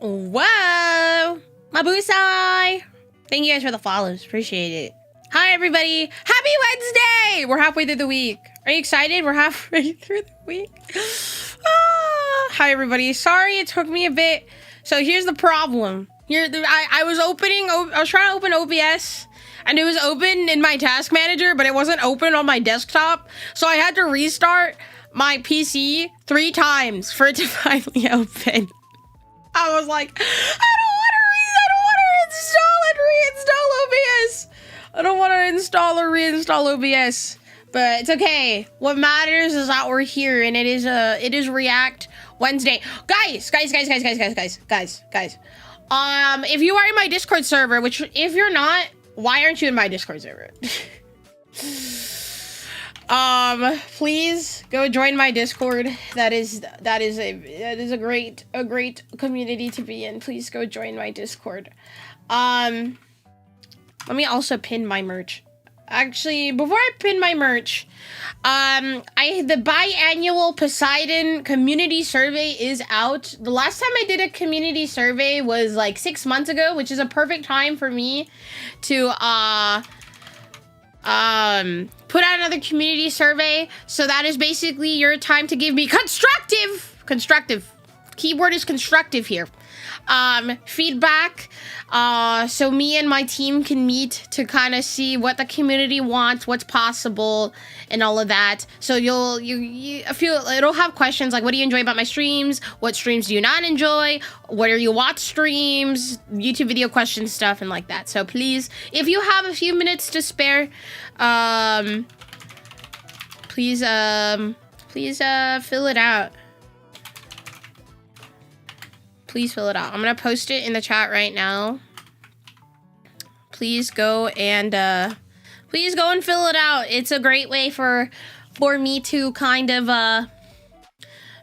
Whoa! Mabusai! Thank you guys for the follows. Appreciate it. Hi, everybody. Happy Wednesday! We're halfway through the week. Are you excited? We're halfway through the week. Hi, everybody. Sorry it took me a bit. So here's the problem. I was trying to open OBS, and it was open in my task manager, but it wasn't open on my desktop. So I had to restart my PC 3 times for it to finally open. I was like, I don't want to reinstall OBS. I don't want to install or reinstall OBS, but it's okay. What matters is that we're here, and it is React Wednesday. Guys. If you are in my Discord server, which if you're not, why aren't you in my Discord server? Please go join my Discord. That is a great community to be in. Please go join my Discord. Let me also pin my merch. Actually, before I pin my merch, the biannual Poseidon community survey is out. The last time I did a community survey was like 6 months ago, which is a perfect time for me to put out another community survey. So that is basically your time to give me constructive. Keyword is constructive here. Feedback, so me and my team can meet to kind of see what the community wants, what's possible, and all of that. So it'll have questions like, what do you enjoy about my streams? What streams do you not enjoy? What are you watch streams? YouTube video questions, stuff, and like that. So please, if you have a few minutes to spare, please fill it out. Please fill it out. I'm gonna post it in the chat right now. Please go and fill it out. It's a great way for me to kind of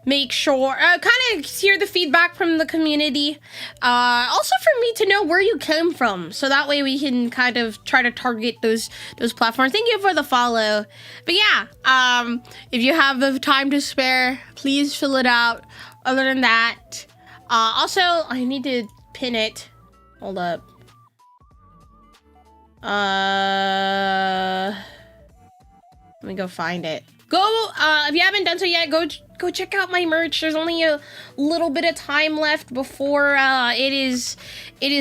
make sure, kind of hear the feedback from the community. Also for me to know where you came from, so that way we can kind of try to target those platforms. Thank you for the follow. But yeah, if you have the time to spare, please fill it out. Other than that, also, I need to pin it. Hold up. Let me go find it. If you haven't done so yet, go check out my merch. There's only a little bit of time left before it is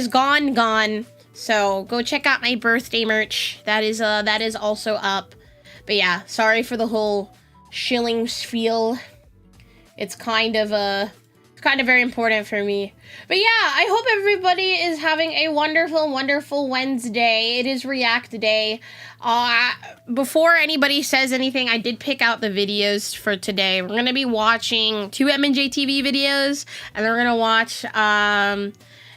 gone. So go check out my birthday merch. That is also up. But yeah, sorry for the whole shilling spiel. It's kind of very important for me. But yeah, I hope everybody is having a wonderful Wednesday. It is React Day. Before anybody says anything, I did pick out the videos for today. We're going to be watching 2 MNJTV videos, and then we're going to watch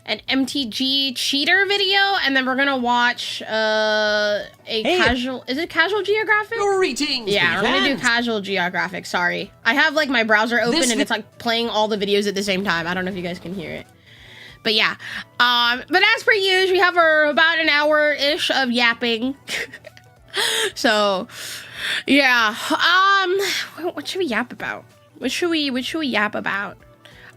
an MTG cheater video, and then we're going to watch casual... Is it Casual Geographic? Greetings, yeah, we're going to do Casual Geographic. Sorry. I have like my browser open and it's like playing all the videos at the same time. I don't know if you guys can hear it. But yeah. But as per usual, we have about an hour-ish of yapping. So, yeah. What should we yap about? What should we yap about?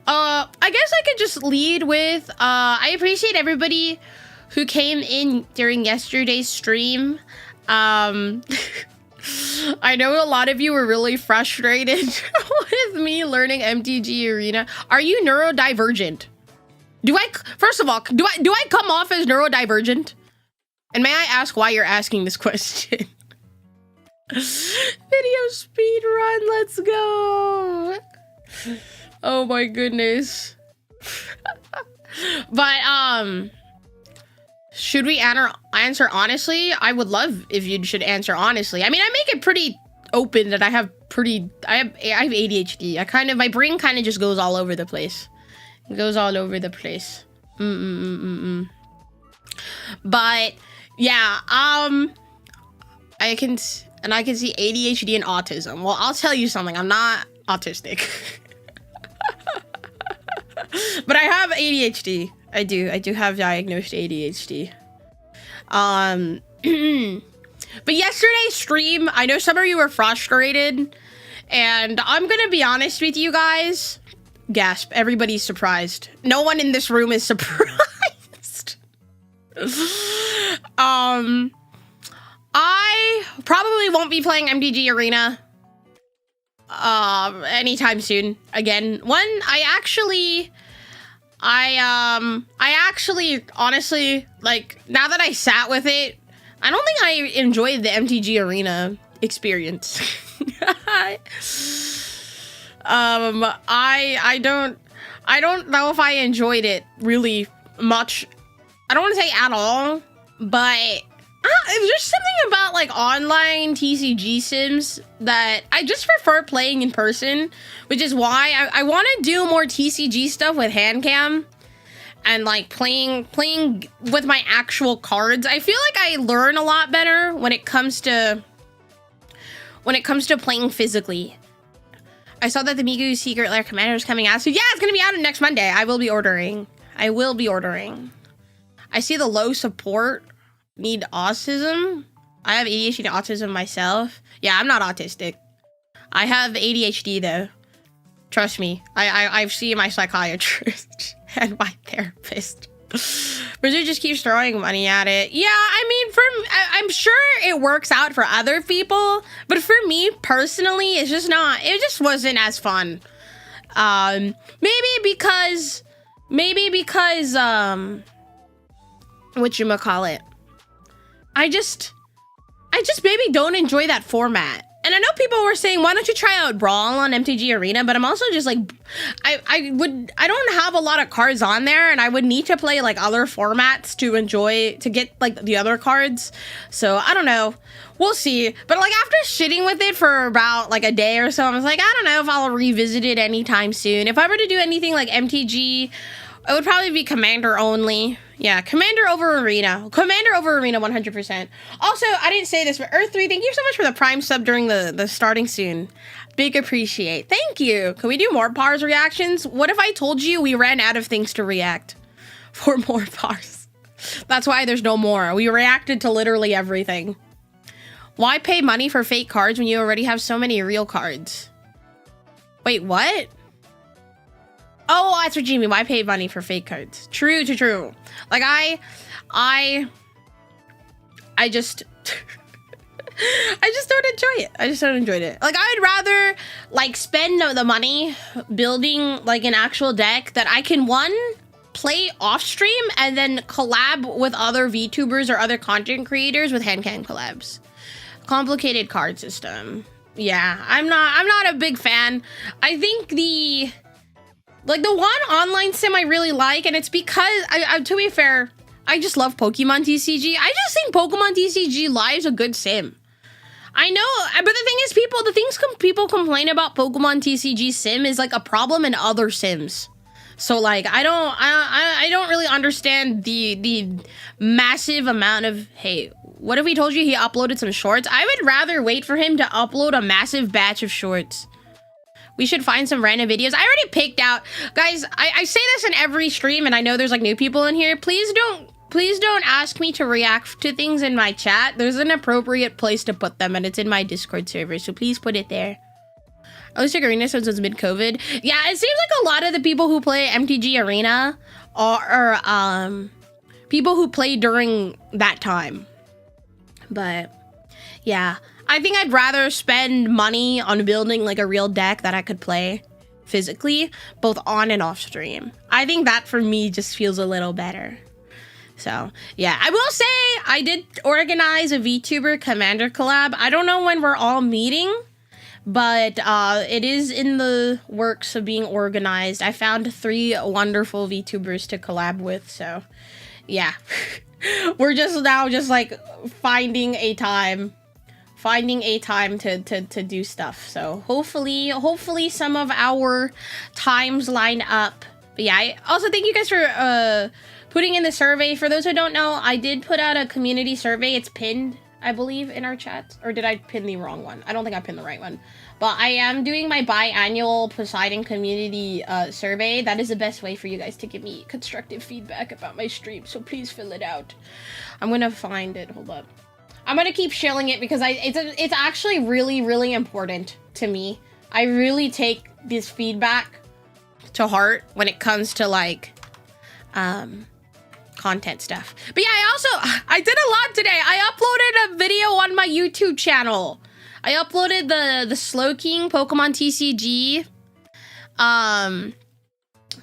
I guess I could just lead with, I appreciate everybody who came in during yesterday's stream. I know a lot of you were really frustrated with me learning MTG Arena. Are you neurodivergent? First of all, do I come off as neurodivergent? And may I ask why you're asking this question? Video speed run, let's go. Oh my goodness. But, should we answer honestly? I would love if you should answer honestly. I mean, I make it pretty open that I have ADHD. My brain kind of just goes all over the place. It goes all over the place. But, yeah, I can see ADHD and autism. Well, I'll tell you something. I'm not autistic. But I have ADHD. I do have diagnosed ADHD. But yesterday's stream, I know some of you were frustrated, and I'm gonna be honest with you guys. Gasp. Everybody's surprised. No one in this room is surprised. I probably won't be playing MTG Arena anytime soon again. I actually honestly, like, now that I sat with it, I don't think I enjoyed the MTG Arena experience. I don't know if I enjoyed it really much. I don't want to say at all, but there's just something about like online TCG sims that I just prefer playing in person, which is why I want to do more TCG stuff with hand cam and like playing with my actual cards. I feel like I learn a lot better when it comes to playing physically. I saw that the Migu Secret Lair Commander is coming out, so yeah, it's gonna be out next Monday. I will be ordering. I see the low support. Need autism? I have ADHD and autism myself. Yeah, I'm not autistic. I have ADHD though. Trust me. I've seen my psychiatrist and my therapist. Brazil just keeps throwing money at it. Yeah, I mean, I'm sure it works out for other people, but for me personally, it's just not. It just wasn't as fun. Maybe because whatchamacallit, I just maybe don't enjoy that format. And I know people were saying, why don't you try out Brawl on MTG Arena? But I'm also just like, I don't have a lot of cards on there, and I would need to play like other formats to get like the other cards. So I don't know. We'll see. But like after sitting with it for about like a day or so, I was like, I don't know if I'll revisit it anytime soon. If I were to do anything like MTG, it would probably be Commander only. Yeah, Commander over Arena. Commander over Arena 100%. Also, I didn't say this, but Earth3, thank you so much for the Prime sub during the starting soon. Big appreciate. Thank you. Can we do more Pars reactions? What if I told you we ran out of things to react for more Pars? That's why there's no more. We reacted to literally everything. Why pay money for fake cards when you already have so many real cards? Wait, what? Oh, that's what you mean. Why pay money for fake cards? True. Like I just I just don't enjoy it. I just don't enjoy it. Like I would rather like spend the money building like an actual deck that I can play off stream and then collab with other VTubers or other content creators with handcam collabs. Complicated card system. Yeah, I'm not a big fan. I think the one online sim I really like, and it's because, to be fair, I just love Pokemon TCG. I just think Pokemon TCG Live is a good sim. I know, but the thing is, people complain about Pokemon TCG sim is like a problem in other sims. So like, I don't really understand the massive amount of, hey, what if we told you he uploaded some shorts? I would rather wait for him to upload a massive batch of shorts. We should find some random videos. I already picked out, guys, I say this in every stream, and I know there's like new people in here. Please don't ask me to react to things in my chat. There's an appropriate place to put them, and it's in my Discord server, so please put it there. At least Arena since it's mid-COVID. Yeah, it seems like a lot of the people who play MTG Arena are people who play during that time. But yeah, I think I'd rather spend money on building like a real deck that I could play physically, both on and off stream. I think that for me just feels a little better. So yeah, I will say I did organize a VTuber Commander collab. I don't know when we're all meeting, but it is in the works of being organized. I found 3 wonderful VTubers to collab with, so yeah. We're just now just like finding a time to do stuff. So hopefully some of our times line up. But yeah, I also thank you guys for putting in the survey. For those who don't know, I did put out a community survey. It's pinned, I believe, in our chat. Or did I pin the wrong one? I don't think I pinned the right one. But I am doing my biannual Poseidon community survey. That is the best way for you guys to give me constructive feedback about my stream. So please fill it out. I'm gonna find it. Hold up. I'm gonna keep sharing it because it's actually really, really important to me. I really take this feedback to heart when it comes to like content stuff. But yeah, I did a lot today. I uploaded a video on my YouTube channel. I uploaded the Slowking Pokemon TCG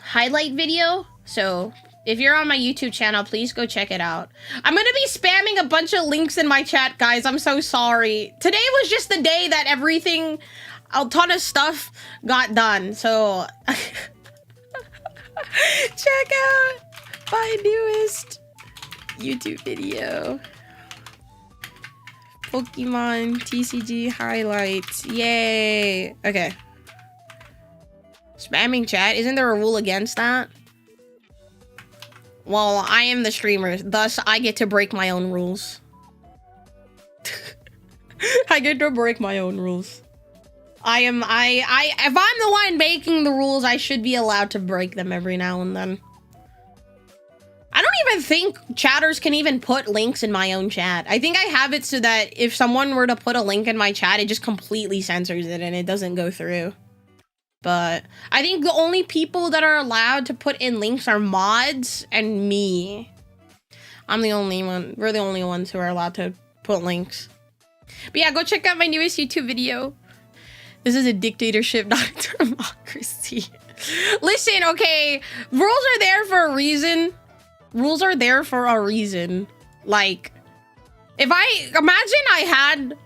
highlight video. So if you're on my YouTube channel, please go check it out. I'm gonna be spamming a bunch of links in my chat, guys. I'm so sorry. Today was just the day that everything, a ton of stuff got done. So check out my newest YouTube video. Pokemon TCG highlights. Yay. Okay. Spamming chat. Isn't there a rule against that? Well, I am the streamer, thus I get to break my own rules. I get to break my own rules. If I'm the one making the rules, I should be allowed to break them every now and then. I don't even think chatters can even put links in my own chat. I think I have it so that if someone were to put a link in my chat, it just completely censors it and it doesn't go through. But I think the only people that are allowed to put in links are mods and me. I'm the only one. We're the only ones who are allowed to put links. But yeah, go check out my newest YouTube video. This is a dictatorship, not a democracy. Listen, okay, rules are there for a reason. Rules are there for a reason. Like, if imagine I had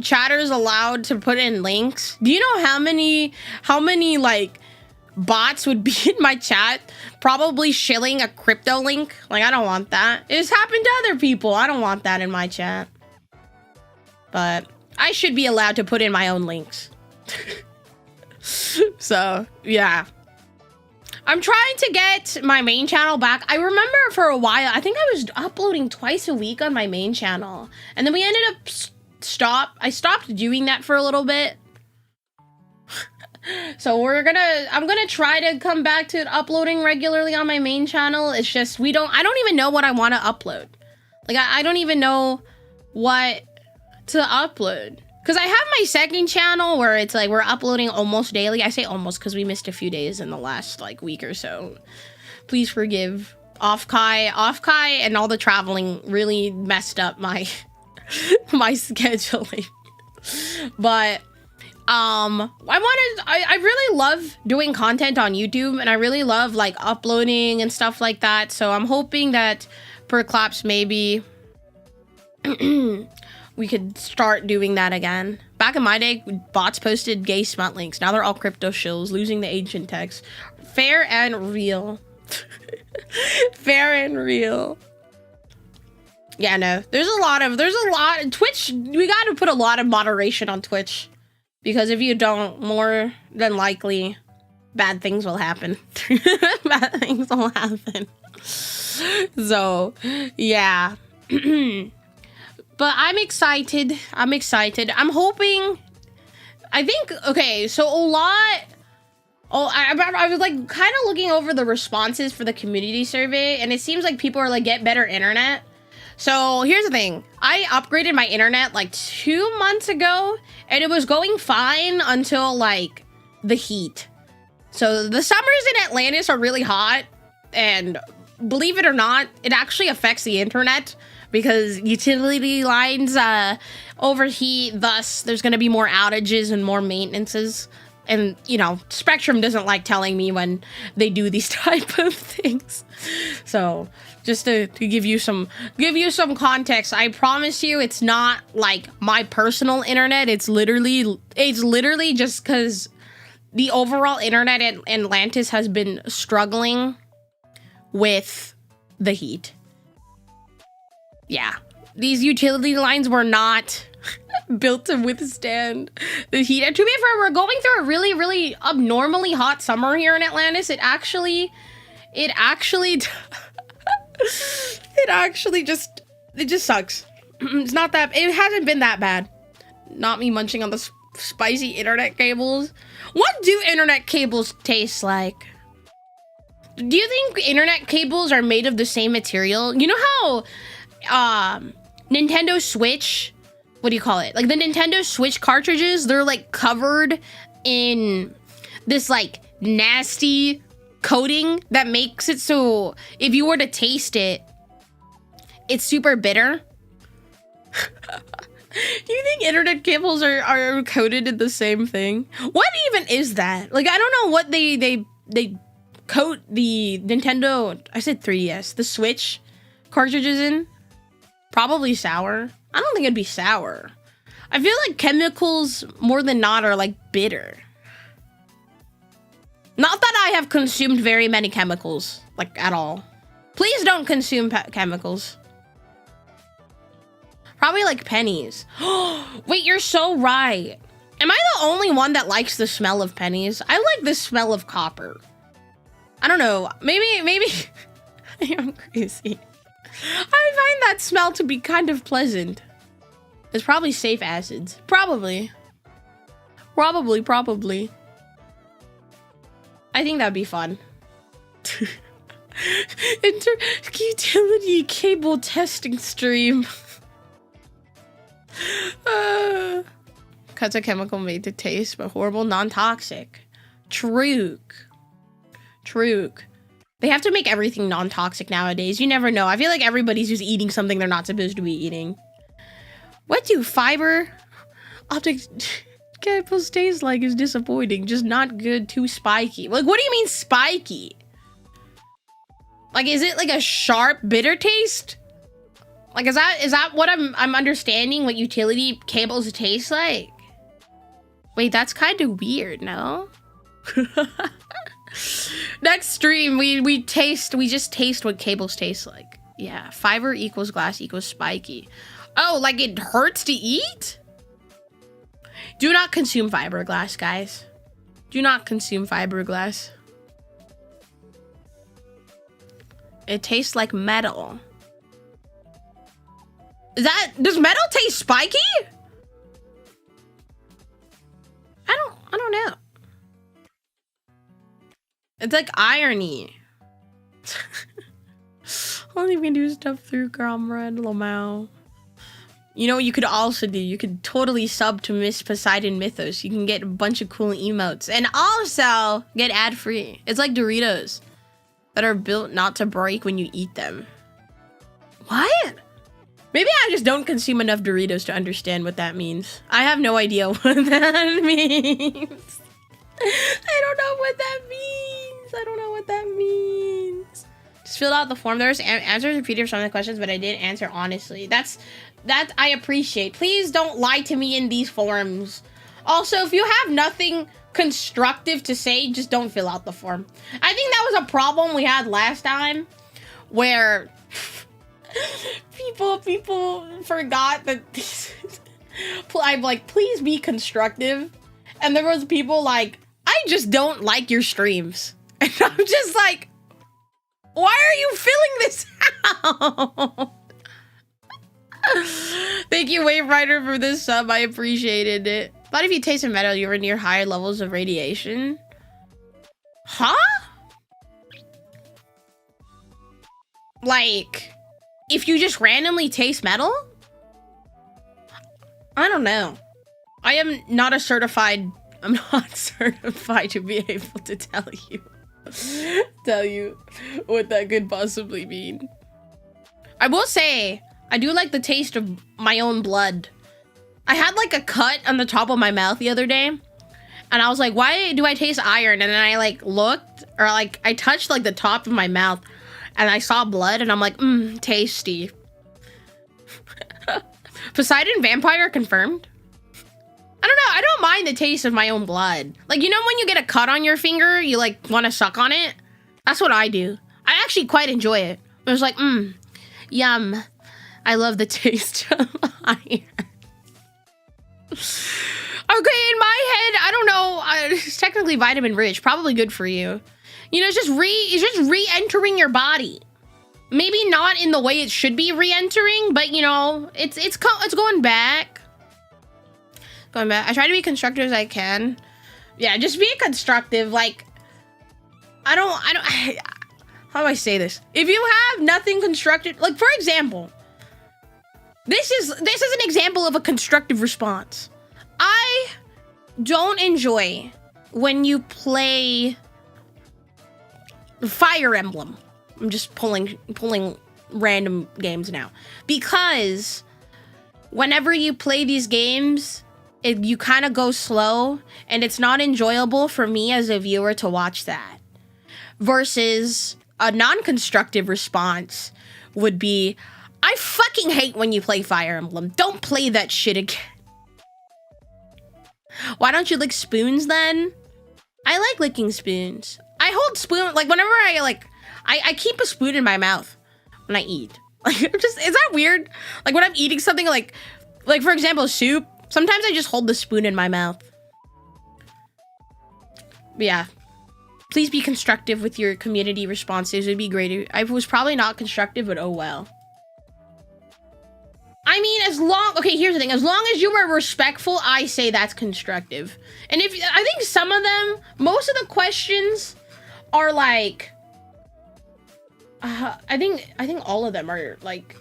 chatters allowed to put in links. Do you know how many like bots would be in my chat probably shilling a crypto link? Like, I don't want that. It's happened to other people. I don't want that in my chat. But I should be allowed to put in my own links. So, yeah. I'm trying to get my main channel back. I remember for a while, I think I was uploading twice a week on my main channel. And then we ended up I stopped doing that for a little bit. So I'm gonna try to come back to uploading regularly on my main channel. It's just I don't even know what I want to upload. Like I don't even know what to upload. Because I have my second channel where it's like we're uploading almost daily. I say almost because we missed a few days in the last like week or so. Please forgive. Off-Kai and all the traveling really messed up my my scheduling. But I really love doing content on YouTube, and I really love like uploading and stuff like that. So I'm hoping that per claps maybe we could start doing that again. Back in my day, bots posted gay smut links. Now they're all crypto shills, losing the ancient text. Fair and real. Fair and real. Yeah, no. There's a lot. Twitch, we got to put a lot of moderation on Twitch. Because if you don't, more than likely, bad things will happen. Bad things will happen. So, yeah. But I'm excited. I'm hoping, I think, okay, so a lot, I was like kind of looking over the responses for the community survey, and it seems like people are like, get better internet. So here's the thing. I upgraded my internet like 2 months ago, and it was going fine until like the heat. So the summers in Atlantis are really hot, and believe it or not, it actually affects the internet because utility lines overheat, thus there's going to be more outages and more maintenances. And, you know, Spectrum doesn't like telling me when they do these type of things. So just to give you some context, I promise you it's not like my personal internet. It's literally just because the overall internet in Atlantis has been struggling with the heat. Yeah, these utility lines were not built to withstand the heat. And to be fair, we're going through a really, really abnormally hot summer here in Atlantis. It actually just sucks. It's not that, it hasn't been that bad. Not me munching on the spicy internet cables. What do internet cables taste like? Do you think internet cables are made of the same material? You know how Nintendo Switch, what do you call it? Like the Nintendo Switch cartridges, they're like covered in this like nasty coating that makes it so if you were to taste it, it's super bitter. Do you think internet cables are coated in the same thing? What even is that? Like, I don't know what they coat the Nintendo, I said 3DS, the Switch cartridges in. Probably sour. I don't think it'd be sour. I feel like chemicals, more than not, are like bitter. Not that I have consumed very many chemicals, like at all. Please don't consume chemicals. Probably like pennies. Wait, you're so right. Am I the only one that likes the smell of pennies? I like the smell of copper. I don't know. Maybe I'm crazy. I find that smell to be kind of pleasant. It's probably safe acids. Probably. I think that'd be fun. Utility cable testing stream. Cuts a chemical made to taste, but horrible, non-toxic. True. They have to make everything non-toxic nowadays. You never know. I feel like everybody's just eating something they're not supposed to be eating. What do fiber optic cables taste like is disappointing. Just not good, too spiky. Like, what do you mean spiky? Like, is it like a sharp, bitter taste? Like, is that what I'm understanding what utility cables taste like? Wait, that's kind of weird, no? Next stream, we just taste what cables taste like. Yeah, fiber equals glass equals spiky. Oh, like it hurts to eat? Do not consume fiberglass, guys. Do not consume fiberglass. It tastes like metal. Does metal taste spiky? I don't know. It's like irony. Only we can do stuff through Comrade Lamau. You know what you could also do? You could totally sub to Miss Poseidon Mythos. You can get a bunch of cool emotes. And also get ad-free. It's like Doritos that are built not to break when you eat them. What? Maybe I just don't consume enough Doritos to understand what that means. I have no idea what that means. I don't know what that means. Just filled out the form. There's answers repeated for some of the questions, but I did answer honestly. That I appreciate. Please don't lie to me in these forms. Also, if you have nothing constructive to say, just don't fill out the form. I think that was a problem we had last time, where people forgot that I'm like, please be constructive, and there was people like, I just don't like your streams, and I'm just like, why are you filling this out? Thank you, Wave Rider, for this sub. I appreciated it. But if you taste a metal, you were near higher levels of radiation. Huh? Like, if you just randomly taste metal? I don't know. I'm not certified to be able to tell you what that could possibly mean. I will say, I do like the taste of my own blood. I had like a cut on the top of my mouth the other day, and I was like, why do I taste iron? And then I like looked, or like I touched like the top of my mouth, and I saw blood, and I'm like, tasty. Poseidon vampire confirmed? I don't know, I don't mind the taste of my own blood. Like, you know when you get a cut on your finger, you like want to suck on it? That's what I do. I actually quite enjoy it. I was like, yum. I love the taste of iron. Okay, in my head, I don't know. It's technically vitamin rich, probably good for you. You know, it's just re-entering your body. Maybe not in the way it should be re-entering, but you know, it's going back. I try to be constructive as I can. Yeah, just be constructive. Like, I don't. How do I say this? If you have nothing constructive, like for example, this is an example of a constructive response. I don't enjoy when you play Fire Emblem. I'm just pulling random games now. Because whenever you play these games, you kind of go slow, and it's not enjoyable for me as a viewer to watch that. Versus a non-constructive response would be, I fucking hate when you play Fire Emblem. Don't play that shit again. Why don't you lick spoons then? I like licking spoons. I hold spoon, like whenever I keep a spoon in my mouth when I eat. Like, is that weird? Like when I'm eating something like for example, soup, sometimes I just hold the spoon in my mouth. But yeah. Please be constructive with your community responses. It would be great. I was probably not constructive, but oh well. I mean, okay, here's the thing. As long as you were respectful, I say that's constructive. And I think some of them, most of the questions are like, I think all of them are like,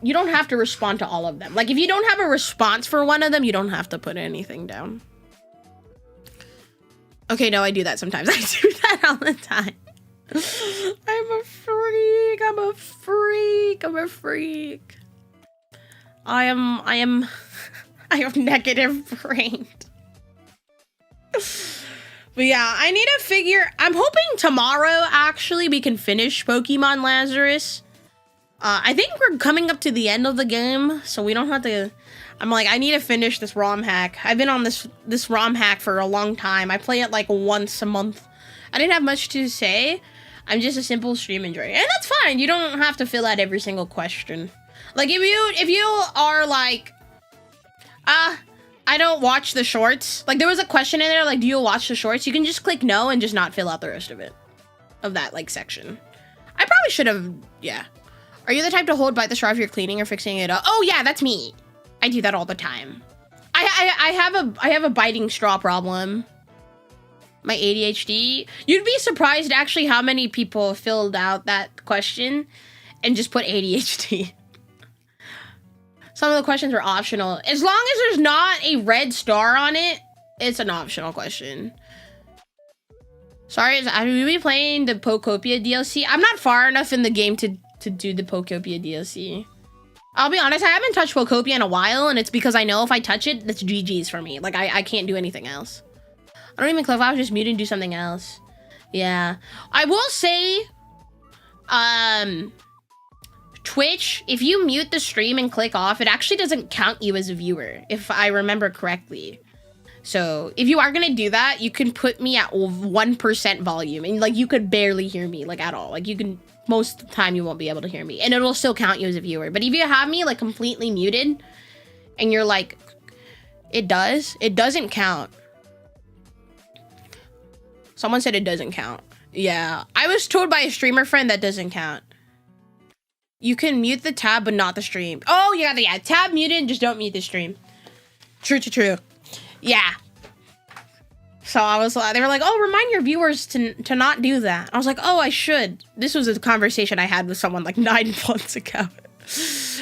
you don't have to respond to all of them. Like if you don't have a response for one of them, you don't have to put anything down. Okay, no, I do that sometimes. I do that all the time. I'm a freak. I'm a freak. I'm a freak. I am negative brained. But yeah, I need to figure, I'm hoping tomorrow actually we can finish Pokemon Lazarus. I think we're coming up to the end of the game, so we don't have to, I'm like, I need to finish this ROM hack. I've been on this ROM hack for a long time. I play it like once a month. I didn't have much to say. I'm just a simple stream enjoyer. And that's fine. You don't have to fill out every single question. Like if you are like, I don't watch the shorts. Like there was a question in there, like, do you watch the shorts? You can just click no and just not fill out the rest of it. Of that like section. I probably should have, yeah. Are you the type to hold bite the straw if you're cleaning or fixing it up? Oh yeah, that's me. I do that all the time. I have a biting straw problem. My ADHD. You'd be surprised actually how many people filled out that question and just put ADHD. Some of the questions are optional. As long as there's not a red star on it, it's an optional question. Sorry, are we playing the Pokopia DLC? I'm not far enough in the game to do the Pokopia DLC. I'll be honest, I haven't touched Pokopia in a while, and it's because I know if I touch it, that's GG's for me. Like, I can't do anything else. I don't even care if I was just muted and do something else. Yeah. I will say, Twitch, if you mute the stream and click off, it actually doesn't count you as a viewer, if I remember correctly. So, if you are gonna do that, you can put me at 1% volume, and, like, you could barely hear me, like, at all. Like, you can, most of the time, you won't be able to hear me, and it'll still count you as a viewer. But if you have me, like, completely muted, and you're like, it doesn't count. Someone said it doesn't count. Yeah, I was told by a streamer friend that doesn't count. You can mute the tab, but not the stream. Oh, yeah, tab muted, just don't mute the stream. True. Yeah. So they were like, oh, remind your viewers to not do that. I was like, oh, I should. This was a conversation I had with someone like 9 months ago.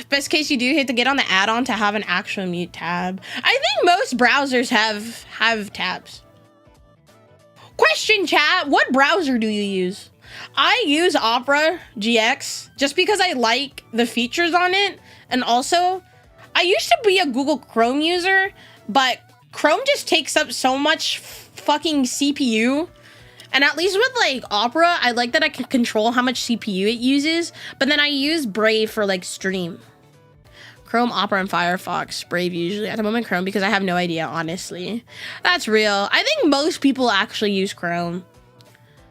Best case you do, you have to get on the add-on to have an actual mute tab. I think most browsers have tabs. Question, chat, what browser do you use? I use Opera GX just because I like the features on it. And also, I used to be a Google Chrome user, but Chrome just takes up so much fucking CPU. And at least with like Opera, I like that I can control how much CPU it uses. But then I use Brave for like stream. Chrome, Opera, and Firefox. Brave usually. At the moment, Chrome, because I have no idea, honestly. That's real. I think most people actually use Chrome.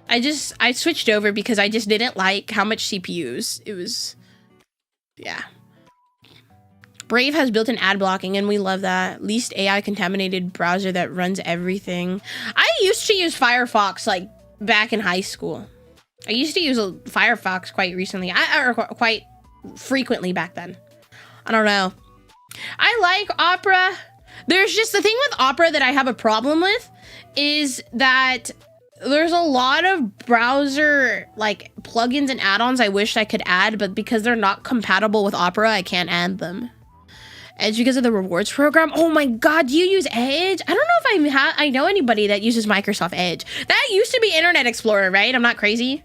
I switched over because I just didn't like how much CPUs it was. Yeah. Brave has built-in ad blocking, and we love that. Least AI contaminated browser that runs everything. I used to use Firefox like back in high school. I used to use Firefox quite recently, or quite frequently back then. I don't know. I like Opera. There's just the thing with Opera that I have a problem with is that there's a lot of browser like plugins and add-ons I wish I could add, but because they're not compatible with Opera, I can't add them. Edge because of the rewards program. Oh my god, do you use Edge? I don't know if I know anybody that uses Microsoft Edge. That used to be Internet Explorer, right? I'm not crazy.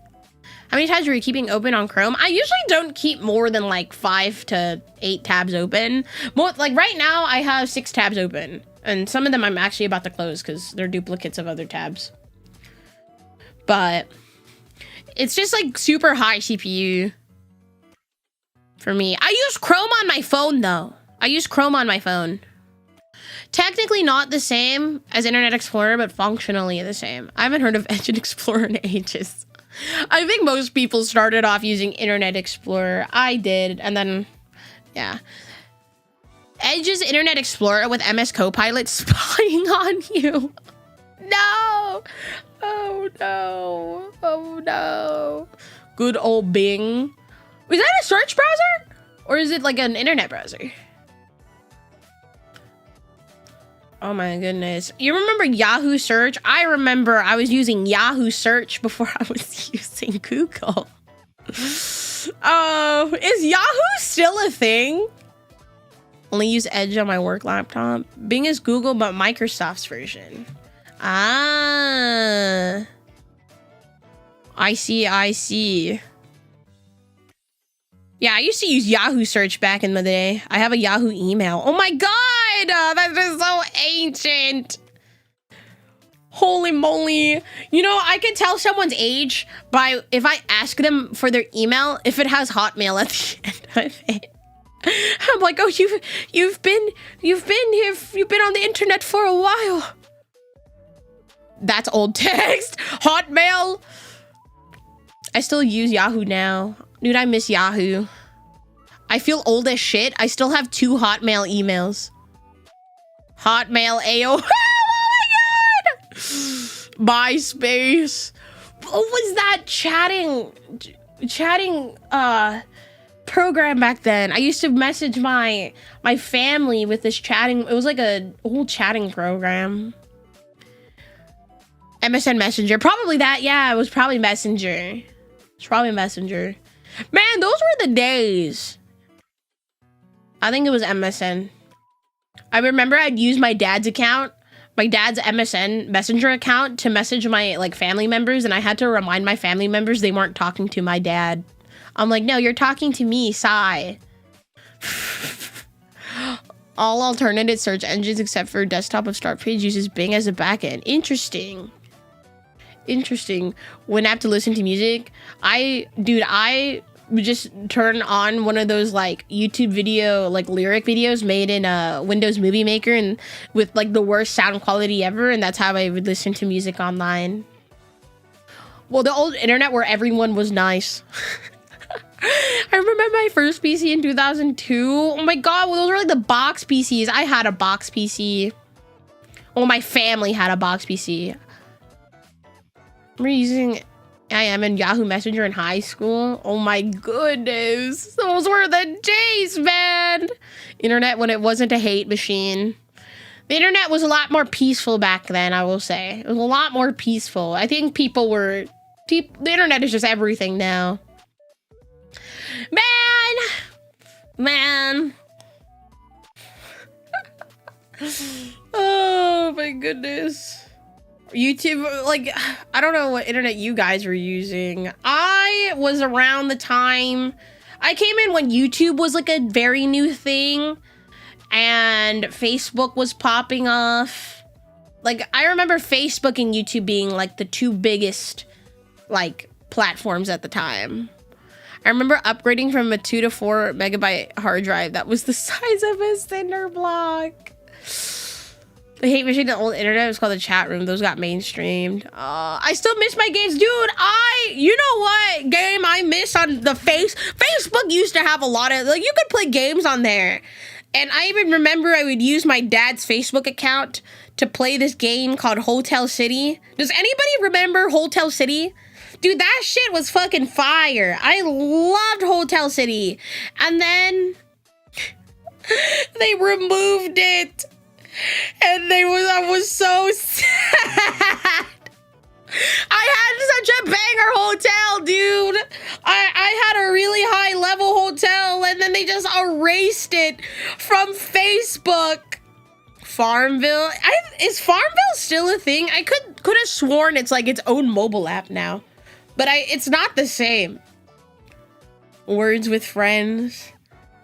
How many tabs are you keeping open on Chrome? I usually don't keep more than like 5 to 8 tabs open. Like right now, I have 6 tabs open. And some of them I'm actually about to close because they're duplicates of other tabs. But it's just like super high CPU for me. I use Chrome on my phone though. I use Chrome on my phone. Technically not the same as Internet Explorer, but functionally the same. I haven't heard of Engine Explorer in ages. I think most people started off using Internet Explorer. I did, and then, yeah. Edge's Internet Explorer with MS Copilot spying on you. No! Oh no. Oh no. Good old Bing. Was that a search browser? Or is it like an internet browser? Oh my goodness. You remember Yahoo Search? I remember I was using Yahoo Search before I was using Google. Oh, is Yahoo still a thing? Only use Edge on my work laptop. Bing is Google, but Microsoft's version. Ah. I see. Yeah, I used to use Yahoo Search back in the day. I have a Yahoo email. Oh my god! That is so ancient. Holy moly. You know, I can tell someone's age by if I ask them for their email, if it has Hotmail at the end of it. I'm like, oh, you've been on the internet for a while. That's old text. Hotmail. I still use Yahoo now. Dude, I miss Yahoo. I feel old as shit. I still have 2 Hotmail emails. Hotmail AOL. Oh my god! MySpace. What was that chatting program back then? I used to message my family with this chatting. It was like a old chatting program. MSN Messenger. Probably that. Yeah, it was probably Messenger. It's probably Messenger. Man, those were the days. I think it was MSN. I remember I'd use my dad's account, my dad's MSN Messenger account to message my like family members, and I had to remind my family members they weren't talking to my dad. I'm like, no, you're talking to me, Sai. All alternative search engines except for desktop of start page uses Bing as a backend. Interesting. When I have to listen to music, I would just turn on one of those like YouTube video, like lyric videos made in Windows Movie Maker and with like the worst sound quality ever. And that's how I would listen to music online. Well, the old internet where everyone was nice. I remember my first PC in 2002. Oh my god, well, those were like the box PCs. I had a box PC. Well, my family had a box PC. We're using IM and Yahoo Messenger in high school. Oh my goodness. Those were the days, man. Internet when it wasn't a hate machine. The internet was a lot more peaceful back then, I will say. It was a lot more peaceful. I think the internet is just everything now. Man. Oh my goodness. YouTube, like, I don't know what internet you guys were using. I was around the time, I came in when YouTube was like a very new thing and Facebook was popping off. Like, I remember Facebook and YouTube being like the 2 biggest like platforms at the time. I remember upgrading from a 2 to 4 megabyte hard drive that was the size of a cinder block. The hate machine, the old internet was called the chat room. Those got mainstreamed. I still miss my games. Dude, you know what game I miss on the Facebook used to have a lot of, like, you could play games on there. And I even remember I would use my dad's Facebook account to play this game called Hotel City. Does anybody remember Hotel City? Dude, that shit was fucking fire. I loved Hotel City. And then they removed it. And I was so sad. I had such a banger hotel, dude. I had a really high level hotel and then they just erased it from Facebook. Farmville. Is Farmville still a thing? I could have sworn it's like its own mobile app now. but it's not the same. Words with Friends.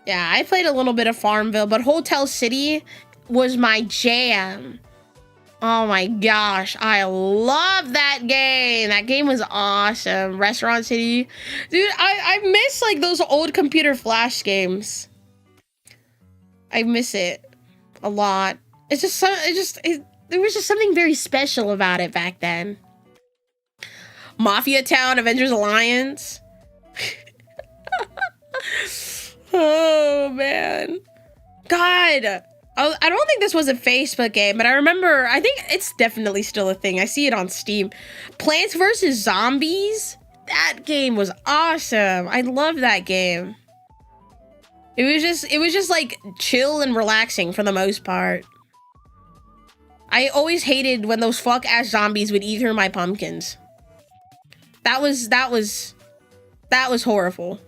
Yeah, I played a little bit of Farmville, but Hotel City was my jam. Oh my gosh, I love that game. That game was awesome. Restaurant City. Dude, I miss like those old computer flash games. I miss it a lot. It's just there was just something very special about it back then. Mafia Town, Avengers Alliance. Oh man. God. I don't think this was a Facebook game, but I remember, I think it's definitely still a thing. I see it on Steam. Plants vs. Zombies? That game was awesome. I love that game. It was just like chill and relaxing for the most part. I always hated when those fuck-ass zombies would eat through my pumpkins. That was horrible.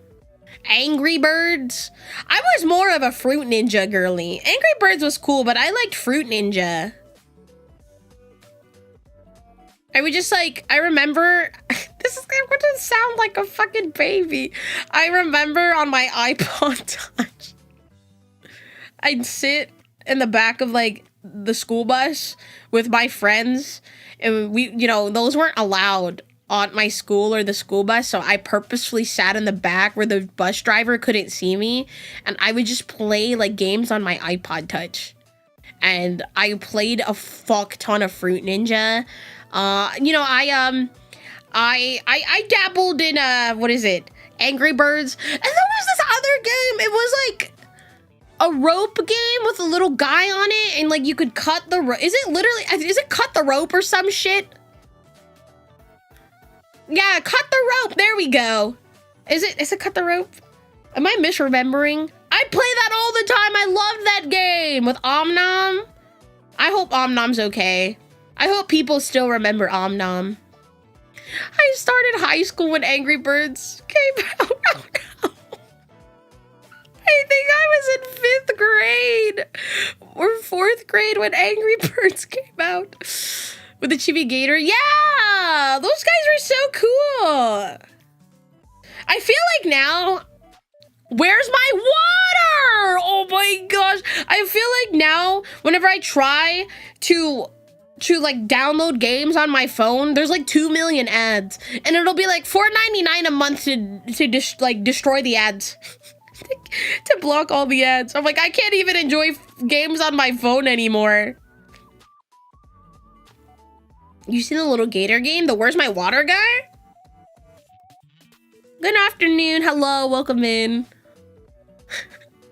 Angry Birds. I was more of a Fruit Ninja girly. Angry Birds was cool, but I liked Fruit Ninja. I would just like, I remember, this is going to sound like a fucking baby. I remember on my iPod Touch, I'd sit in the back of like the school bus with my friends, and we, you know, those weren't allowed on my school or the school bus, so I purposefully sat in the back where the bus driver couldn't see me, and I would just play like games on my iPod Touch. And I played a fuck ton of Fruit Ninja. You know, I dabbled in what is it? Angry Birds. And there was this other game. It was like a rope game with a little guy on it, and like you could cut the rope. Is it cut the rope or some shit? Yeah, cut the rope. There we go. Is it cut the rope? Am I misremembering? I play that all the time. I love that game with Omnom. I hope Omnom's okay. I hope people still remember Omnom. I started high school when Angry Birds came out. Oh, no. I think I was in 5th grade or 4th grade when Angry Birds came out. With the Chibi Gator? Yeah! Those guys were so cool! I feel like now... Where's my water? Oh my gosh! I feel like now, whenever I try to like download games on my phone, there's like 2 million ads. And it'll be like $4.99 a month to destroy the ads. To block all the ads. I'm like, I can't even enjoy games on my phone anymore. You seen the little gator game? The Where's My Water guy? Good afternoon. Hello. Welcome in.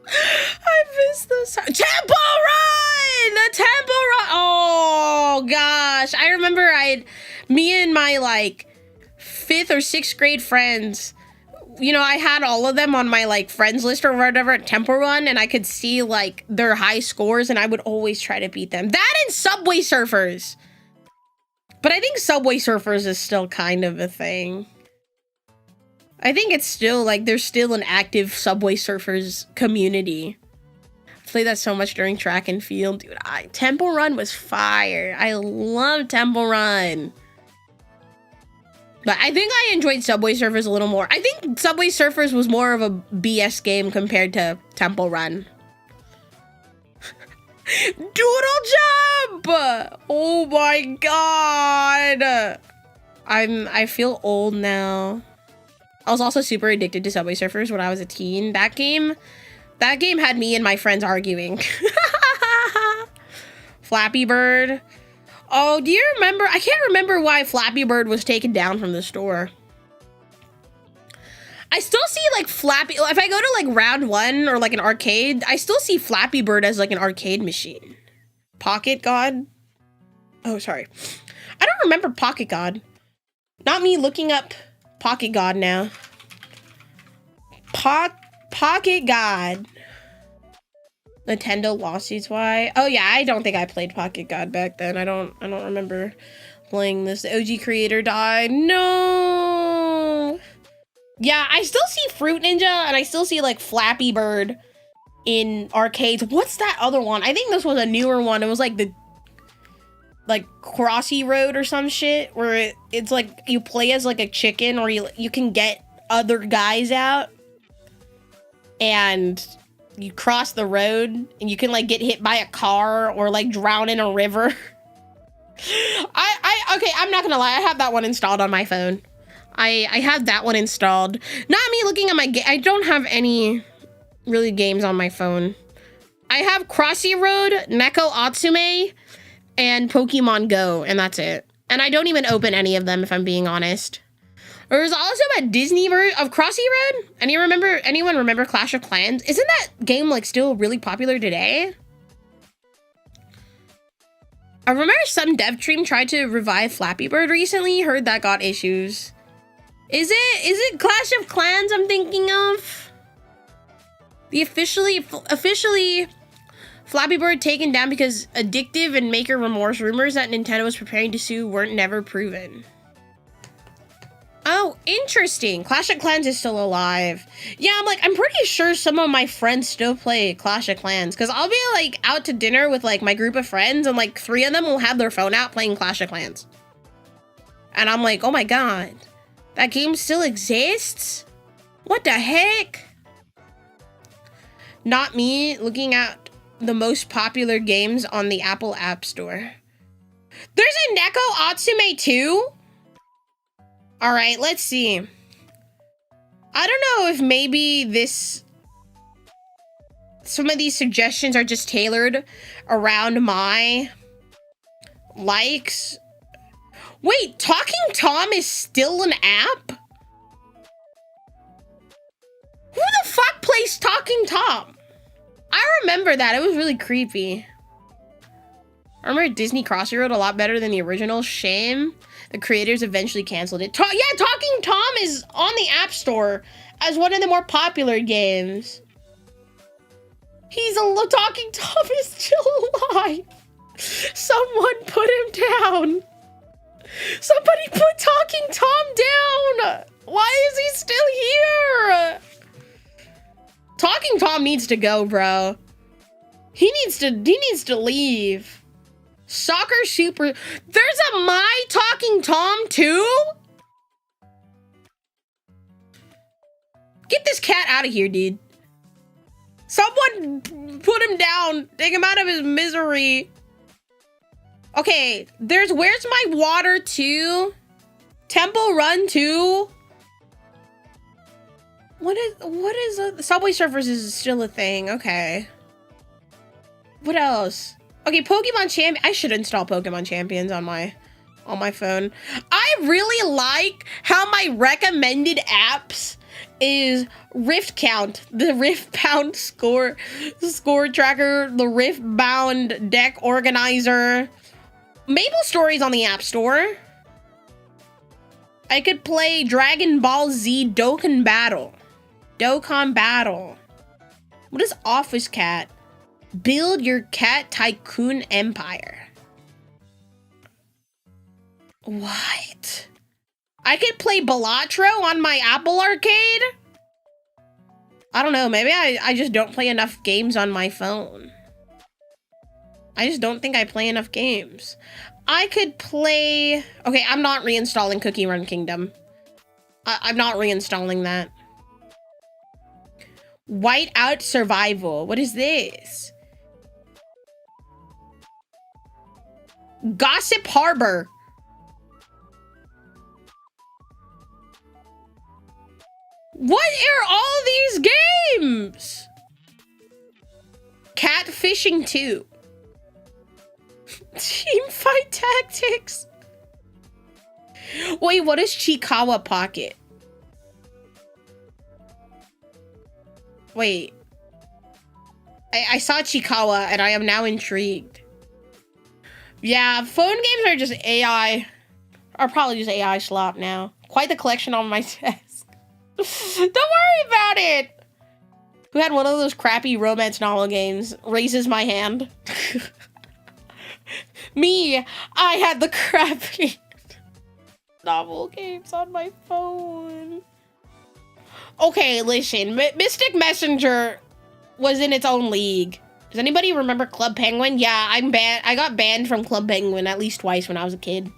I missed this. Temple Run! The Temple Run! Oh, gosh. I remember me and my, like, 5th or 6th grade friends, you know, I had all of them on my, like, friends list or whatever at Temple Run, and I could see, like, their high scores, and I would always try to beat them. That and Subway Surfers! But I think Subway Surfers is still kind of a thing. I think it's still, like, there's still an active Subway Surfers community. I played that so much during track and field. Dude, Temple Run was fire. I love Temple Run. But I think I enjoyed Subway Surfers a little more. I think Subway Surfers was more of a BS game compared to Temple Run. Doodle Jump! Oh my god! I feel old now. I was also super addicted to Subway Surfers when I was a teen. That game had me and my friends arguing. Flappy Bird. Oh, do you remember? I can't remember why Flappy Bird was taken down from the store. I still see like Flappy, if I go to like Round 1 or like an arcade, I still see Flappy Bird as like an arcade machine. Pocket God? Oh, sorry. I don't remember Pocket God. Not me looking up Pocket God now. Pocket God. Nintendo lawsuits, why? Oh yeah, I don't think I played Pocket God back then. I don't remember playing this. The OG creator died. No. Yeah, I still see Fruit Ninja and I still see like Flappy Bird in arcades. What's that other one? I think this was a newer one. It was like like Crossy Road or some shit, where it's like you play as like a chicken, or you can get other guys out and you cross the road and you can like get hit by a car or like drown in a river. Okay, I'm not gonna lie, I have that one installed on my phone. I have that one installed. Not me looking at my I don't have any really games on my phone. I have Crossy Road, Neko Atsume, and Pokemon Go, and that's it. And I don't even open any of them, if I'm being honest. There's also a Disney version of Crossy Road. Anyone remember Clash of Clans? Isn't that game like still really popular today? I remember some dev stream tried to revive Flappy Bird recently. Heard that got issues. Is it Clash of Clans I'm thinking of? The officially Flappy Bird taken down because addictive and maker remorse rumors that Nintendo was preparing to sue weren't never proven. Oh, interesting. Clash of Clans is still alive. Yeah, I'm pretty sure some of my friends still play Clash of Clans, because I'll be like out to dinner with like my group of friends and like 3 of them will have their phone out playing Clash of Clans. And I'm like, oh my god, that game still exists? What the heck? Not me looking at the most popular games on the Apple App Store. There's a Neko Atsume too? All right, let's see. I don't know if maybe some of these suggestions are just tailored around my likes. Wait, Talking Tom is still an app? Who the fuck plays Talking Tom? I remember that. It was really creepy. I remember Disney Crossy Road a lot better than the original. Shame the creators eventually canceled it. Yeah, Talking Tom is on the App Store as one of the more popular games. Talking Tom is still alive. Someone put him down. Somebody put Talking Tom down. Why is he still here? Talking Tom needs to go, bro. He needs to leave. Soccer Super. There's a My Talking Tom too? Get this cat out of here, dude. Someone put him down. Take him out of his misery. Okay, there's Where's My Water 2? Temple Run 2? What is Subway Surfers is still a thing. Okay. What else? Okay, Pokemon Champion. I should install Pokemon Champions on my phone. I really like how my recommended apps is Rift Count, the Rift Bound score tracker, the Rift Bound deck organizer. Maple Story's on the App Store. I could play Dragon Ball Z Dokkan Battle. What is Office Cat? Build your cat tycoon empire. What? I could play Balatro on my Apple Arcade? I don't know, maybe I just don't play enough games on my phone. I just don't think I play enough games. I could play... Okay, I'm not reinstalling Cookie Run Kingdom. I'm not reinstalling that. Whiteout Survival. What is this? Gossip Harbor. What are all these games? Catfishing 2. Teamfight Tactics. Wait, what is Chikawa Pocket? Wait. I saw Chikawa and I am now intrigued. Yeah, phone games are just AI. Are probably just AI slop now. Quite the collection on my desk. Don't worry about it. Who had one of those crappy romance novel games? Raises my hand. Me. I had the crappy novel games on my phone. Okay, listen. Mystic Messenger was in its own league. Does anybody remember Club Penguin? Yeah, I'm banned. I got banned from Club Penguin at least twice when I was a kid.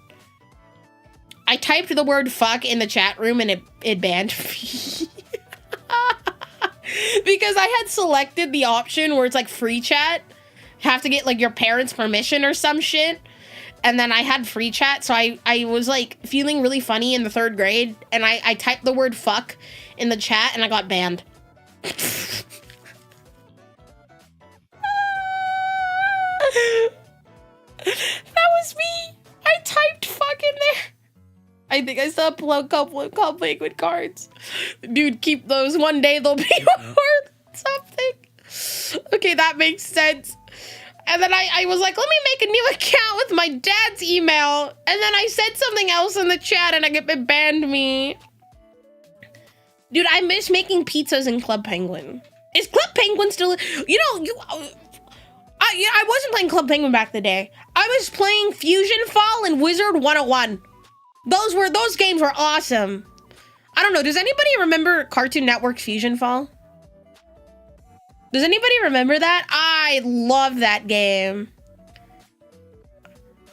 I typed the word fuck in the chat room and it banned me. Because I had selected the option where it's like free chat. Have to get like your parents' permission or some shit. And then I had free chat, so I was like feeling really funny in the 3rd grade, and I typed the word fuck in the chat and I got banned. That was me. I typed fuck in there. I think I still have a couple of Club Penguin cards. Dude, keep those. One day they'll be worth something. Okay, that makes sense. And then I was like, let me make a new account with my dad's email. And then I said something else in the chat and it banned me. Dude, I miss making pizzas in Club Penguin. Is Club Penguin still... I wasn't playing Club Penguin back in the day. I was playing Fusion Fall and Wizard 101. Those games were awesome. I don't know, does anybody remember Cartoon Network Fusion Fall? Does anybody remember that? I love that game.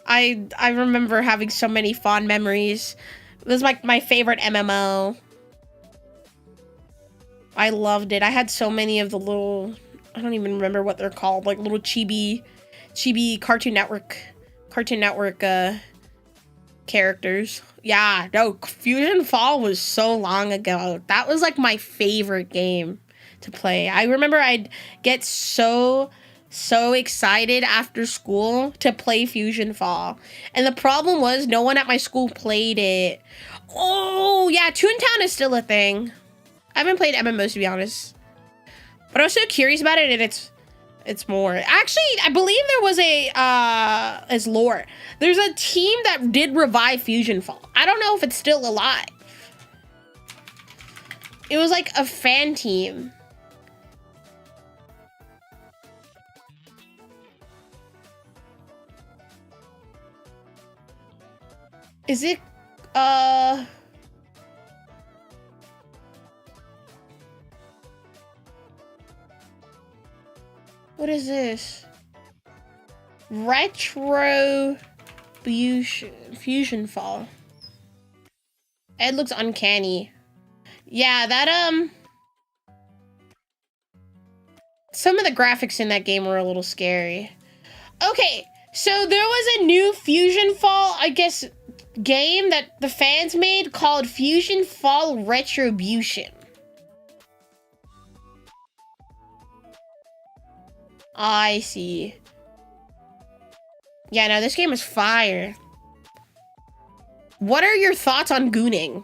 I remember having so many fond memories. It was like my favorite MMO. I loved it. I had so many of the little, I don't even remember what they're called, like little chibi Cartoon Network characters. Yeah, no, Fusion Fall was so long ago. That was like my favorite game to play. I remember I'd get so excited after school to play Fusion Fall. And the problem was no one at my school played it. Oh, yeah, Toontown is still a thing. I haven't played MMOs, to be honest. But I was so curious about it, and it's more. Actually, I believe there was as lore. There's a team that did revive Fusion Fall. I don't know if it's still alive. It was like a fan team. Is it, what is this? Fusion Fall. It looks uncanny. Yeah, that, some of the graphics in that game were a little scary. Okay, so there was a new Fusion Fall, I guess, game that the fans made called Fusion Fall Retribution. I see. Yeah, no, this game is fire. What are your thoughts on gooning?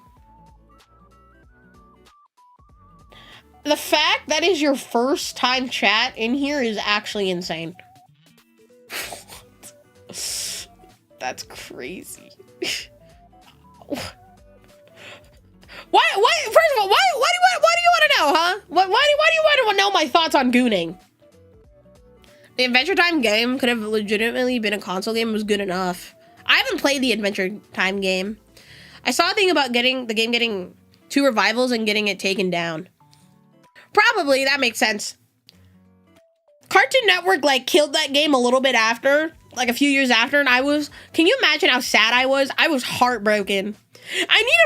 The fact that is your first time chat in here is actually insane. That's crazy. Why? First of all, why do you want to know, huh? Why do you want to know my thoughts on gooning? The Adventure Time game could have legitimately been a console game. It was good enough. I haven't played the Adventure Time game. I saw a thing about the game getting 2 revivals and getting it taken down. Probably, that makes sense. Cartoon Network like killed that game a little bit after, like a few years after, and can you imagine how sad I was? I was heartbroken. I need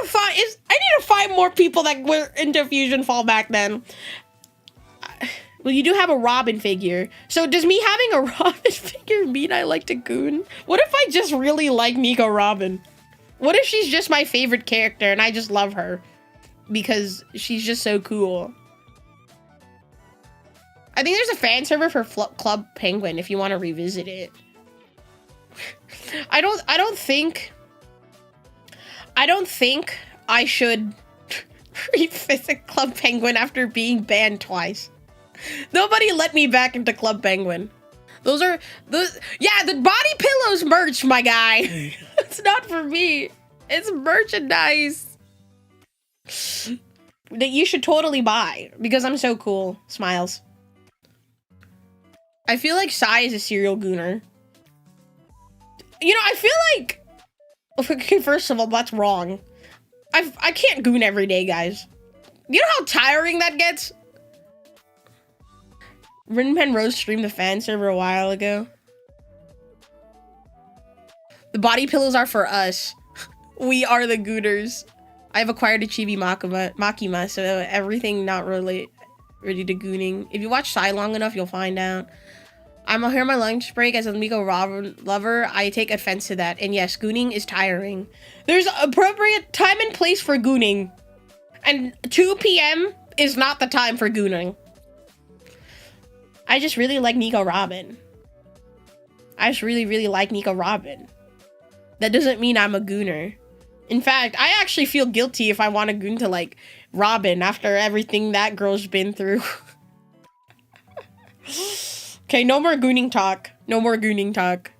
to find more people that were into Fusion Fall back then. Well, you do have a Robin figure. So does me having a Robin figure mean I like to goon? What if I just really like Nico Robin? What if she's just my favorite character and I just love her because she's just so cool? I think there's a fan server for Club Penguin if you want to revisit it. I don't think I should revisit Club Penguin after being banned twice. Nobody let me back into Club Penguin. Yeah, the body pillows merch, my guy. It's not for me. It's merchandise that you should totally buy because I'm so cool. Smiles. I feel like Sai is a serial gooner. You know, I feel like... Okay, first of all, that's wrong. I can't goon every day, guys. You know how tiring that gets? Rinpen Rose streamed the fan server a while ago. The body pillows are for us. We are the gooners. I've acquired a Chibi Makima, so everything not really ready to gooning. If you watch Psy long enough, you'll find out. I'm here on my lunch break as a Miko lover. I take offense to that. And yes, gooning is tiring. There's appropriate time and place for gooning. And 2 p.m. is not the time for gooning. I just really like Nico Robin. I just really like Nico Robin. That doesn't mean I'm a gooner. In fact, I actually feel guilty if I want to goon to, like, Robin after everything that girl's been through. Okay, no more gooning talk. No more gooning talk.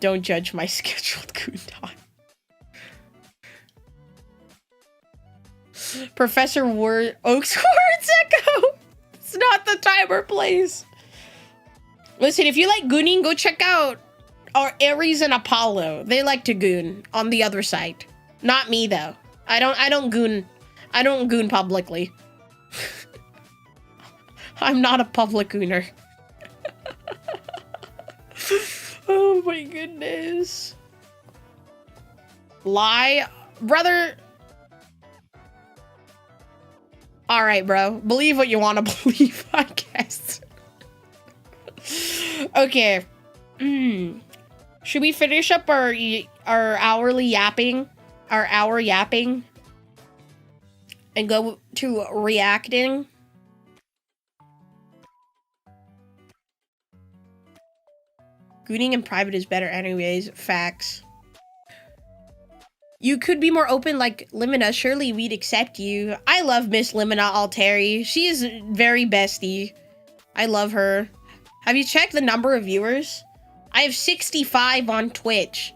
Don't judge my scheduled goon talk. Professor Oaks Words Echo. It's not the time or place. Listen, if you like gooning, go check out our Aries and Apollo. They like to goon on the other side. Not me though. I don't goon. I don't goon publicly. I'm not a public gooner. Oh my goodness. Lie, brother. All right, bro. Believe what you want to believe, I guess. Okay. Should we finish up our hourly yapping? Our hour yapping? And go to reacting? Gooning in private is better anyways. Facts. You could be more open like Limina. Surely we'd accept you. I love Miss Limina Alteri. She is very bestie. I love her. Have you checked the number of viewers? I have 65 on Twitch.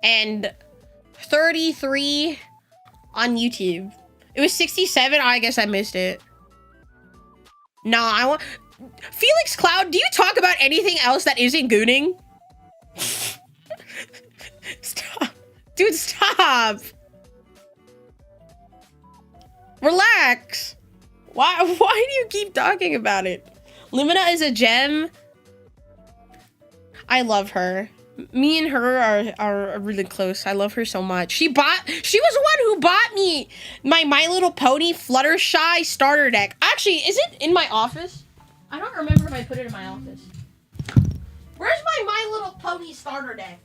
And 33 on YouTube. It was 67. Oh, I guess I missed it. No, I want... Felix Cloud, do you talk about anything else that isn't gooning? Stop. Dude, stop. Relax. Why do you keep talking about it? Lumina is a gem. I love her. Me and her are really close. I love her so much. She was the one who bought me my Little Pony Fluttershy starter deck. Actually, is it in my office? I don't remember if I put it in my office. Where's my Little Pony starter deck?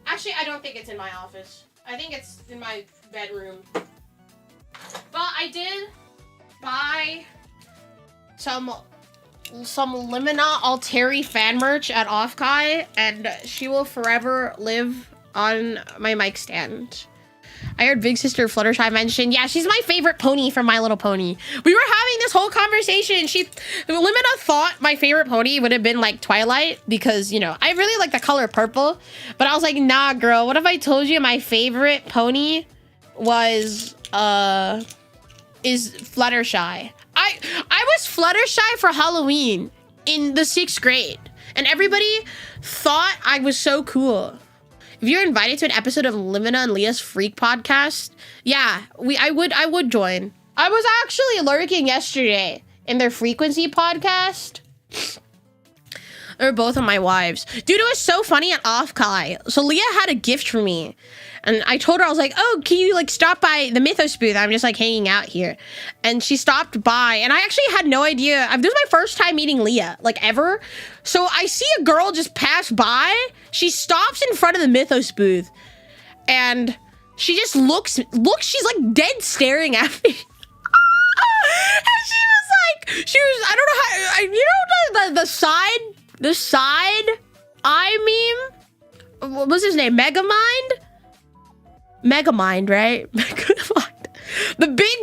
Actually, I don't think it's in my office. I think it's in my bedroom. But I did buy some Limina Alteri fan merch at Offkai, and she will forever live on my mic stand. I heard Big Sister Fluttershy mention, yeah, she's my favorite pony from My Little Pony. We were having this whole conversation. Limina thought my favorite pony would have been like Twilight because, you know, I really like the color purple. But I was like, nah, girl, what if I told you my favorite pony was, is Fluttershy? I was Fluttershy for Halloween in the 6th grade. And everybody thought I was so cool. If you're invited to an episode of Limina and Leah's Freak podcast, yeah, I would join. I was actually lurking yesterday in their Frequency podcast. They were both of my wives. Dude, it was so funny at Offkai. So Leah had a gift for me. And I told her, I was like, oh, can you like stop by the Mythos booth? I'm just like hanging out here. And she stopped by. And I actually had no idea. This was my first time meeting Leah, like ever. So I see a girl just pass by. She stops in front of the Mythos booth. And she just looks, she's like dead staring at me. And I don't know how, you know the side eye meme? What was his name? Megamind, right? Megamind. The big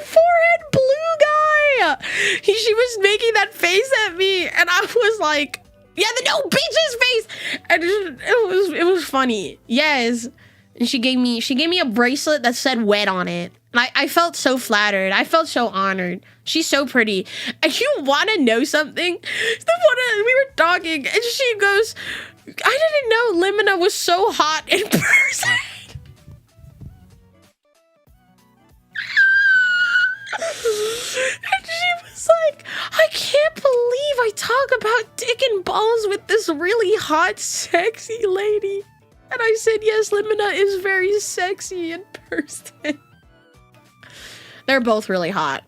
forehead blue guy. She was making that face at me, and I was like, yeah, the no bitch's face. And it was funny. Yes. And she gave me a bracelet that said wet on it. And I felt so flattered. I felt so honored. She's so pretty. And you want to know something? We were talking, and she goes, I didn't know Limina was so hot in person. I talk about dick and balls with this really hot, sexy lady. And I said, yes, Limina is very sexy in person. They're both really hot.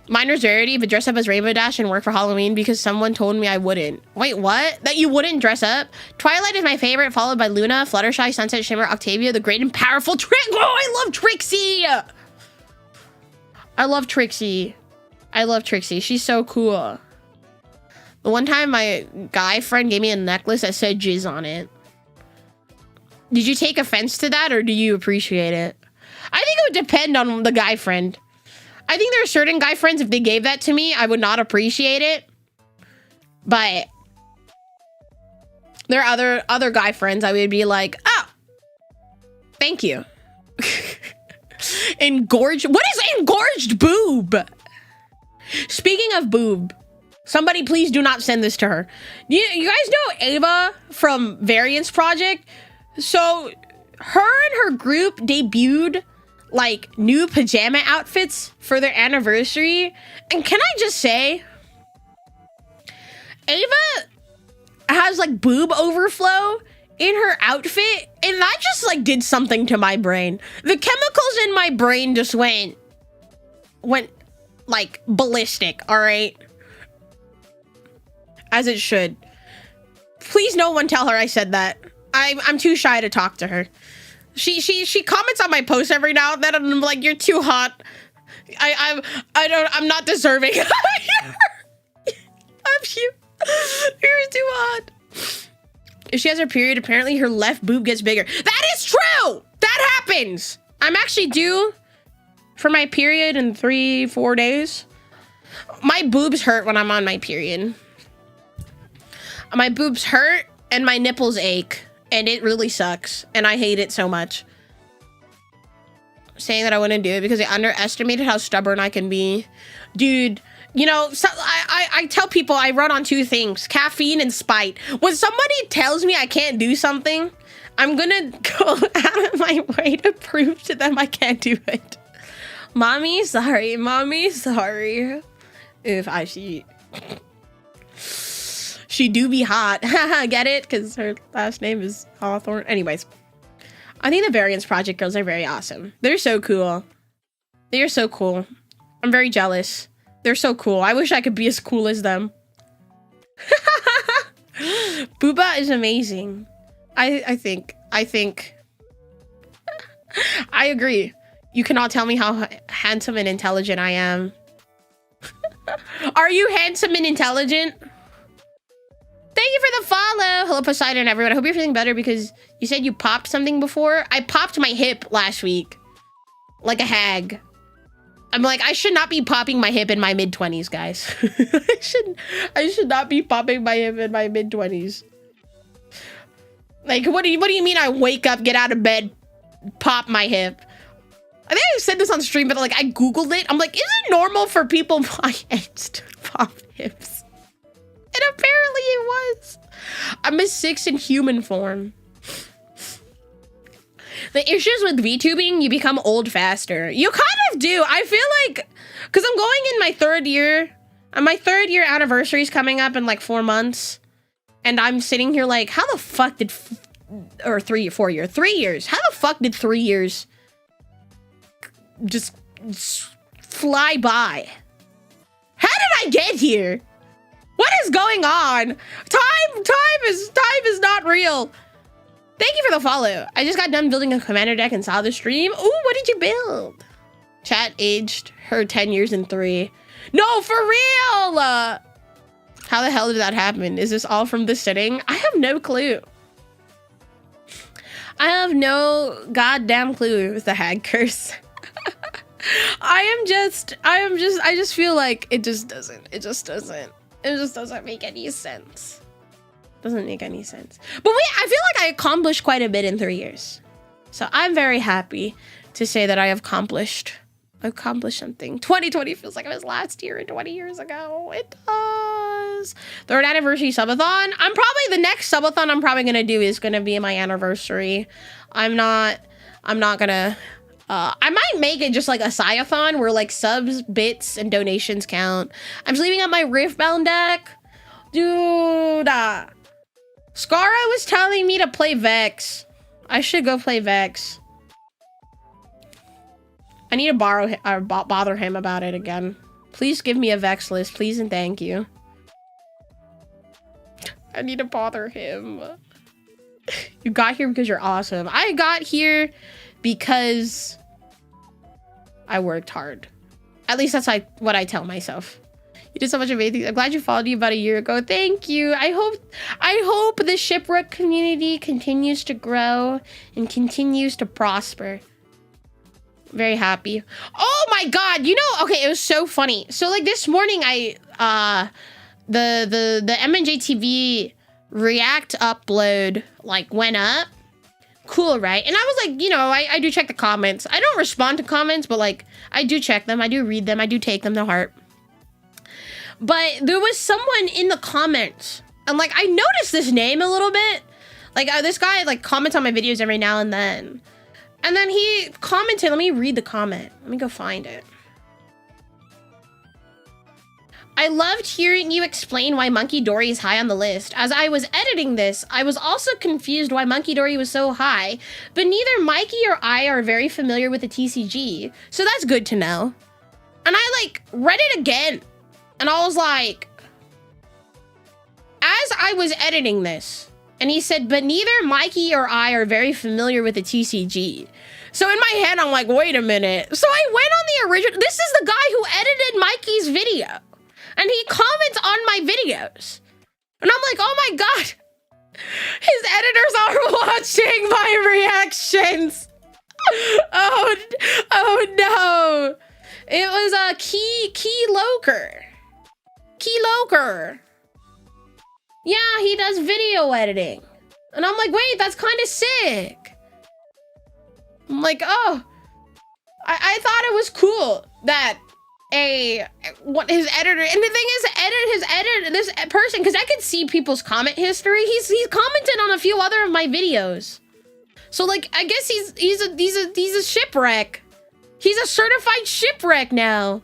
Miner's rarity, but dress up as Rainbow Dash and work for Halloween because someone told me I wouldn't. Wait, what? That you wouldn't dress up? Twilight is my favorite, followed by Luna, Fluttershy, Sunset, Shimmer, Octavia, the great and powerful Oh, I love Trixie! I love Trixie. I love Trixie. She's so cool. The one time my guy friend gave me a necklace that said jizz on it. Did you take offense to that or do you appreciate it? I think it would depend on the guy friend. I think there are certain guy friends, if they gave that to me, I would not appreciate it. But there are other guy friends I would be like, oh, thank you. Engorged? What is engorged boob? Speaking of boob, somebody please do not send this to her. You guys know Ava from Variance Project? So her and her group debuted like new pajama outfits for their anniversary. And can I just say, Ava has like boob overflow in her outfit, and that just like did something to my brain. The chemicals in my brain just went like ballistic, all right? As it should. Please no one tell her I said that. I'm too shy to talk to her. She comments on my posts every now and then, and I'm like, you're too hot. I'm not deserving. I'm you. You're too hot. If she has her period, apparently her left boob gets bigger. That is true! That happens! I'm actually due for my period in 3-4 days. My boobs hurt when I'm on my period. My boobs hurt and my nipples ache. And it really sucks. And I hate it so much. Saying that I wouldn't do it because I underestimated how stubborn I can be. Dude, you know, so I tell people I run on two things. Caffeine and spite. When somebody tells me I can't do something, I'm gonna go out of my way to prove to them I can't do it. Mommy, sorry. Mommy, sorry. If I see... She do be hot. Get it? Because her last name is Hawthorne. Anyways. I think the Variance Project girls are very awesome. They're so cool. They are so cool. I'm very jealous. They're so cool. I wish I could be as cool as them. Booba is amazing. I think. I agree. You cannot tell me how handsome and intelligent I am. Are you handsome and intelligent? Thank you for the follow. Hello, Poseidon, everyone. I hope you're feeling better because you said you popped something before. I popped my hip last week. Like a hag. I'm like, I should not be popping my hip in my mid-20s, guys. I should not be popping my hip in my mid-20s. Like, what do you mean I wake up, get out of bed, pop my hip? I think I said this on stream, but like, I Googled it. I'm like, is it normal for people my age to pop hips? And apparently it was. I'm a 6 in human form. The issues with VTubing, you become old faster. You kind of do. I feel like, because I'm going in my 3rd year. And my 3rd year anniversary is coming up in like 4 months. And I'm sitting here like, how the fuck did, 3 years. How the fuck did 3 years just fly by? How did I get here? What is going on? Time is not real. Thank you for the follow. I just got done building a commander deck and saw the stream. Ooh, what did you build? Chat aged her 10 years and 3. No, for real. How the hell did that happen? Is this all from the sitting? I have no clue. I have no goddamn clue with the hag curse. I just feel like it just doesn't make any sense. Doesn't make any sense. But I feel like I accomplished quite a bit in 3 years. So I'm very happy to say that I have accomplished something. 2020 feels like it was last year and 20 years ago. It does. 3rd anniversary subathon. The next subathon I'm probably gonna do is gonna be my anniversary. I'm not gonna I might make it just like a Sci-a-thon where like subs, bits, and donations count. I'm just leaving out my Riftbound deck. Dude, Scara was telling me to play Vex. I should go play Vex. I need to borrow him, or bother him about it again. Please give me a Vex list, please and thank you. I need to bother him. You got here because you're awesome. I got here because I worked hard. At least that's like what I tell myself. You did so much amazing. I'm glad you followed you about a year ago. Thank you. I hope the shipwreck community continues to grow and continues to prosper. Very happy. Oh my god, you know, okay, it was so funny. So like this morning the MNJ TV React upload like went up. Cool, right? And I was like, you know, I do check the comments. I don't respond to comments, but like I do check them. I do read them. I do take them to heart. But there was someone in the comments, and like I noticed this name a little bit. Like this guy like comments on my videos every now and then. And then he commented, let me read the comment. Let me go find it. I loved hearing you explain why Monkey Dory is high on the list. As I was editing this, I was also confused why Monkey Dory was so high, but neither Mikey or I are very familiar with the TCG, so that's good to know. And I like read it again, and I was like, as I was editing this, and he said, but neither Mikey or I are very familiar with the TCG. So in my head, I'm like, wait a minute. So I went on the original. This is the guy who edited Mikey's video. And he comments on my videos. And I'm like, oh my god. His editors are watching my reactions. Oh no. It was a Key Loker. Yeah, he does video editing. And I'm like, wait, that's kind of sick. I'm like, oh, I thought it was cool that his editor, and the thing is, this person, because I could see people's comment history. He's commented on a few other of my videos. So like, I guess he's a shipwreck. He's a certified shipwreck now.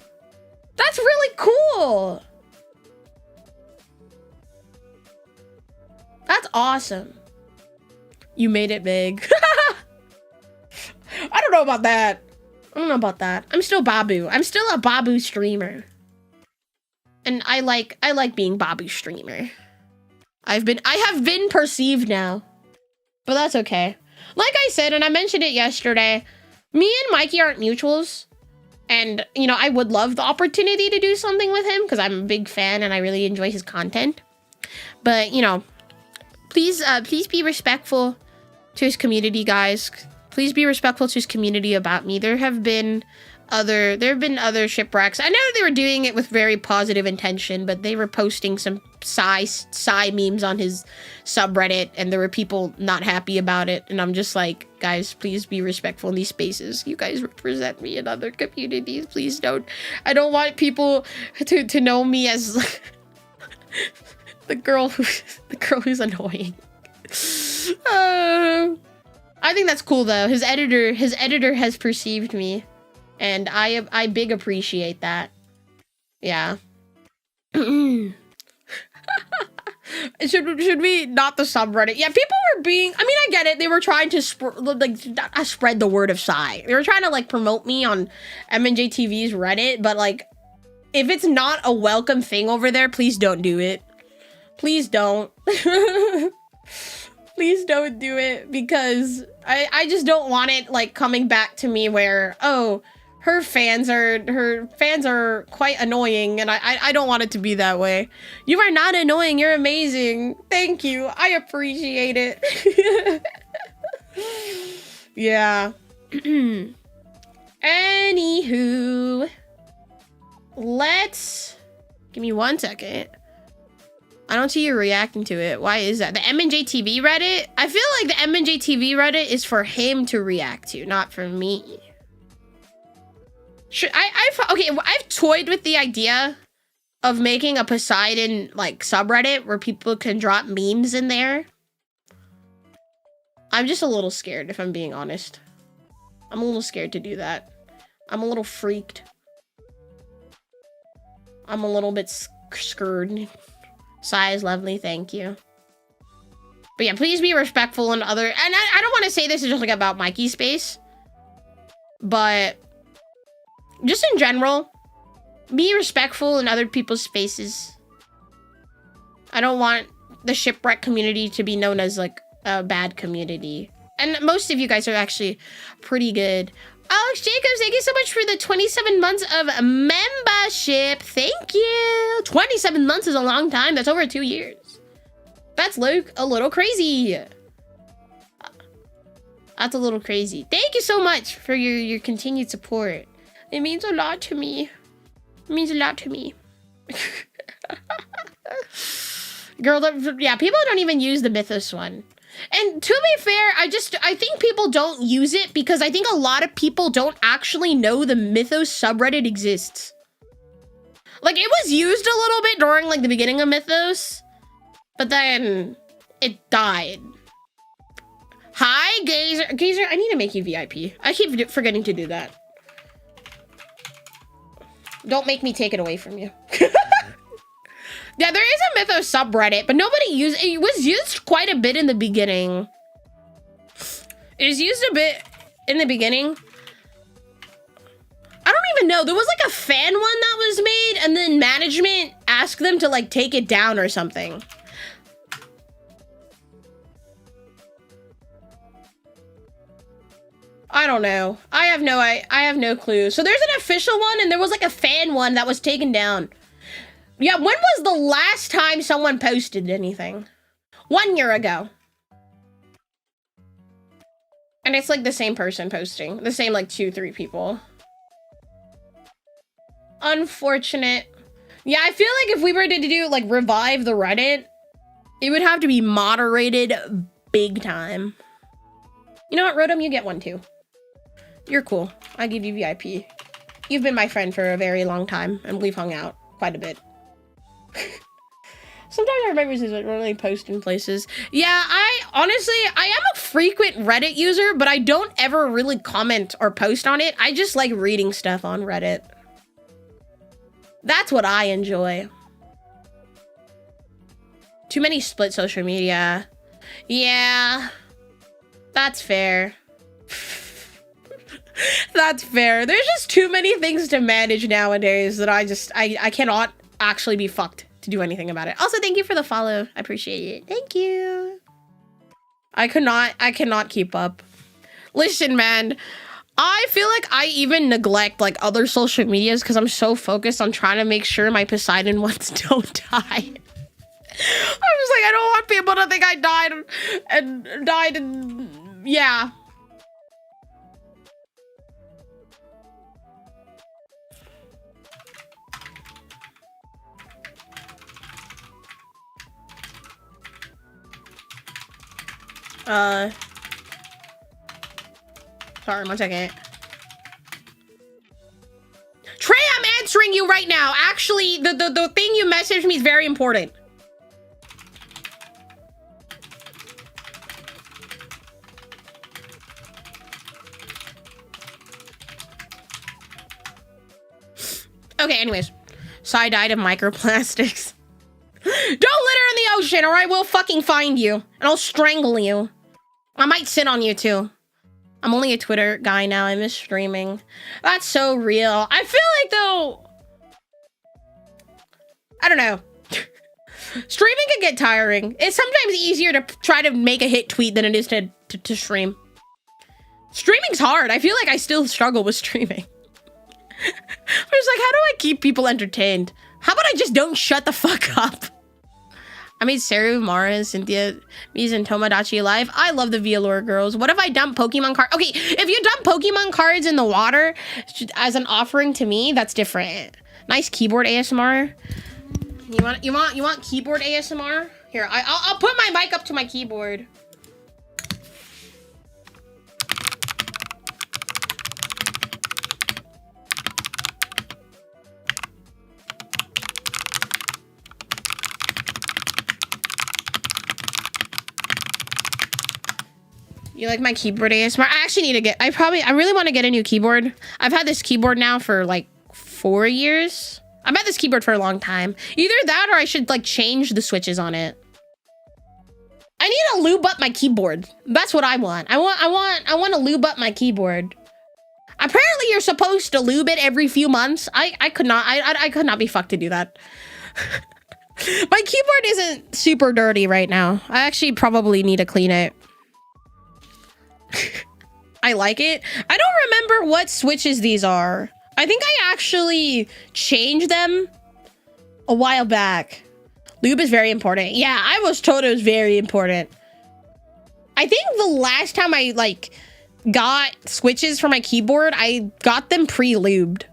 That's really cool. That's awesome. You made it big. I don't know about that. I'm still Babu. I'm still a Babu streamer. And I like being Babu streamer. I have been perceived now. But that's okay. Like I said, and I mentioned it yesterday, me and Mikey aren't mutuals. And, you know, I would love the opportunity to do something with him because I'm a big fan and I really enjoy his content. But, you know, please be respectful to his community, guys. Please be respectful to his community about me. There have been other shipwrecks. I know they were doing it with very positive intention, but they were posting some Psy memes on his subreddit, and there were people not happy about it. And I'm just like, guys, please be respectful in these spaces. You guys represent me in other communities. Please don't. I don't want people to know me as the girl who's annoying. I think that's cool though. His editor has perceived me, and I big appreciate that. Yeah. Should we not the subreddit? Yeah, people were being. I mean, I get it. They were trying to spread the word of Psy. They were trying to like promote me on MNJ TV's Reddit, but like, if it's not a welcome thing over there, please don't do it. Please don't. Please don't do it, because I just don't want it like coming back to me where, oh, her fans are quite annoying, and I don't want it to be that way. You are not annoying, you're amazing. Thank you. I appreciate it. Yeah. Anywho, give me 1 second. I don't see you reacting to it. Why is that? The MNJ TV Reddit? I feel like the MNJ TV Reddit is for him to react to, not for me. I've toyed with the idea of making a Poseidon like subreddit where people can drop memes in there. I'm just a little scared, if I'm being honest. I'm a little scared to do that. I'm a little freaked. I'm a little bit scared. Sai is lovely, thank you. But yeah, please be respectful and other, and I don't want to say this is just like about Mikey space, but just in general, be respectful in other people's spaces. I don't want the shipwreck community to be known as like a bad community. And most of you guys are actually pretty good. Alex Jacobs, thank you so much for the 27 months of membership. Thank you. 27 months is a long time. That's over 2 years. That's like a little crazy. That's a little crazy. Thank you so much for your continued support. It means a lot to me. It means a lot to me. Girl, yeah, people don't even use the Mythos one. And to be fair, I think people don't use it because I think a lot of people don't actually know the Mythos subreddit exists. Like, it was used a little bit during, like, the beginning of Mythos, but then it died. Hi, Gazer. Gazer, I need to make you VIP. I keep forgetting to do that. Don't make me take it away from you. Yeah, there is a Mythos subreddit, but nobody used it. It was used quite a bit in the beginning. It was used a bit in the beginning. I don't even know. There was like a fan one that was made, and then management asked them to like take it down or something. I don't know. I have no clue. So there's an official one, and there was like a fan one that was taken down. Yeah, when was the last time someone posted anything? 1 year ago. And it's like the same person posting. The same like 2-3 people. Unfortunate. Yeah, I feel like if we were to do like revive the Reddit, it would have to be moderated big time. You know what, Rodom, you get one too. You're cool. I give you VIP. You've been my friend for a very long time, and we've hung out quite a bit. Sometimes I remember this is really posting places. Yeah, I am a frequent Reddit user, but I don't ever really comment or post on it. I just like reading stuff on Reddit. That's what I enjoy. Too many split social media. Yeah, that's fair. That's fair. There's just too many things to manage nowadays that I cannot actually be fucked to do anything about it. Also, thank you for the follow. I appreciate it. Thank you. I cannot keep up. Listen, man, I feel like I even neglect like other social medias because I'm so focused on trying to make sure my Poseidon ones don't die. I'm just like, I don't want people to think I died and yeah. Sorry, 1 second. Trey, I'm answering you right now. Actually, the thing you messaged me is very important. Okay, anyways. Sai died of microplastics. Don't litter in the ocean, or I will fucking find you. And I'll strangle you. I might sit on you, too. I'm only a Twitter guy now. I miss streaming. That's so real. I feel like, though... I don't know. Streaming can get tiring. It's sometimes easier to try to make a hit tweet than it is to stream. Streaming's hard. I feel like I still struggle with streaming. I'm just like, how do I keep people entertained? How about I just don't shut the fuck up? I made Saru, Mara, Cynthia, Mies, and Tomodachi alive. I love the Vialore girls. What if I dump Pokemon cards? Okay, if you dump Pokemon cards in the water as an offering to me, that's different. Nice keyboard ASMR. You want keyboard ASMR? Here, I'll put my mic up to my keyboard. You like my keyboard ASMR? I actually need to get, I really want to get a new keyboard. I've had this keyboard now for like 4 years. I've had this keyboard for a long time. Either that or I should like change the switches on it. I need to lube up my keyboard. That's what I want. I want to lube up my keyboard. Apparently you're supposed to lube it every few months. I could not be fucked to do that. My keyboard isn't super dirty right now. I actually probably need to clean it. I like it. I don't remember what switches these are. I think I actually changed them a while back. Lube is very important. Yeah, I was told it was very important. I think the last time I like got switches for my keyboard, I got them pre-lubed.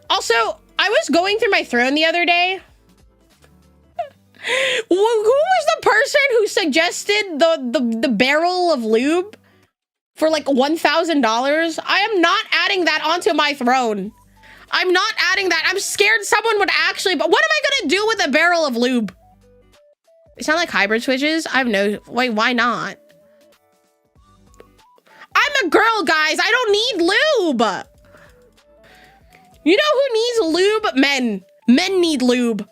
Also, I was going through my throne the other day. Who was the person who suggested the barrel of lube for like $1,000? I am not adding that onto my throne. I'm not adding that. I'm scared someone would actually, but what am I gonna do with a barrel of lube? They sound like hybrid switches. I have no, wait, why not? I'm a girl, guys. I don't need lube. You know who needs lube? Men. Men need lube.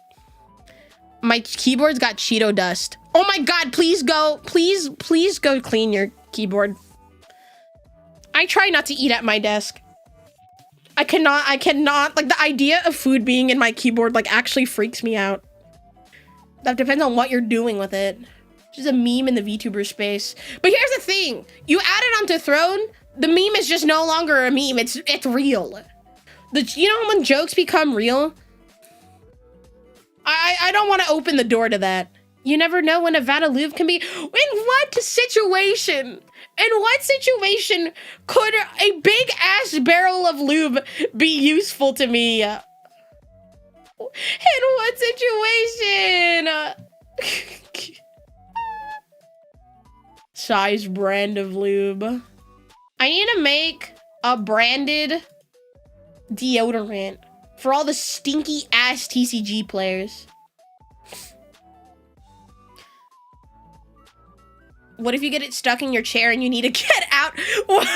My keyboard's got Cheeto dust. Oh my God, please go clean your keyboard. I try not to eat at my desk. I cannot, like the idea of food being in my keyboard like actually freaks me out. That depends on what you're doing with it. It's just a meme in the VTuber space. But here's the thing, you add it onto Throne, the meme is just no longer a meme, it's real. You know when jokes become real? I don't want to open the door to that. You never know when a vat of lube can be. In what situation? In what situation could a big ass barrel of lube be useful to me? In what situation? Size brand of lube. I need to make a branded deodorant for all the stinky ass TCG players. What if you get it stuck in your chair and you need to get out? What do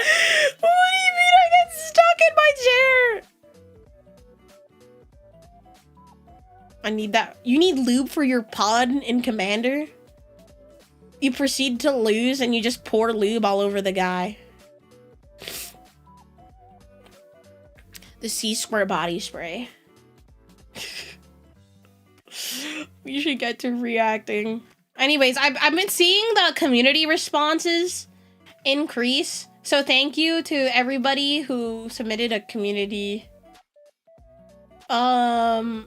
you mean I get stuck in my chair? I need that. You need lube for your pod in Commander? You proceed to lose and you just pour lube all over the guy. The Sea Square body spray. We should get to reacting. Anyways, I've been seeing the community responses increase. So thank you to everybody who submitted a community a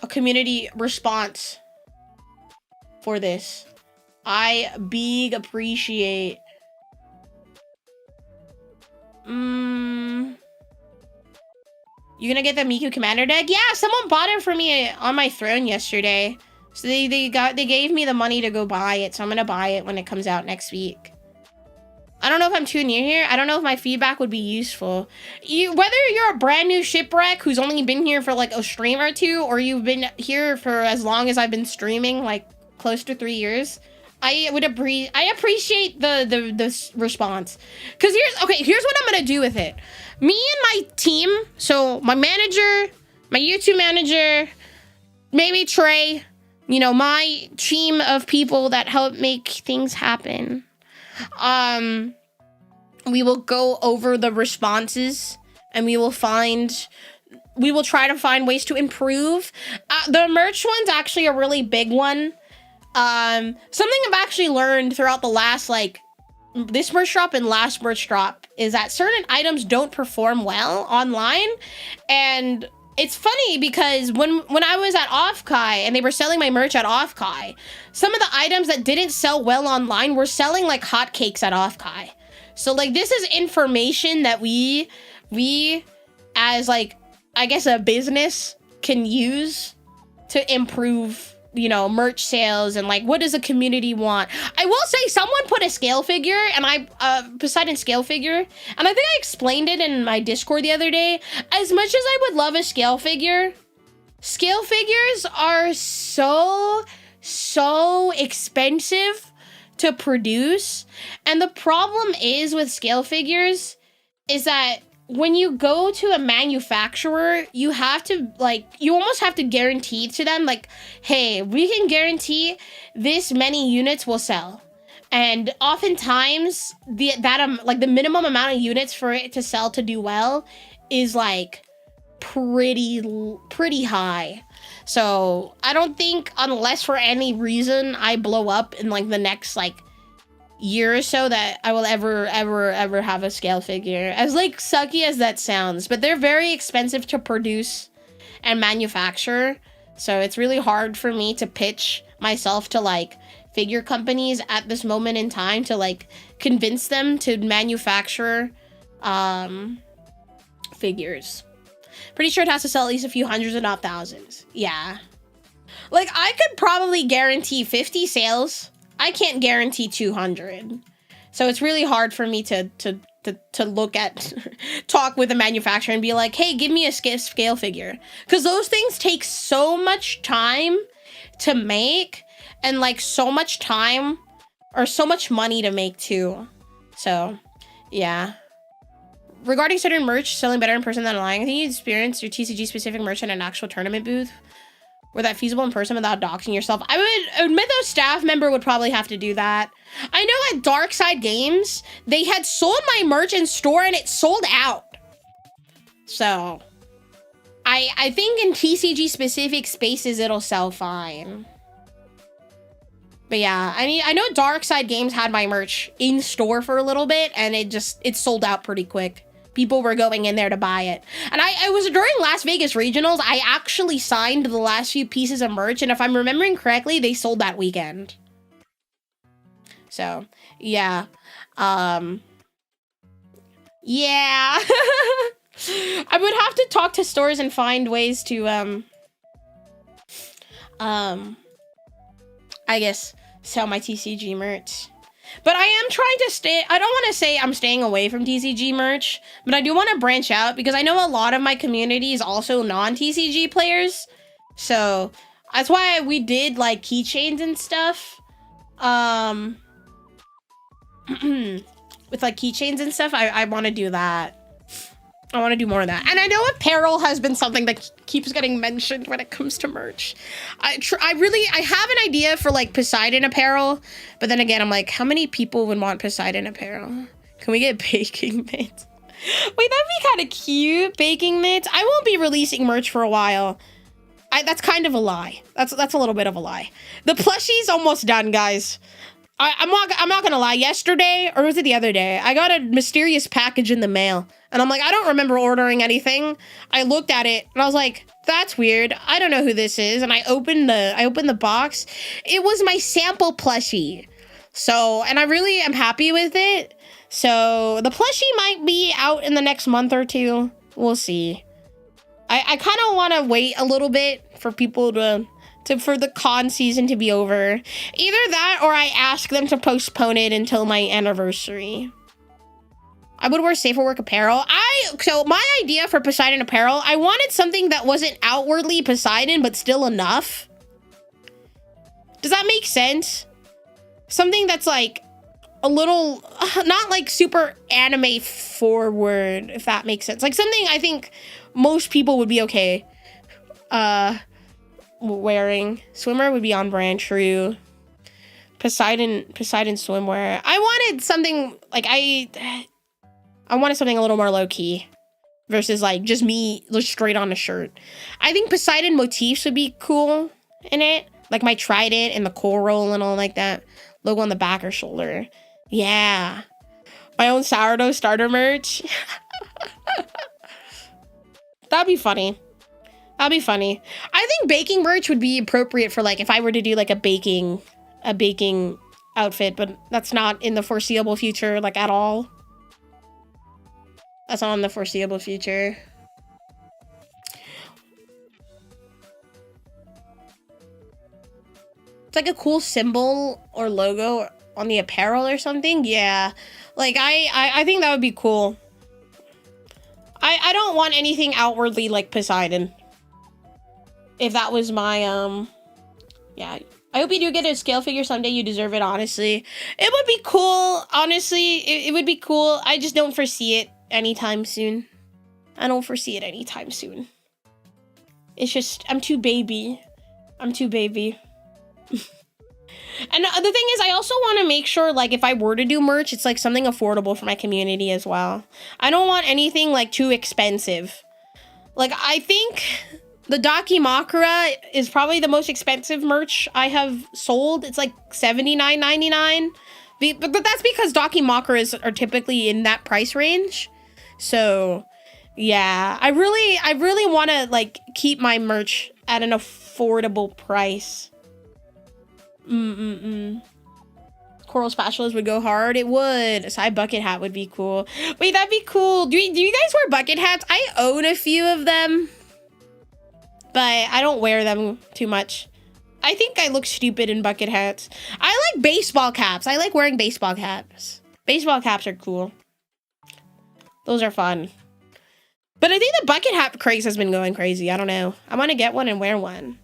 community response for this. I big appreciate. You gonna get the Miku Commander deck? Yeah, someone bought it for me on my throne yesterday. So they gave me the money to go buy it, so I'm gonna buy it when it comes out next week. I don't know if I'm too new here. I don't know if my feedback would be useful. Whether you're a brand new shipwreck who's only been here for like a stream or two, or you've been here for as long as I've been streaming, like close to 3 years, I appreciate the response. Cause here's what I'm gonna do with it. Me and my team, so my manager, my YouTube manager, maybe Trey, you know, my team of people that help make things happen. We will go over the responses and we will try to find ways to improve. The merch one's actually a really big one. Something I've actually learned throughout the last, like, this merch drop and last merch drop is that certain items don't perform well online. And it's funny because when I was at Offkai and they were selling my merch at Offkai, some of the items that didn't sell well online were selling like hotcakes at Offkai. So like this is information that we as like, I guess a business can use to improve, you know, merch sales and like what does the community want. I will say someone put a scale figure and Poseidon scale figure, and I think I explained it in my Discord the other day. As much as I would love a scale figure, scale figures are so expensive to produce. And the problem is with scale figures is that when you go to a manufacturer, you have to, like, you almost have to guarantee to them, like, hey, we can guarantee this many units will sell. And oftentimes, the minimum amount of units for it to sell to do well is, like, pretty high. So I don't think, unless for any reason I blow up in, like, the next, like, year or so, that I will ever have a scale figure. As, like, sucky as that sounds, but they're very expensive to produce and manufacture. So it's really hard for me to pitch myself to, like, figure companies at this moment in time to, like, convince them to manufacture figures. Pretty sure it has to sell at least a few hundreds and not thousands. Yeah. Like, I could probably guarantee 50 sales. I can't guarantee 200. So it's really hard for me to look at, talk with a manufacturer and be like, hey, give me a scale figure. Because those things take so much time to make, and, like, so much time or so much money to make too. So, yeah. Regarding certain merch selling better in person than online, I think you experience your TCG specific merch in an actual tournament booth. Were that feasible in person without doxing yourself? A Mythos staff member would probably have to do that. I know at Dark Side Games, they had sold my merch in store and it sold out. So, I think in TCG specific spaces, it'll sell fine. But yeah, I mean, I know Dark Side Games had my merch in store for a little bit, and it sold out pretty quick. People were going in there to buy it. And I was during Las Vegas Regionals, I actually signed the last few pieces of merch, and if I'm remembering correctly, they sold that weekend. So, yeah. Yeah. I would have to talk to stores and find ways to, I guess, sell my TCG merch. But I am trying to I don't want to say I'm staying away from TCG merch, but I do want to branch out because I know a lot of my community is also non-TCG players. So that's why we did, like, keychains and stuff. With, like, keychains and stuff, I want to do that. I want to do more of that. And I know apparel has been something that keeps getting mentioned when it comes to merch. I have an idea for, like, Poseidon apparel, but then again, I'm like, how many people would want Poseidon apparel? Can we get baking mitts? Wait, that'd be kind of cute, baking mitts. I won't be releasing merch for a while. That's kind of a lie. That's a little bit of a lie. The plushie's almost done, guys. I'm not gonna lie. Yesterday, or was it the other day, I got a mysterious package in the mail, and I'm like, I don't remember ordering anything. I looked at it, and I was like, that's weird. I don't know who this is. And I opened the box. It was my sample plushie. So, and I really am happy with it. So the plushie might be out in the next month or two. We'll see. I kind of want to wait a little bit for people for the con season to be over. Either that or I ask them to postpone it until my anniversary. I would wear safer work apparel. So my idea for Poseidon apparel, I wanted something that wasn't outwardly Poseidon, but still enough. Does that make sense? Something that's, like, a little, not, like, super anime forward, if that makes sense. Like, something I think most people would be okay wearing. Swimwear would be on brand, true. Poseidon swimwear. I wanted something, like, I wanted something a little more low-key versus, like, just me straight on a shirt. I think Poseidon motifs would be cool in it. Like my trident and the coral and all like that. Logo on the back or shoulder. Yeah. My own sourdough starter merch. That'd be funny. That'd be funny. I think baking merch would be appropriate for, like, if I were to do, like, a baking outfit, but that's not in the foreseeable future, like, at all. That's not in the foreseeable future. It's like a cool symbol or logo on the apparel or something. Yeah. Like, I think that would be cool. I don't want anything outwardly like Poseidon. if that was my, yeah. I hope you do get a scale figure someday. You deserve it, honestly. It would be cool, honestly. It would be cool. I just don't foresee it anytime soon. I don't foresee it anytime soon. It's just, I'm too baby. I'm too baby. And the thing is, I also want to make sure, like, if I were to do merch, it's, like, something affordable for my community as well. I don't want anything, like, too expensive. Like, I think the Dakimakura is probably the most expensive merch I have sold. It's, like, $79.99. But that's because Dakimakuras are typically in that price range. So, yeah. I really want to, like, keep my merch at an affordable price. Coral spatulas would go hard. It would. A side bucket hat would be cool. Wait, that'd be cool. Do you guys wear bucket hats? I own a few of them, but I don't wear them too much. I think I look stupid in bucket hats. I like baseball caps. I like wearing baseball caps. Baseball caps are cool. Those are fun. But I think the bucket hat craze has been going crazy. I don't know. I want to get one and wear one.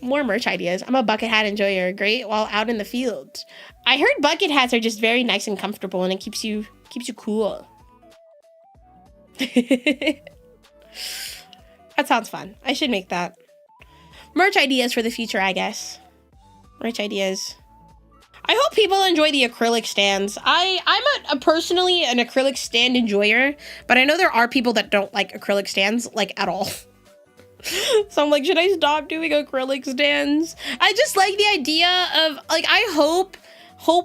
More merch ideas. I'm a bucket hat enjoyer. Great while out in the field. I heard bucket hats are just very nice and comfortable, and it keeps you cool. That sounds fun. I should make that. Merch ideas for the future, I guess. Merch ideas. I hope people enjoy the acrylic stands. I'm personally an acrylic stand enjoyer, but I know there are people that don't like acrylic stands, like, at all. So I'm like, should I stop doing acrylic stands? I just like the idea of, like, I hope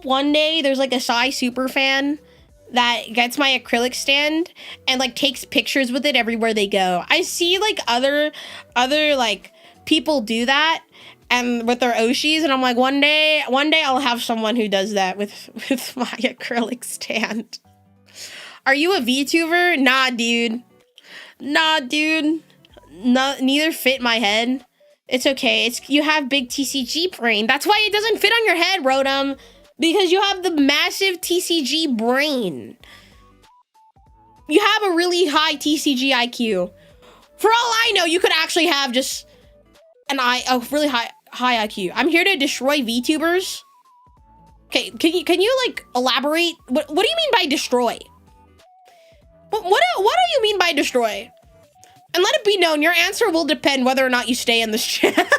one day there's, like, a Psy super fan that gets my acrylic stand and, like, takes pictures with it everywhere they go. I see, like, other like, people do that and with their Oshis, and I'm like, one day I'll have someone who does that with my acrylic stand. Are you a VTuber? Nah, dude. No, neither fit my head. It's okay. You have big TCG brain. That's why it doesn't fit on your head, Rotom. Because you have the massive TCG brain. You have a really high TCG IQ. For all I know, you could actually have just a really high IQ. I'm here to destroy VTubers. Okay, can you like elaborate? What do you mean by destroy? What do you mean by destroy? And let it be known, your answer will depend whether or not you stay in this chat.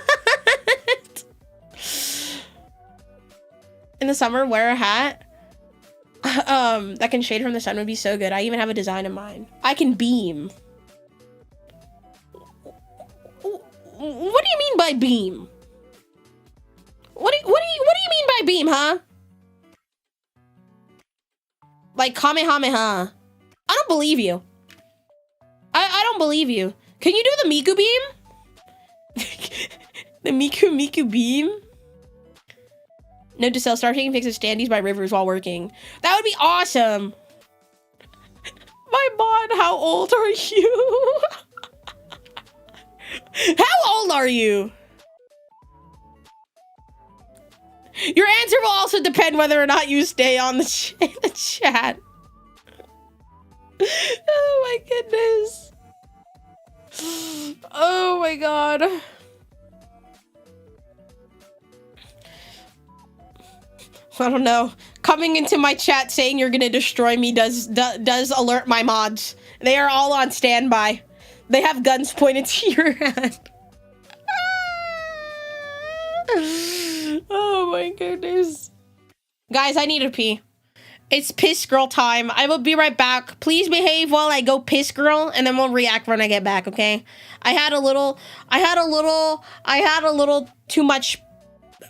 In the summer, wear a hat that can shade from the sun would be so good. I even have a design in mind. I can beam. What do you mean by beam? What do you mean by beam, huh? Like Kamehameha. I don't believe you. I don't believe you. Can you do the Miku beam? The Miku beam? Note to self, start taking pics of standees by rivers while working. That would be awesome. My mod, how old are you? How old are you? Your answer will also depend whether or not you stay on the chat. Oh my goodness. Oh my god. I don't know. Coming into my chat saying you're gonna destroy me does alert my mods. They are all on standby. They have guns pointed to your head. Oh my goodness. Guys, I need to pee. It's piss girl time. I will be right back. Please behave while I go piss girl, and then we'll react when I get back, okay? I had a little too much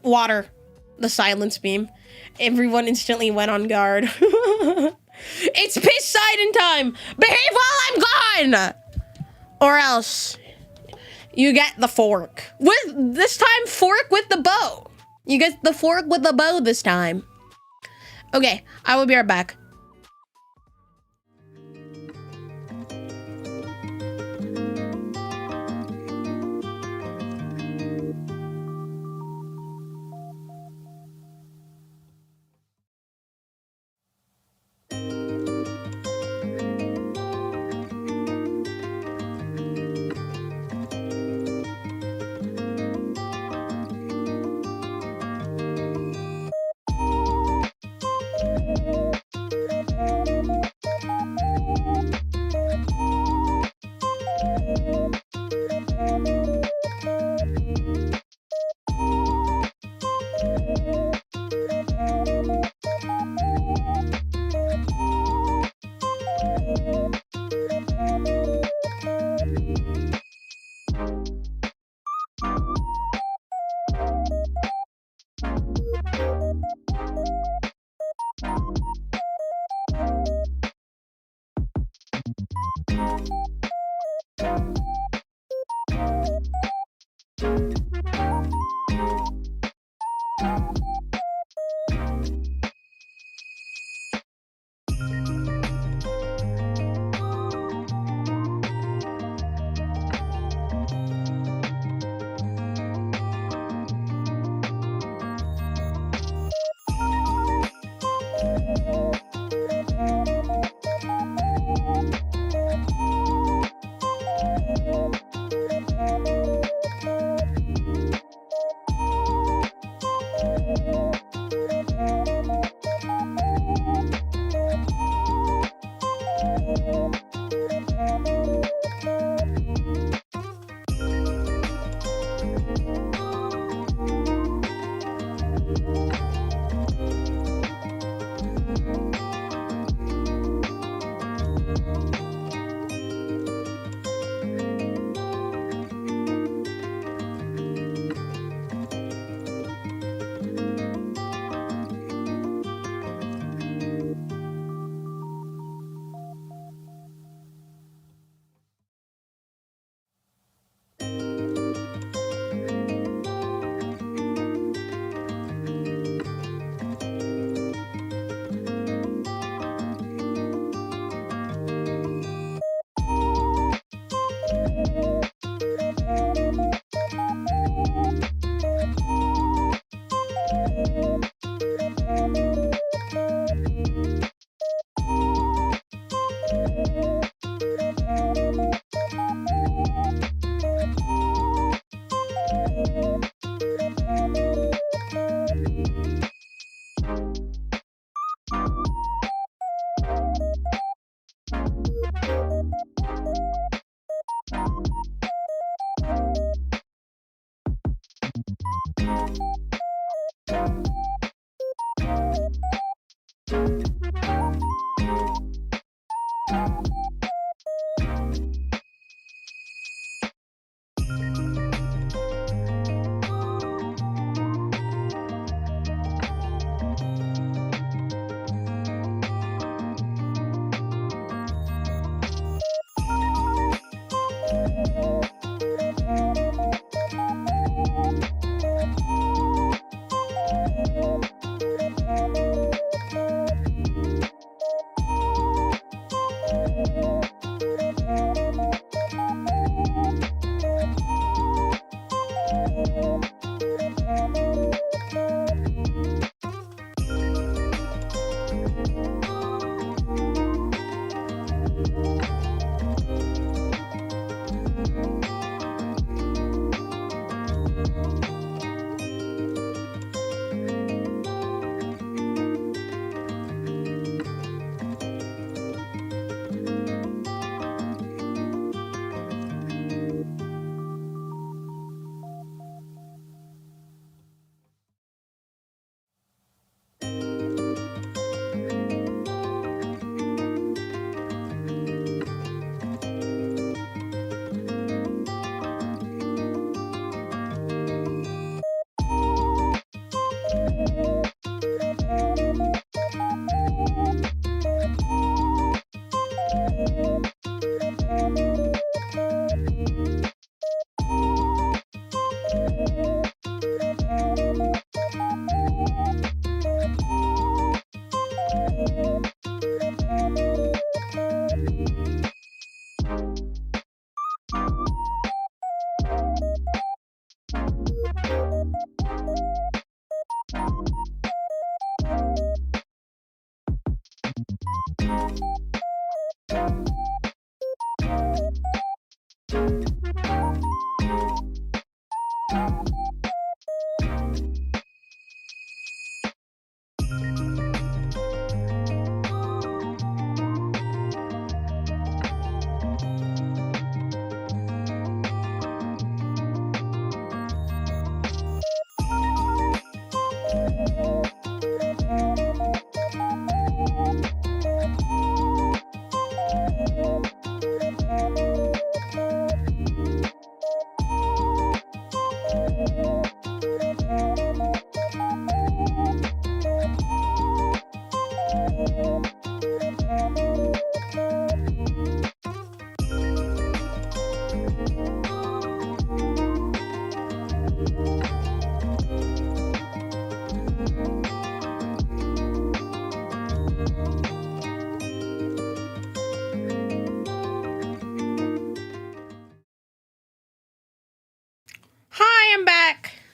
water. The silence beam. Everyone instantly went on guard. It's piss Poseidon time. Behave while I'm gone, or else you get the fork. This time, fork with the bow. You get the fork with the bow this time. Okay, I will be right back.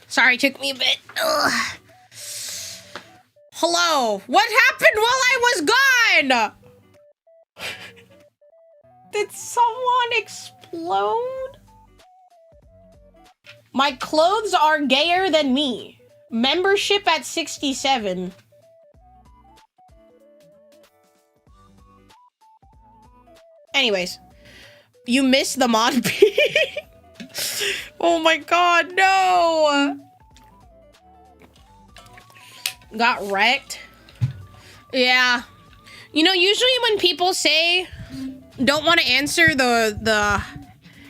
Sorry, it took me a bit. Ugh. Hello. What happened while I was gone? Did someone explode? My clothes are gayer than me. Membership at 67. Anyways, you missed the mod peak. Oh my god, no! Got wrecked. Yeah. You know, usually when people say don't want to answer the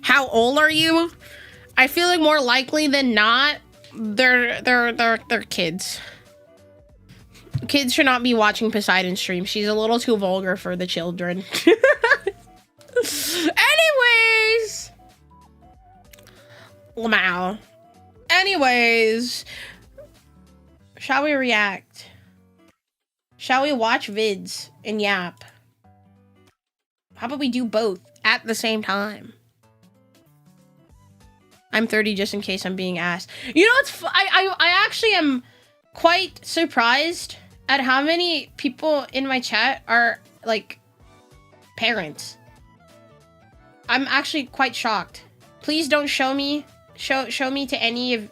how old are you, I feel like more likely than not they're kids. Kids should not be watching Poseidon stream. She's a little too vulgar for the children. Anyways. Wow. Anyways. Shall we react? Shall we watch vids and yap? How about we do both at the same time? I'm 30 just in case I'm being asked. You know, I actually am quite surprised at how many people in my chat are like parents. I'm actually quite shocked. Please don't show me to any of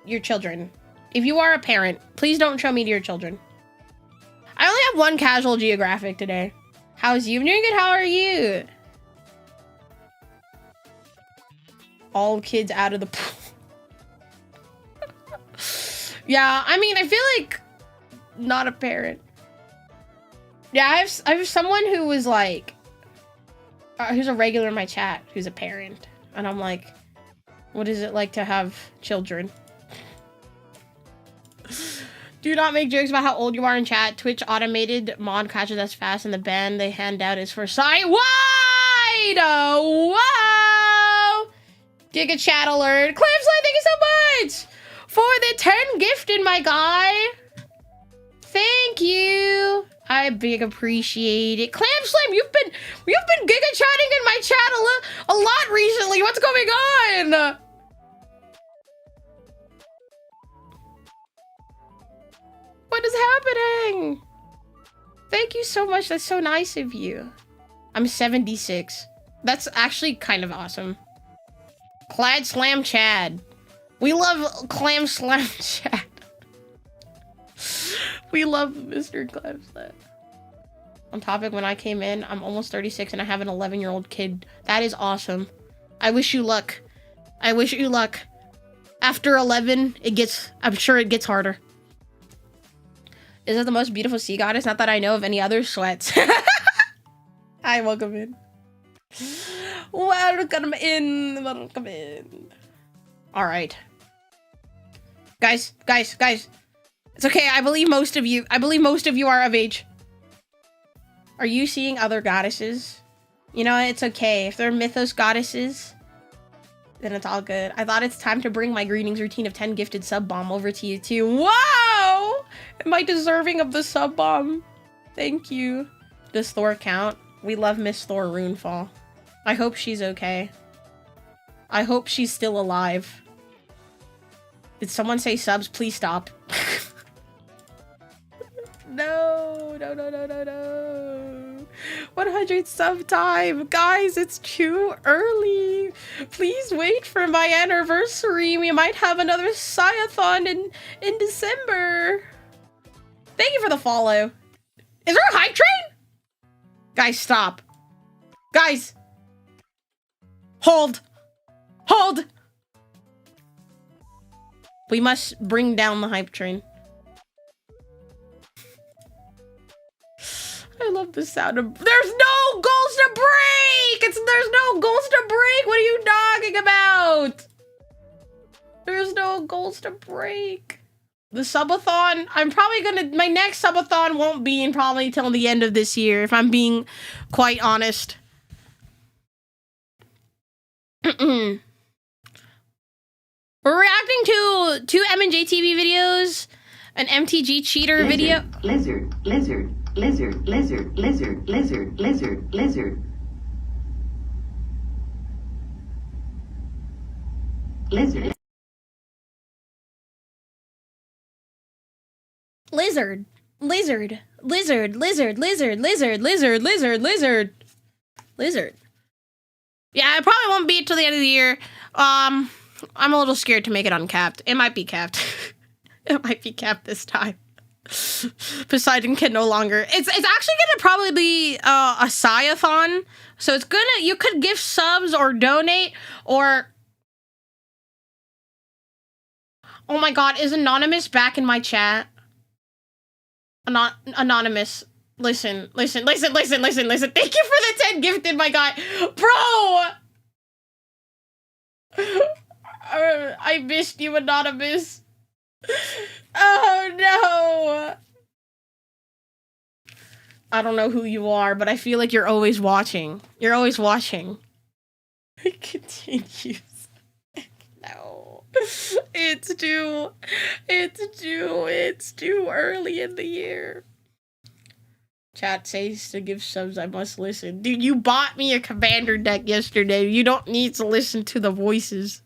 your children. If you are a parent, please don't show me to your children. I only have one casual geographic today. How's you? I'm doing good. How are you? All kids out of the pool. Yeah, I mean, I feel like not a parent. Yeah, I have someone who was like, who's a regular in my chat, who's a parent, and I'm like, what is it like to have children? Do not make jokes about how old you are in chat. Twitch automated mod catches us fast, and the band they hand out is for sight wide. Whoa! Giga chat alert. Clamslide, thank you so much for the 10 gifted, my guy. Thank you. I big appreciate it. Clam Slam, you've been giga chatting in my chat a lot recently. What's going on? What is happening? Thank you so much. That's so nice of you. I'm 76. That's actually kind of awesome. Clad Slam Chad. We love Clam Slam Chad. We love Mr. Clam Slam. On topic, when I came in, I'm almost 36 and I have an 11-year-old kid. That is awesome. I wish you luck. I wish you luck. After 11, I'm sure it gets harder. Is it the most beautiful sea goddess? Not that I know of any other sweats. Hi, welcome in. Welcome in. Welcome in. All right. Guys. It's okay. I believe most of you are of age. Are you seeing other goddesses? You know, it's okay. If they're Mythos goddesses, then it's all good. I thought it's time to bring my greetings routine of 10 gifted sub bomb over to you too. Wow! Am I deserving of the sub bomb? Thank you. Does Thor count? We love Miss Thor Runefall. I hope she's okay. I hope she's still alive. Did someone say subs? Please stop. No. 100 sub time. Guys, it's too early. Please wait for my anniversary. We might have another Sciathon in December. Thank you for the follow. Is there a hype train? Guys, stop. Guys. Hold. We must bring down the hype train. I love the sound of... There's no goals to break! There's no goals to break! What are you talking about? There's no goals to break. The subathon, I'm probably gonna... My next subathon won't be in probably till the end of this year, if I'm being quite honest. We're reacting to 2 M&J TV videos, an MTG cheater video... Lizard. Lizard. Lizard. Yeah, I probably won't beat till the end of the year. I'm a little scared to make it uncapped. It might be capped. It might be capped this time. Poseidon can no longer. It's actually gonna probably be a Sciathon. So it's gonna, you could give subs or donate or... Oh my god, is Anonymous back in my chat? Anonymous. Listen. Thank you for the 10 gifted, my guy. Bro! I missed you, Anonymous. Oh no! I don't know who you are, but I feel like you're always watching. You're always watching. It continues. No. It's too early in the year. Chat says to give subs, I must listen. Dude, you bought me a commander deck yesterday. You don't need to listen to the voices.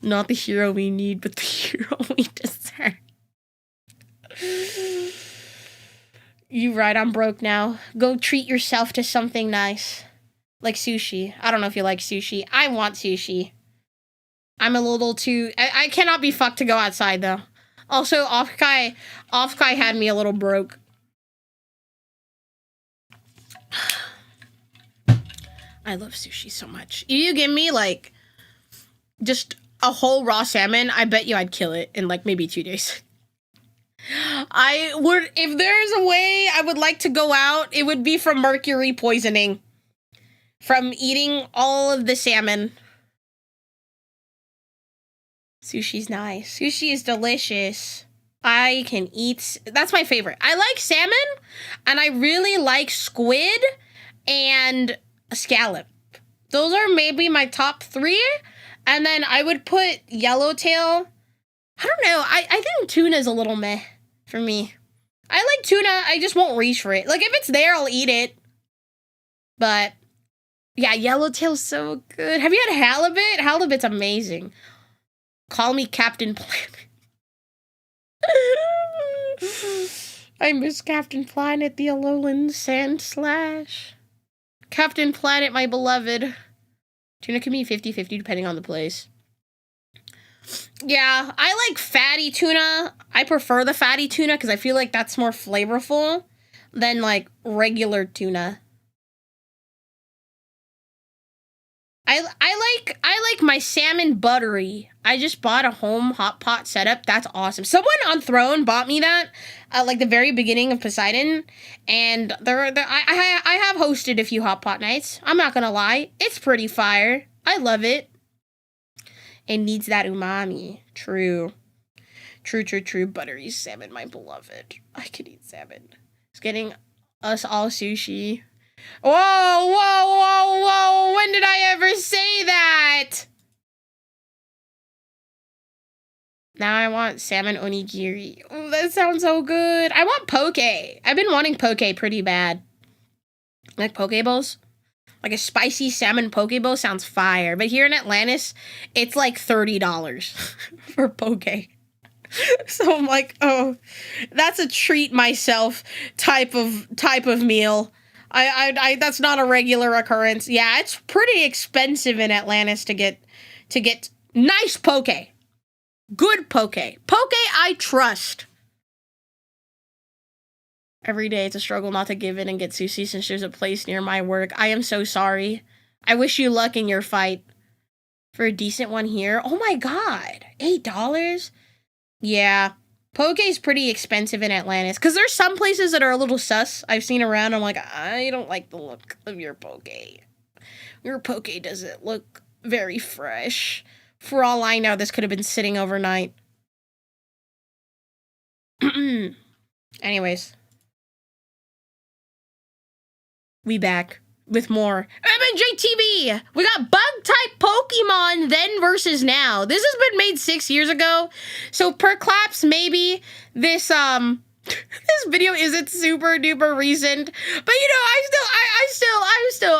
Not the hero we need, but the hero we deserve. You right, I'm broke now. Go treat yourself to something nice. Like sushi. I don't know if you like sushi. I want sushi. I'm a little too... I cannot be fucked to go outside, though. Also, Offkai had me a little broke. I love sushi so much. You give me, like, just a whole raw salmon, I bet you I'd kill it in like maybe 2 days. I would, if there's a way I would like to go out, it would be from mercury poisoning. From eating all of the salmon. Sushi's nice. Sushi is delicious. I can eat, that's my favorite. I like salmon, and I really like squid and scallop. Those are maybe my top 3. And then I would put yellowtail. I don't know. I think tuna is a little meh for me. I like tuna. I just won't reach for it. Like, if it's there, I'll eat it. But, yeah, yellowtail's so good. Have you had halibut? Halibut's amazing. Call me Captain Planet. I miss Captain Planet, the Alolan Sand Slash. Captain Planet, my beloved. Tuna can be 50-50 depending on the place. Yeah, I like fatty tuna. I prefer the fatty tuna because I feel like that's more flavorful than like regular tuna. I like my salmon buttery. I just bought a home hot pot setup. That's awesome. Someone on Throne bought me that like the very beginning of Poseidon, and I have hosted a few hot pot nights. I'm not gonna lie, it's pretty fire. I love it. It needs that umami. True. Buttery salmon, my beloved. I could eat salmon. It's getting us all sushi. Whoa! When did I ever say that? Now I want salmon onigiri. Oh, that sounds so good. I want poke. I've been wanting poke pretty bad. Like poke bowls? Like a spicy salmon poke bowl sounds fire. But here in Atlantis, it's like $30 for poke. So I'm like, oh, that's a treat myself type of meal. I that's not a regular occurrence. Yeah, it's pretty expensive in Atlantis to get nice poke. Good poke. Poke I trust. Every day it's a struggle not to give in and get sushi since there's a place near my work. I am so sorry. I wish you luck in your fight. For a decent one here. Oh my god. $8? Yeah. Poke is pretty expensive in Atlantis. Because there's some places that are a little sus. I've seen around. I'm like, I don't like the look of your poke. Your poke doesn't look very fresh. For all I know, this could have been sitting overnight. Anyways. We back with more MNJTV. We got bug-type Pokemon then versus now. This has been made 6 years ago. So per claps, maybe this this video isn't super duper recent. But you know,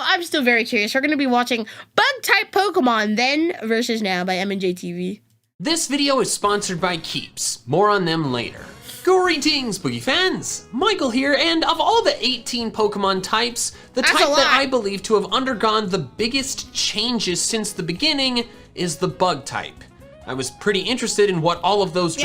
I'm still very curious. We're gonna be watching bug-type Pokemon then versus now by MNJTV. This video is sponsored by Keeps. More on them later. Greetings, Boogie fans! Michael here, and of all the 18 Pokemon types, the type that I believe to have undergone the biggest changes since the beginning is the bug type. I was pretty interested in what all of those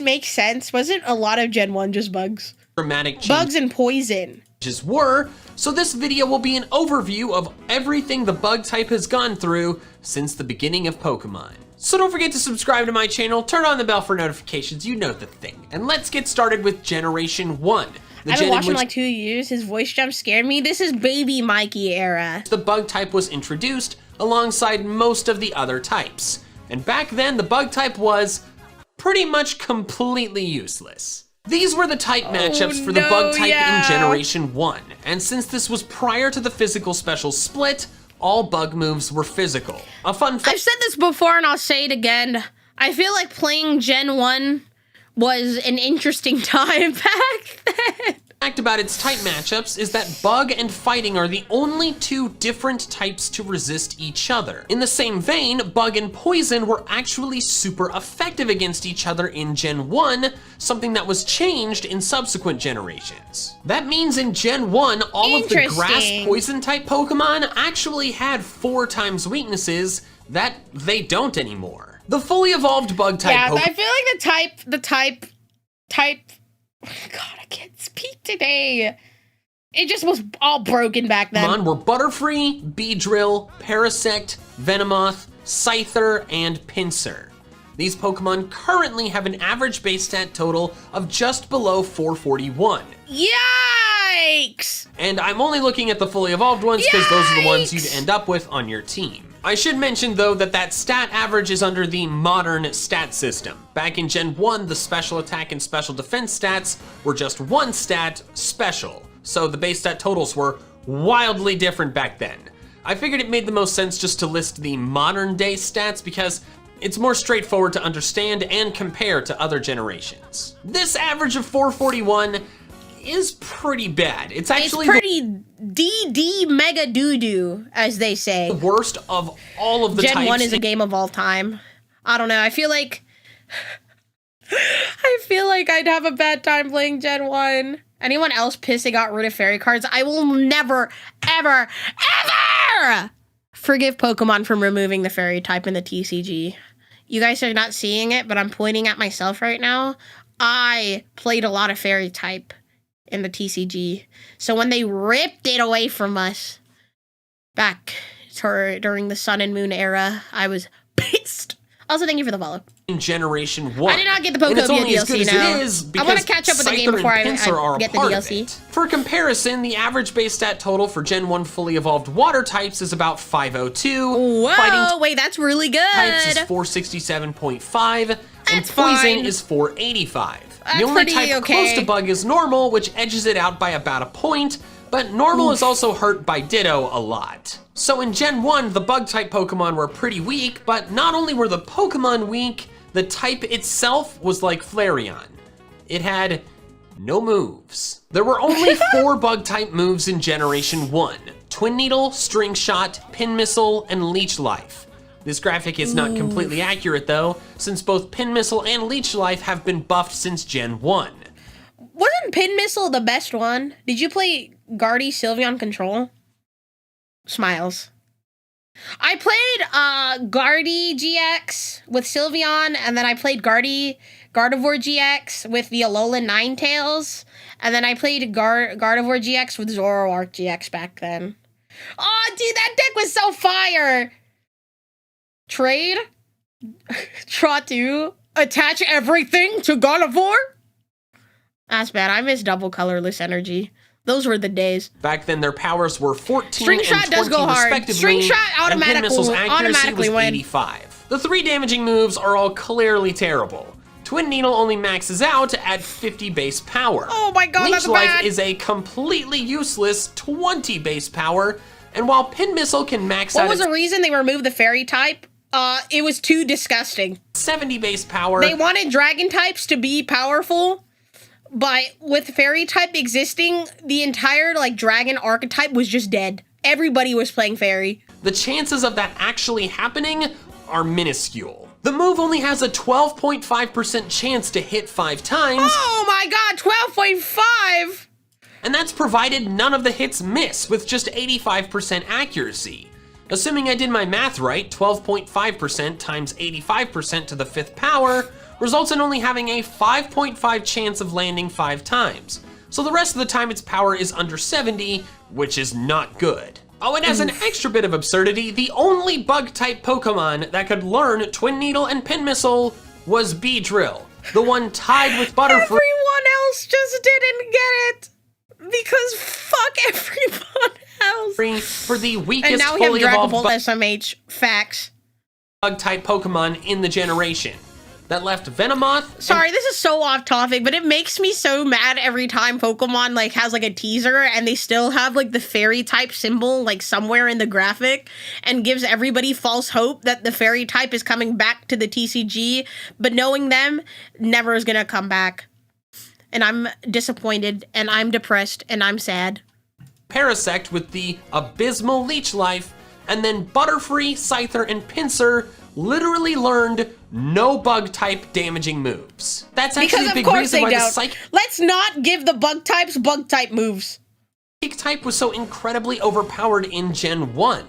makes sense. Wasn't a lot of Gen 1 just bugs? Dramatic changes bugs and poison were, so this video will be an overview of everything the bug type has gone through since the beginning of Pokemon. So don't forget to subscribe to my channel, turn on the bell for notifications, you know the thing. And let's get started with Generation 1. I've been watching like 2 years, his voice jump scared me. This is baby Mikey era. The bug type was introduced alongside most of the other types. And back then, the bug type was pretty much completely useless. These were the type matchups for the bug type in Generation 1. And since this was prior to the physical special split, all bug moves were physical. A fun fact— I've said this before and I'll say it again. I feel like playing Gen 1 was an interesting time back then. Fact about its type matchups is that bug and fighting are the only 2 different types to resist each other. In the same vein, bug and poison were actually super effective against each other in Gen 1, something that was changed in subsequent generations. That means in Gen 1, all of the grass poison type Pokemon actually had 4 times weaknesses that they don't anymore. The fully evolved bug type I feel like the type God, I can't speak today. It just was all broken back then. Pokemon were Butterfree, Beedrill, Parasect, Venomoth, Scyther, and Pinsir. These Pokemon currently have an average base stat total of just below 441. Yikes! And I'm only looking at the fully evolved ones because those are the ones you'd end up with on your team. I should mention though that stat average is under the modern stat system. Back in Gen 1, the special attack and special defense stats were just one stat, special. So the base stat totals were wildly different back then. I figured it made the most sense just to list the modern day stats because it's more straightforward to understand and compare to other generations. This average of 441 is pretty bad. It's actually pretty DD mega doo-doo, as they say. The worst of all of the Gen types. 1 is a game of all time. I don't know, I feel like I'd have a bad time playing Gen 1. Anyone else pissed they got rid of fairy cards? I will never, ever, ever forgive Pokemon from removing the fairy type in the TCG. You guys are not seeing it, but I'm pointing at myself right now. I played a lot of fairy type in the TCG. So when they ripped it away from us back during the Sun and Moon era, I was pissed. Also, thank you for the follow. In Generation 1. I did not get the Pokemon DLC now. I want to catch up with the game before I get the DLC. For comparison, the average base stat total for Gen 1 fully evolved water types is about 502. Whoa, wait, that's really good. Types is 467.5, and Poison fine. is 485. That's the only pretty type close to Bug is Normal, which edges it out by about a point, but Normal is also hurt by Ditto a lot. So in Gen 1, the Bug-type Pokemon were pretty weak, but not only were the Pokemon weak, the type itself was like Flareon. It had no moves. There were only 4 Bug-type moves in Generation 1. Twin Needle, String Shot, Pin Missile, and Leech Life. This graphic is not completely accurate though, since both Pin Missile and Leech Life have been buffed since Gen 1. Wasn't Pin Missile the best one? Did you play Guardy Sylveon Control? Smiles. I played Guardy GX with Sylveon, and then I played Gardevoir GX with the Alolan Ninetales, and then I played Gardevoir GX with Zoroark GX back then. Oh, dude, that deck was so fire! Trade? Tratu? Attach everything to Gardevoir? That's bad. I miss double colorless energy. Those were the days. Back then, their powers were 14 String and Shot 20 does go hard. respectively, String Shot and Pin Missile's accuracy automatically was 85. The 3 damaging moves are all clearly terrible. Twin Needle only maxes out at 50 base power. Oh my god, that's Leech Life bad. is a completely useless 20 base power, and while Pin Missile can max out What was the reason they removed the fairy type? It was too disgusting. 70 base power. They wanted dragon types to be powerful, but with fairy type existing, the entire dragon archetype was just dead. Everybody was playing fairy. The chances of that actually happening are minuscule. The move only has a 12.5% chance to hit 5 times. Oh my god, 12.5! And that's provided none of the hits miss with just 85% accuracy. Assuming I did my math right, 12.5% times 85% to the 5th power results in only having a 5.5 chance of landing 5 times. So the rest of the time its power is under 70, which is not good. Oh, and as an extra bit of absurdity, the only Bug-type Pokemon that could learn Twin Needle and Pin Missile was Beedrill, the one tied with Butterfree. Everyone else just didn't get it! Because fuck everyone else! For the weakest And now we have fully Dragon evolved Ball SMH. Facts. Bug-type Pokemon in the generation. That left Venomoth. Sorry, this is so off topic, but it makes me so mad every time Pokemon has a teaser and they still have the fairy type symbol somewhere in the graphic and gives everybody false hope that the fairy type is coming back to the TCG, but knowing them, never is gonna come back. And I'm disappointed, and I'm depressed, and I'm sad. Parasect with the abysmal Leech Life, and then Butterfree, Scyther, and Pinsir literally learned no Bug-type damaging moves. That's actually a big reason why the Psychic Let's not give the Bug-types Bug-type moves. type was so incredibly overpowered in Gen 1.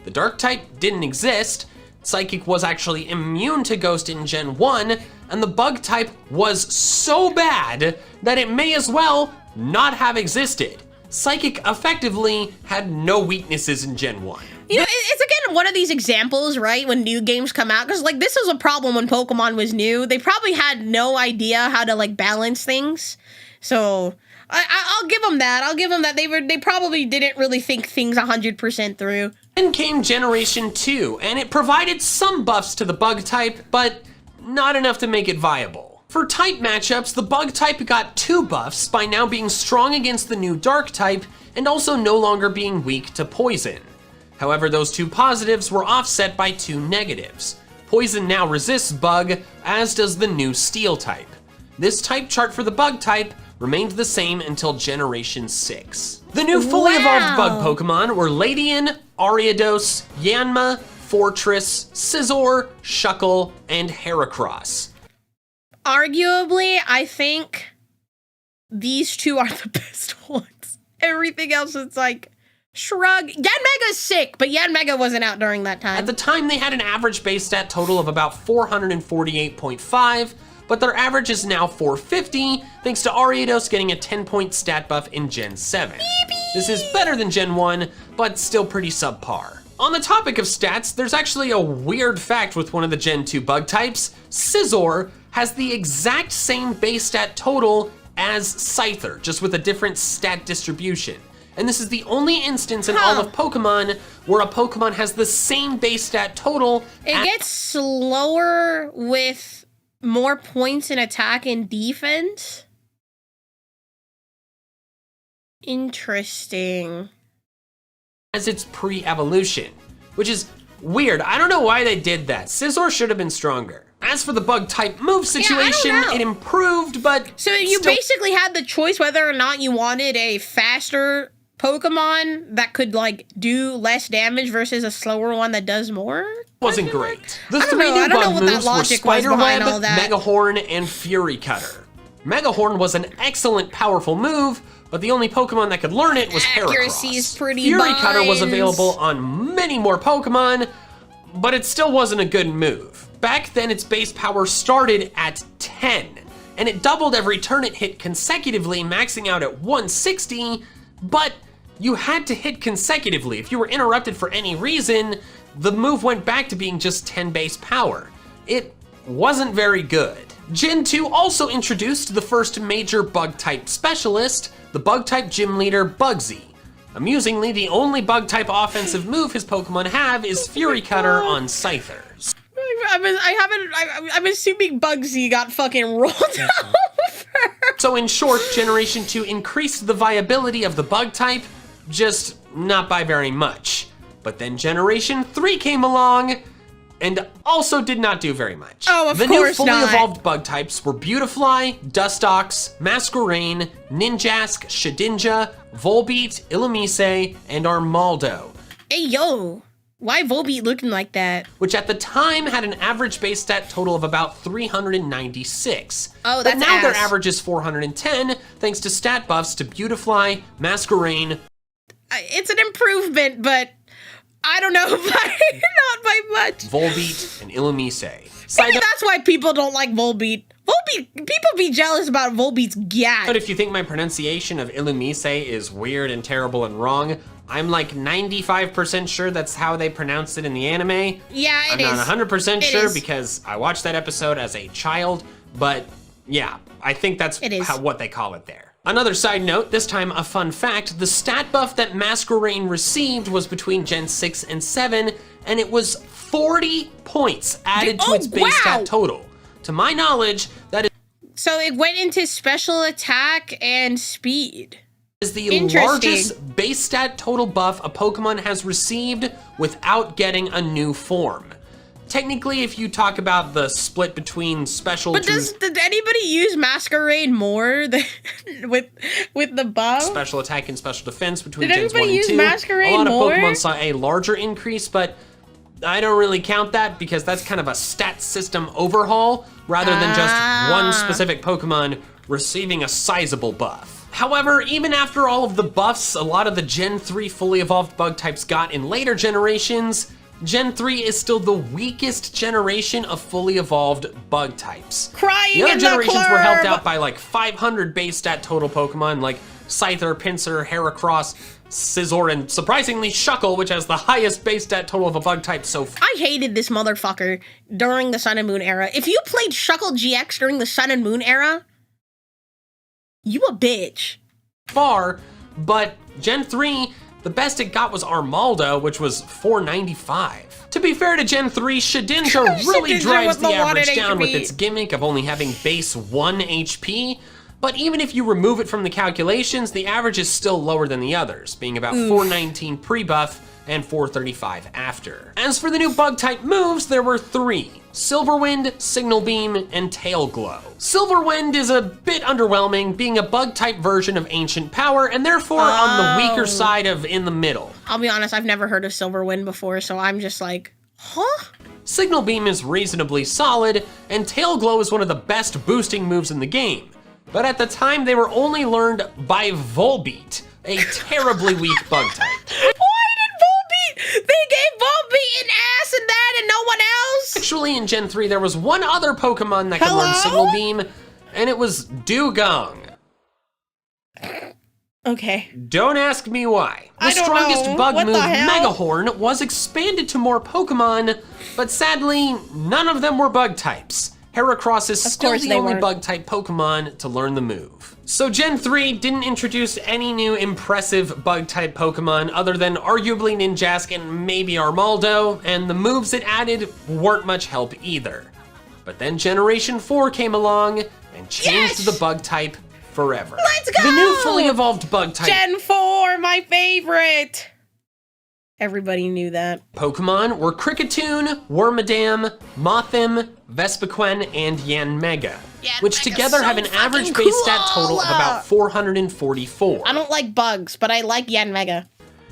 The Dark-type didn't exist, Psychic was actually immune to Ghost in Gen 1, and the Bug-type was so bad that it may as well not have existed. Psychic effectively had no weaknesses in Gen 1. You know, it's again one of these examples, right? When new games come out, because like this was a problem when Pokemon was new. They probably had no idea how to like balance things. So I'll give them that. I'll give them that. They probably didn't really think things 100% through. Then came Generation 2, and it provided some buffs to the bug type, but not enough to make it viable. For type matchups, the bug type got 2 buffs by now being strong against the new dark type and also no longer being weak to poison. However, those 2 positives were offset by 2 negatives. Poison now resists bug, as does the new steel type. This type chart for the bug type remained the same until Generation 6. The new fully evolved bug Pokemon were Ladian, Ariados, Yanma, Fortress, Scizor, Shuckle, and Heracross. Arguably, I think these 2 are the best ones. Everything else is like, shrug. Yanmega's sick, but Yanmega wasn't out during that time. At the time, they had an average base stat total of about 448.5, but their average is now 450, thanks to Ariados getting a 10-point stat buff in Gen 7. This is better than Gen 1, but still pretty subpar. On the topic of stats, there's actually a weird fact with one of the Gen 2 bug types. Scizor has the exact same base stat total as Scyther, just with a different stat distribution. And this is the only instance in all of Pokemon where a Pokemon has the same base stat total. It gets slower with more points in attack and defense? Interesting. As its pre-evolution, which is weird. I don't know why they did that. Scizor should have been stronger. As for the bug type move situation, it improved, but so you basically had the choice whether or not you wanted a faster Pokemon that could like do less damage versus a slower one that does more? Wasn't great. The 3 new bug moves were Spiderweb, Megahorn, and Fury Cutter. Megahorn was an excellent, powerful move, but the only Pokemon that could learn it was Heracross. Fury Cutter was available on many more Pokemon, but it still wasn't a good move. Back then, its base power started at 10, and it doubled every turn it hit consecutively, maxing out at 160, but you had to hit consecutively. If you were interrupted for any reason, the move went back to being just 10 base power. It wasn't very good. Gen 2 also introduced the first major bug-type specialist, the bug-type gym leader Bugsy. Amusingly, the only bug-type offensive move his Pokemon have is Fury Cutter on Scyther. I'm assuming Bugsy got fucking rolled over. So in short, Generation 2 increased the viability of the bug-type, just not by very much. But then Generation 3 came along, and also did not do very much. Oh, of course not. The new fully evolved bug types were Beautifly, Dustox, Masquerain, Ninjask, Shedinja, Volbeat, Illumise, and Armaldo. Hey, yo. Why Volbeat looking like that? Which at the time had an average base stat total of about 396. Oh, that's But now their average is 410, thanks to stat buffs to Beautifly, Masquerain. It's an improvement, but I don't know, not by much. Volbeat and Illumise. Maybe that's why people don't like Volbeat. People be jealous about Volbeat's gat. But if you think my pronunciation of Illumise is weird and terrible and wrong, I'm like 95% sure that's how they pronounce it in the anime. Yeah, I'm not 100% sure because I watched that episode as a child, but yeah, I think that's what they call it there. Another side note, this time a fun fact, the stat buff that Masquerain received was between Gen 6 and 7, and it was 40 points added to its base stat total. To my knowledge, that is... So it went into special attack and speed. Is the largest base stat total buff a Pokemon has received without getting a new form. Technically, if you talk about the split between special... But did anybody use Masquerain more than with the buff? Special attack and special defense between Gens 1 and 2. Did anybody use Masquerain more? A lot of more? Pokemon saw a larger increase, but I don't really count that because that's kind of a stat system overhaul rather than just one specific Pokemon receiving a sizable buff. However, even after all of the buffs a lot of the Gen 3 fully evolved bug types got in later generations, Gen 3 is still the weakest generation of fully evolved bug types. Crying the other in generations the were helped out by like 500 base stat total Pokemon like Scyther, Pinsir, Heracross, Scizor, and surprisingly Shuckle, which has the highest base stat total of a bug type so far. I hated this motherfucker during the Sun and Moon era. If you played Shuckle GX during the Sun and Moon era, you a bitch. But Gen 3, the best it got was Armaldo, which was 495. To be fair to Gen 3, Shedinja really drives the average down with its gimmick of only having base 1 HP, but even if you remove it from the calculations, the average is still lower than the others, being about 419 pre-buff and 435 after. As for the new bug-type moves, there were 3. Silverwind, Signal Beam, and Tail Glow. Silverwind is a bit underwhelming, being a bug-type version of Ancient Power, and therefore on the weaker side of in the middle. I'll be honest, I've never heard of Silverwind before, so I'm just like, huh? Signal Beam is reasonably solid, and Tail Glow is one of the best boosting moves in the game. But at the time, they were only learned by Volbeat, a terribly weak bug type. Why did Volbeat? They gave Volbeat an ass and that and no one else? Actually, in Gen 3, there was one other Pokemon that could learn Signal Beam, and it was Dugong. Okay. Don't ask me why. The strongest bug move, Megahorn, was expanded to more Pokemon, but sadly, none of them were bug types. Heracross is still the only bug-type Pokemon to learn the move. So Gen 3 didn't introduce any new impressive bug-type Pokemon other than arguably Ninjask and maybe Armaldo, and the moves it added weren't much help either. But then Generation 4 came along and changed the bug-type forever. Let's go! The new fully evolved bug-type Gen 4, my favorite! Everybody knew that. Pokemon were Kricketune, Wormadam, Mothim, Vespiquen, and Yanmega, which together have an average base stat total of about 444. I don't like bugs, but I like Yanmega.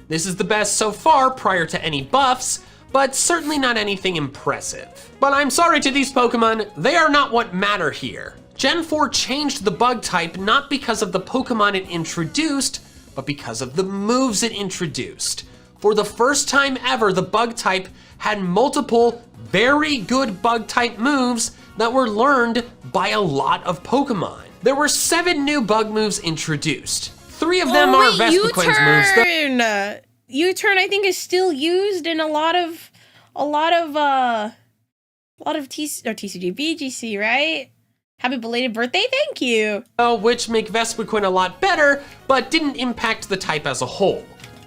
This is the best so far prior to any buffs, but certainly not anything impressive. But I'm sorry to these Pokemon, they are not what matter here. Gen 4 changed the bug type not because of the Pokemon it introduced, but because of the moves it introduced. For the first time ever, the bug type had multiple very good bug type moves that were learned by a lot of Pokemon. There were 7 new bug moves introduced. 3 of them are Vespiquen's moves. U-turn, I think, is still used in a lot of TCG, VGC, right? Happy belated birthday, thank you. Which make Vespiquen a lot better, but didn't impact the type as a whole.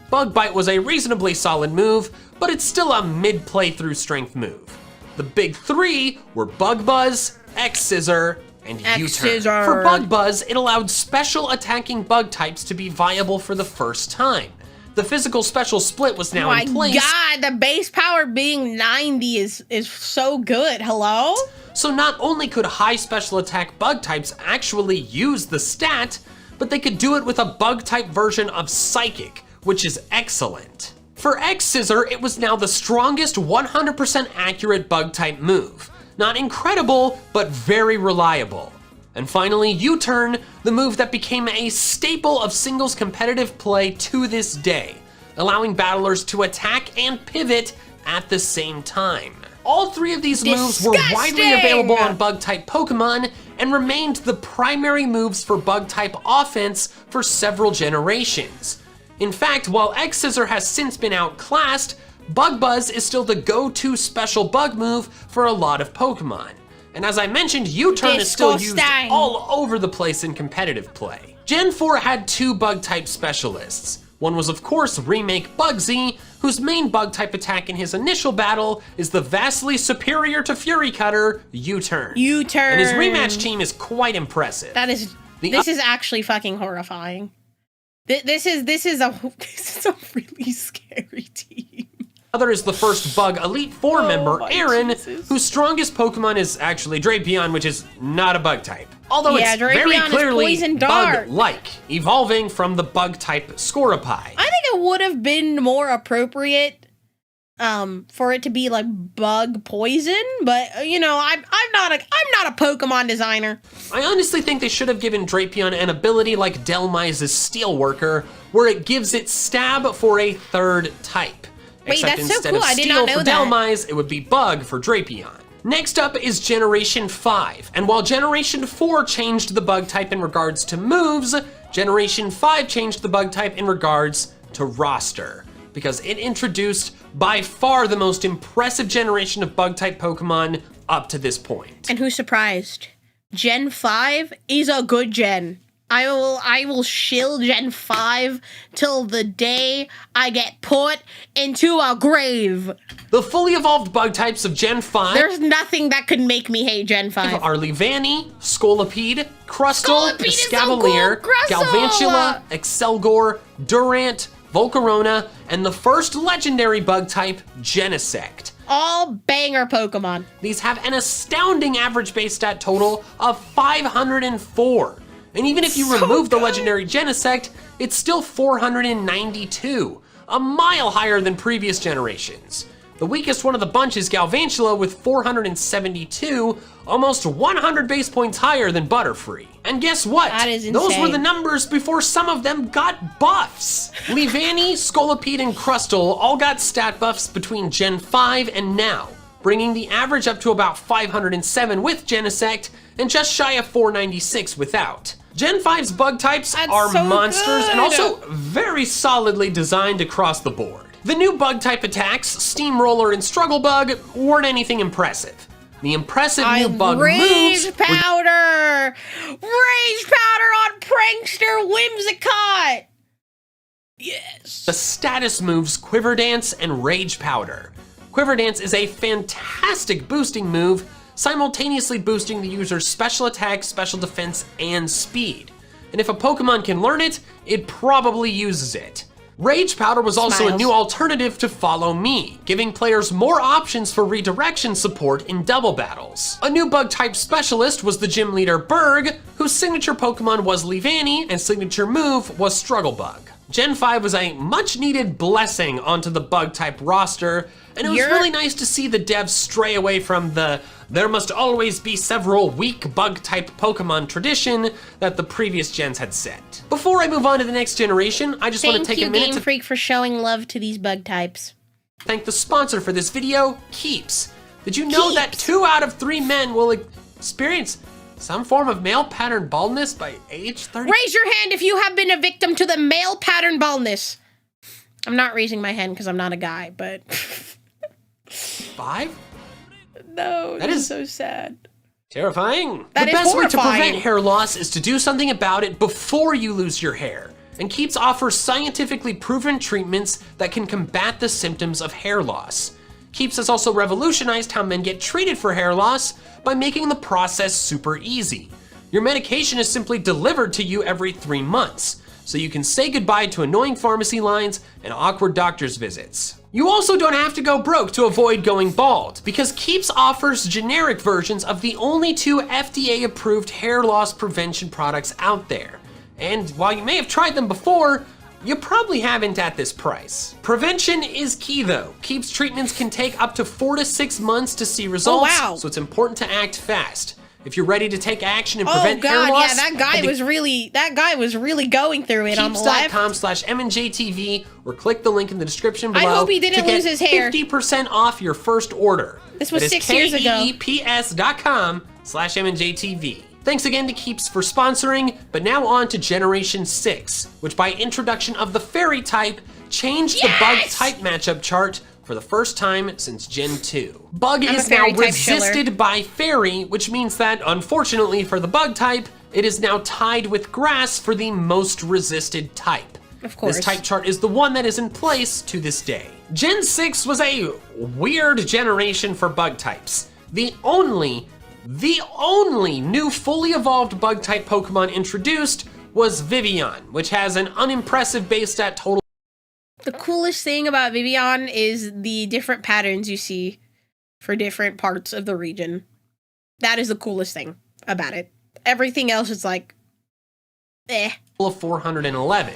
Bug Bite was a reasonably solid move, but it's still a mid-playthrough strength move. The big 3 were Bug Buzz, X-Scissor, and U-turn. For Bug Buzz, it allowed special attacking bug types to be viable for the first time. The physical special split was now in place. My God, the base power being 90 is so good, hello? So not only could high special attack bug types actually use the stat, but they could do it with a bug type version of Psychic, which is excellent. For X-Scissor, it was now the strongest 100% accurate bug-type move. Not incredible, but very reliable. And finally, U-turn, the move that became a staple of singles competitive play to this day, allowing battlers to attack and pivot at the same time. All 3 of these moves were widely available on bug-type Pokemon and remained the primary moves for bug-type offense for several generations. In fact, while X-Scissor has since been outclassed, Bug Buzz is still the go-to special bug move for a lot of Pokemon. And as I mentioned, U-turn is still used all over the place in competitive play. Gen 4 had 2 bug-type specialists. One was, of course, Remake Bugsy, whose main bug-type attack in his initial battle is the vastly superior to Fury Cutter, U-turn. U-turn. And his rematch team is quite impressive. This is actually fucking horrifying. This is a really scary team. Other is the first Bug Elite 4 member, Aaron, whose strongest Pokemon is actually Drapion, which is not a bug type. Although it's very clearly bug-like, evolving from the bug type Scoropie. I think it would have been more appropriate for it to be like bug poison, but you know, I'm not a Pokemon designer. I honestly think they should have given Drapion an ability like Delmize's Steelworker, where it gives it stab for a 3rd type. Wait, Except that's so instead cool. of I did not know for that. Delmize, it would be bug for Drapion. Next up is Generation 5, and while Generation 4 changed the bug type in regards to moves, Generation 5 changed the bug type in regards to roster, because it introduced by far the most impressive generation of bug type Pokemon up to this point. And who's surprised? Gen 5 is a good gen. I will shill Gen 5 till the day I get put into a grave. The fully evolved bug types of Gen 5 There's nothing that could make me hate Gen 5. are Leavanny, Scolipede, Crustle, Scolipede is so Escavalier, cool! Crustle! Galvantula, Excelgor, Durant, Volcarona, and the first legendary bug type, Genesect. All banger Pokemon. These have an astounding average base stat total of 504. And even if you So remove the good. legendary Genesect, it's still 492, a mile higher than previous generations. The weakest one of the bunch is Galvantula with 472, almost 100 base points higher than Butterfree. And guess what? That is Those were insane. the numbers before some of them got buffs. Leavanny, Scolipede, and Crustle all got stat buffs between Gen 5 and now, bringing the average up to about 507 with Genesect and just shy of 496 without. Gen 5's bug types That's are so monsters and good. also very solidly designed across the board. The new bug type attacks, Steamroller and Struggle Bug, weren't anything impressive. The impressive new bug moves Rage were Powder! Rage Powder on Prankster Whimsicott! Yes. the status moves Quiver Dance and Rage Powder. Quiver Dance is a fantastic boosting move, simultaneously boosting the user's special attack, special defense, and speed. And if a Pokemon can learn it, it probably uses it. Rage Powder was also a Smiles. new alternative to Follow Me, giving players more options for redirection support in double battles. A new bug type specialist was the gym leader Berg, whose signature Pokemon was Leavanny and signature move was Struggle Bug. Gen 5 was a much needed blessing onto the bug type roster, and it was really nice to see the devs stray away from the "there must always be several weak bug type Pokemon" tradition that the previous gens had set. Before I move on to the next generation, I just want to take a minute Game to Freak, for showing love to these bug types. thank the sponsor for this video, Keeps. Did you know that Keeps. 2 out of 3 men will experience some form of male pattern baldness by age 30? Raise your hand if you have been a victim to the male pattern baldness. I'm not raising my hand because I'm not a guy, but 5? no, That this is- so sad. Terrifying. That The is best way to horrifying. prevent hair loss is to do something about it before you lose your hair. And Keeps offers scientifically proven treatments that can combat the symptoms of hair loss. Keeps has also revolutionized how men get treated for hair loss by making the process super easy. Your medication is simply delivered to you every 3 months, so you can say goodbye to annoying pharmacy lines and awkward doctor's visits. You also don't have to go broke to avoid going bald, because Keeps offers generic versions of the only 2 FDA-approved hair loss prevention products out there. And while you may have tried them before, you probably haven't at this price. Prevention is key though. Keeps treatments can take up to 4 to 6 months to see results, wow. so it's important to act fast. If you're ready to take action and Oh prevent hair god, loss, yeah, that guy was really going through it on the live. Keeps.com/MNJTV or click the link in the description I below. hope he didn't to get lose his hair. 50% off your first order. This was That is 6 years ago. KEEPS.com/MNJTV. Thanks again to Keeps for sponsoring, but now on to Generation 6, which by introduction of the Fairy type, changed the Bug Yes! type matchup chart for the first time since Gen 2. Bug I'm a is now Fairy type shiller. resisted by Fairy, which means that, unfortunately for the Bug type, it is now tied with Grass for the most resisted type. Of course. This type chart is the one that is in place to this day. Gen 6 was a weird generation for bug types. The only new fully evolved bug type Pokemon introduced was Vivillon, which has an unimpressive base stat total. The coolest thing about Vivillon is the different patterns you see for different parts of the region. That is the coolest thing about it. Everything else is like, eh. Of 411.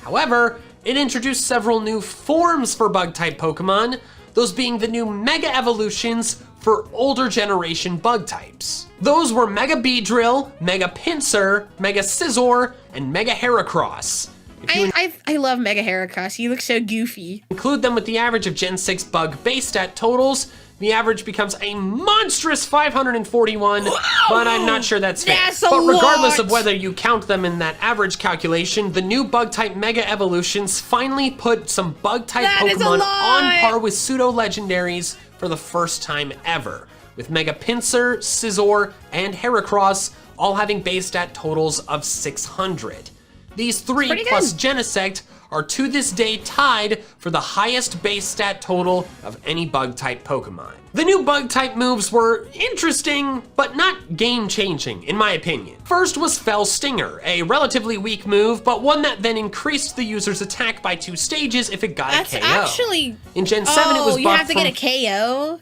However, it introduced several new forms for bug type Pokemon, those being the new Mega Evolutions for older generation bug types. Those were Mega Beedrill, Mega Pinsir, Mega Scizor, and Mega Heracross. If you I love Mega Heracross. He looks so goofy. include them with the average of Gen 6 bug base stat totals, the average becomes a monstrous 541, but I'm not sure that's fair. That's a but regardless lot. of whether you count them in that average calculation, the new bug-type Mega Evolutions finally put some bug-type That is a Pokemon lot. on par with pseudo-legendaries for the first time ever, with Mega Pinsir, Scizor, and Heracross all having base stat totals of 600. These three Pretty plus good. Genesect are to this day tied for the highest base stat total of any bug-type Pokemon. The new bug-type moves were interesting, but not game-changing, in my opinion. First was Fell Stinger, a relatively weak move, but one that then increased the user's attack by 2 stages if it got That's a KO. actually... In Gen 7, it was you buffed have to from get a KO?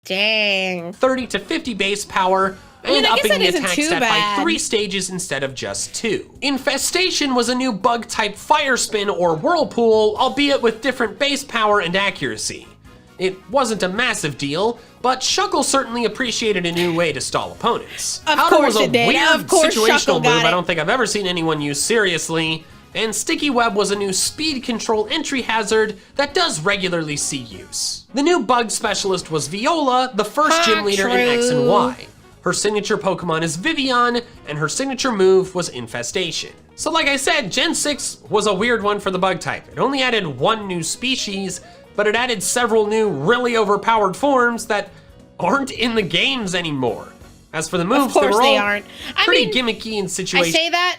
Dang. 30 to 50 base power, and I guess upping that the isn't attack too stat bad. by 3 stages instead of just 2. Infestation was a new bug-type Fire Spin or Whirlpool, albeit with different base power and accuracy. It wasn't a massive deal, but Shuckle certainly appreciated a new way to stall opponents. Of Powder course was a it did. weird Of course situational Shuckle move got I it. don't think I've ever seen anyone use seriously, and Sticky Web was a new speed control entry hazard that does regularly see use. The new bug specialist was Viola, the first gym leader in X and true. Y. Her signature Pokemon is Vivian, and her signature move was Infestation. So like I said, Gen 6 was a weird one for the bug type. It only added 1 new species, but it added several new really overpowered forms that aren't in the games anymore. As for the moves, course were they all aren't. I pretty mean, gimmicky and I situational. say that,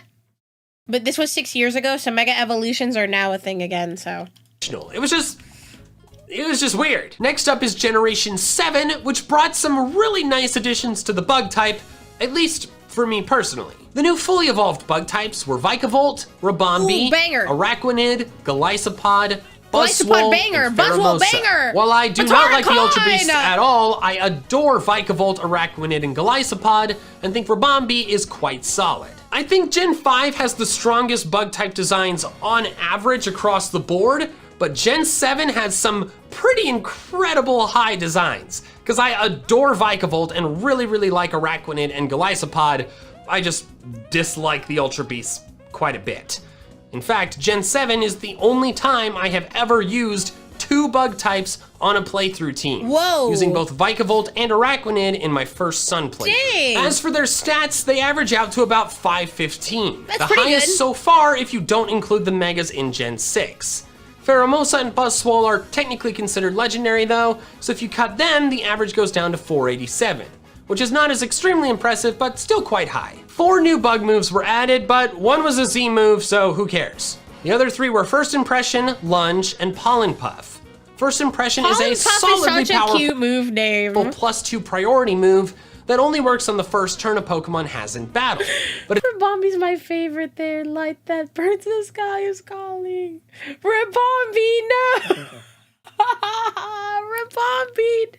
but this was 6 years ago, so Mega Evolutions are now a thing again, so... It was just weird. Next up is Generation 7, which brought some really nice additions to the bug type, at least for me personally. The new fully evolved bug types were Vikavolt, Rabombi, Ooh, banger. Araquanid, Golisopod, Buzzwole Buzzwole, banger, and Buzzwole Pheromosa. banger. While I do not like the Ultra Beasts Vatorkine. at all, I adore Vikavolt, Araquanid, and Golisopod, and think Rabombi is quite solid. I think Gen 5 has the strongest bug type designs on average across the board, but Gen 7 has some pretty incredible high designs. Because I adore Vikavolt and really like Araquanid and Golisopod, I just dislike the Ultra Beasts quite a bit. In fact, Gen 7 is the only time I have ever used 2 bug types on a playthrough team. Whoa. Using both Vikavolt and Araquanid in my first Sun playthrough. Dang. As for their stats, they average out to about 515. That's the pretty highest good. so far if you don't include the Megas in Gen 6. Pheromosa and Buzzwole are technically considered legendary though, so if you cut them, the average goes down to 487, which is not as extremely impressive, but still quite high. 4 new bug moves were added, but 1 was a Z move, so who cares? The other 3 were First Impression, Lunge, and Pollen Puff. First Impression is a Pollen Puff solidly is such a powerful cute move name. +2 priority move that only works on the first turn a Pokemon has in battle. But it Ribombi's my favorite there. Light that birds in the sky is calling. Ribombi, no! Ribombi!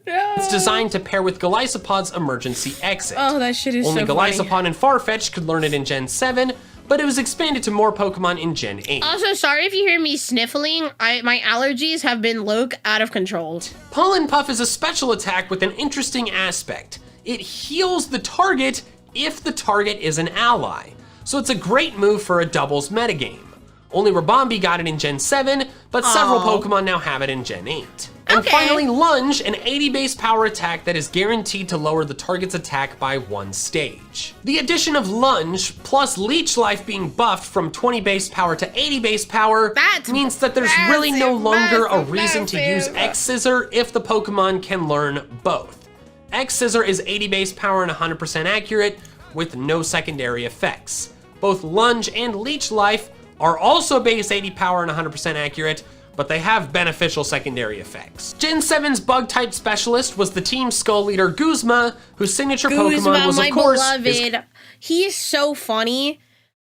No. It's designed to pair with Golisopod's emergency exit. Oh, that shit is Only so funny. Golisopod and Farfetch'd could learn it in Gen 7, but it was expanded to more Pokemon in Gen 8. Also, sorry if you hear me sniffling. My allergies have been out of control. Pollen Puff is a special attack with an interesting aspect. It heals the target if the target is an ally. So it's a great move for a doubles metagame. Only Rabombi got it in Gen 7, but several Pokemon now have it in Gen 8. And Okay. finally, Lunge, an 80 base power attack that is guaranteed to lower the target's attack by 1 stage. The addition of Lunge, plus Leech Life being buffed from 20 base power to 80 base power, means that there's really no longer a reason to use X-Scissor if the Pokemon can learn both. X-Scissor is 80 base power and 100% accurate, with no secondary effects. Both Lunge and Leech Life are also base 80 power and 100% accurate, but they have beneficial secondary effects. Gen 7's bug type specialist was the Team Skull leader Guzma, whose signature Pokemon was, of course, his He is so funny.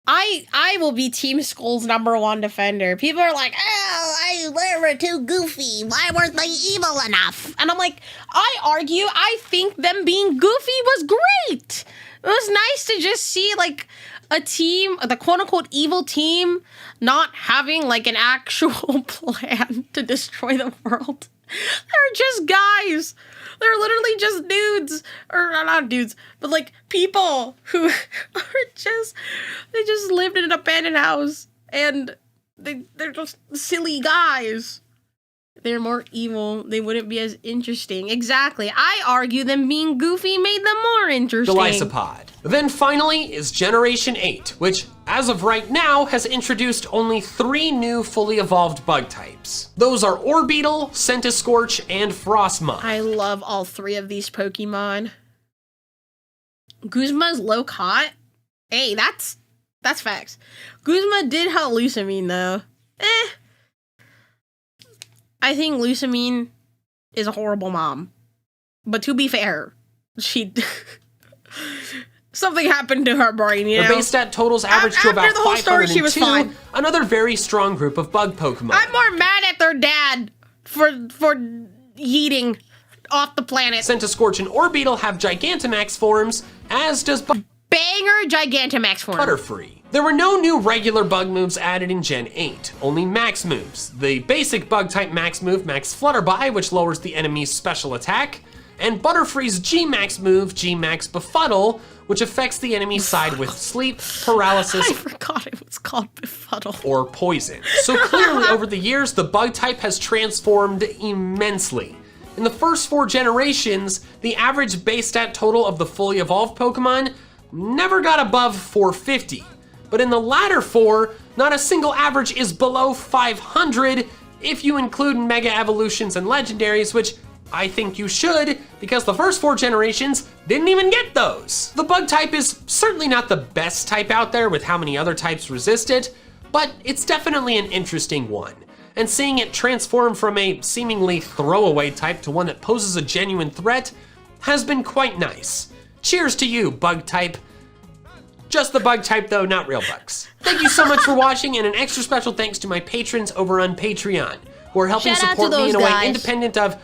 I will be Team Skull's #1 defender. People are like, oh, they were too goofy. Why weren't they evil enough? And I'm like, I think them being goofy was great. It was nice to just see, like, a team, the quote-unquote evil team, not having, like, an actual plan to destroy the world. They're just guys. They're literally just dudes. Or, not dudes, but, like, people who are they just lived in an abandoned house. And they're just silly guys. they're more evil, they wouldn't be as interesting. Exactly. I argue them being goofy made them more interesting. The Lysopod. Then finally is Generation 8, which, as of right now, has introduced only 3 new fully evolved bug types. Those are Orbeetle, Centiskorch, and Frostmoth. I love all 3 of these Pokemon. Guzma's low caught? Hey, that's facts. Guzma did help Lusamine, though. I think Lusamine is a horrible mom. But to be fair, she... something happened to her brain, you know? The base stat totals average to about After the whole story, she was 502, fine. another very strong group of bug Pokemon. I'm more mad at their dad for yeeting off the planet. Centiskorch and Orbeetle have Gigantamax forms, as does Banger Gigantamax form. Butterfree. There were no new regular bug moves added in Gen 8, only max moves. The basic bug type max move, Max Flutterby, which lowers the enemy's special attack, and Butterfree's G-Max move, G-Max Befuddle, which affects the enemy's side with sleep, paralysis, I forgot it was called Befuddle. or poison. So clearly over the years, the bug type has transformed immensely. In the first 4 generations, the average base stat total of the fully evolved Pokemon never got above 450. But in the latter 4, not a single average is below 500 if you include Mega Evolutions and Legendaries, which I think you should, because the first 4 generations didn't even get those. The bug type is certainly not the best type out there with how many other types resist it, but it's definitely an interesting one. And seeing it transform from a seemingly throwaway type to one that poses a genuine threat has been quite nice. Cheers to you, bug type. Just the bug type though, not real bugs. Thank you so much for watching, and an extra special thanks to my patrons over on Patreon, who are helping Shout out support to me in a those way guys. independent of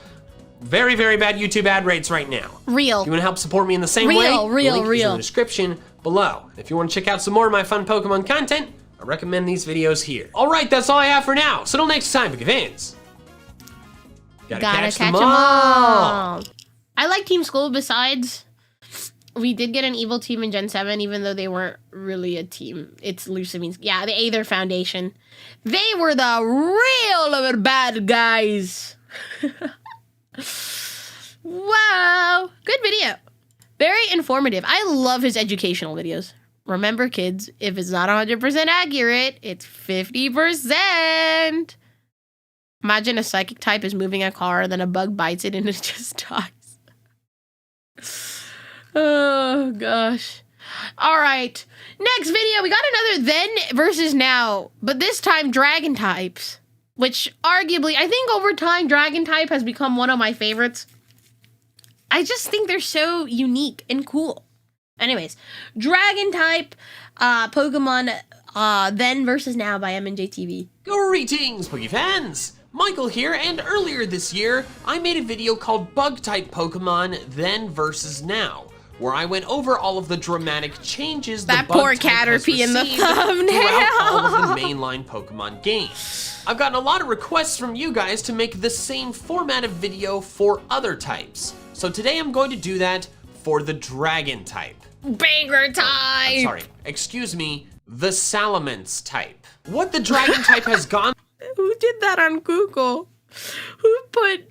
very, very bad YouTube ad rates right now. Real. If you want to help support me in the same way, Real. the link is in the description below. If you want to check out some more of my fun Pokemon content, I recommend these videos here. All right, that's all I have for now. So till next time, Pika fans. Gotta catch them all. I like Team Skull. Besides, we did get an evil team in Gen 7, even though they weren't really a team. It's Lusavine's. Yeah, the Aether Foundation. They were the real bad guys. Wow. Good video. Very informative. I love his educational videos. Remember, kids, if it's not 100% accurate, it's 50%. Imagine a psychic type is moving a car, then a bug bites it and it just dies. Oh, gosh. All right. Next video, we got another then versus now, but this time dragon types, which arguably, I think over time, dragon type has become one of my favorites. I just think they're so unique and cool. Anyways, dragon type Pokemon then versus now by MNJTV. Greetings, Poke fans! Michael here, and earlier this year, I made a video called Bug Type Pokemon Then versus Now, where I went over all of the dramatic changes That the bug poor type has Caterpie in the received thumbnail. throughout all of the mainline Pokemon games. I've gotten a lot of requests from you guys to make the same format of video for other types. So today I'm going to do that for the Dragon type. Banger type! I'm sorry, excuse me, the Salamence type. What the Dragon type has gone Who did that on Google? Who put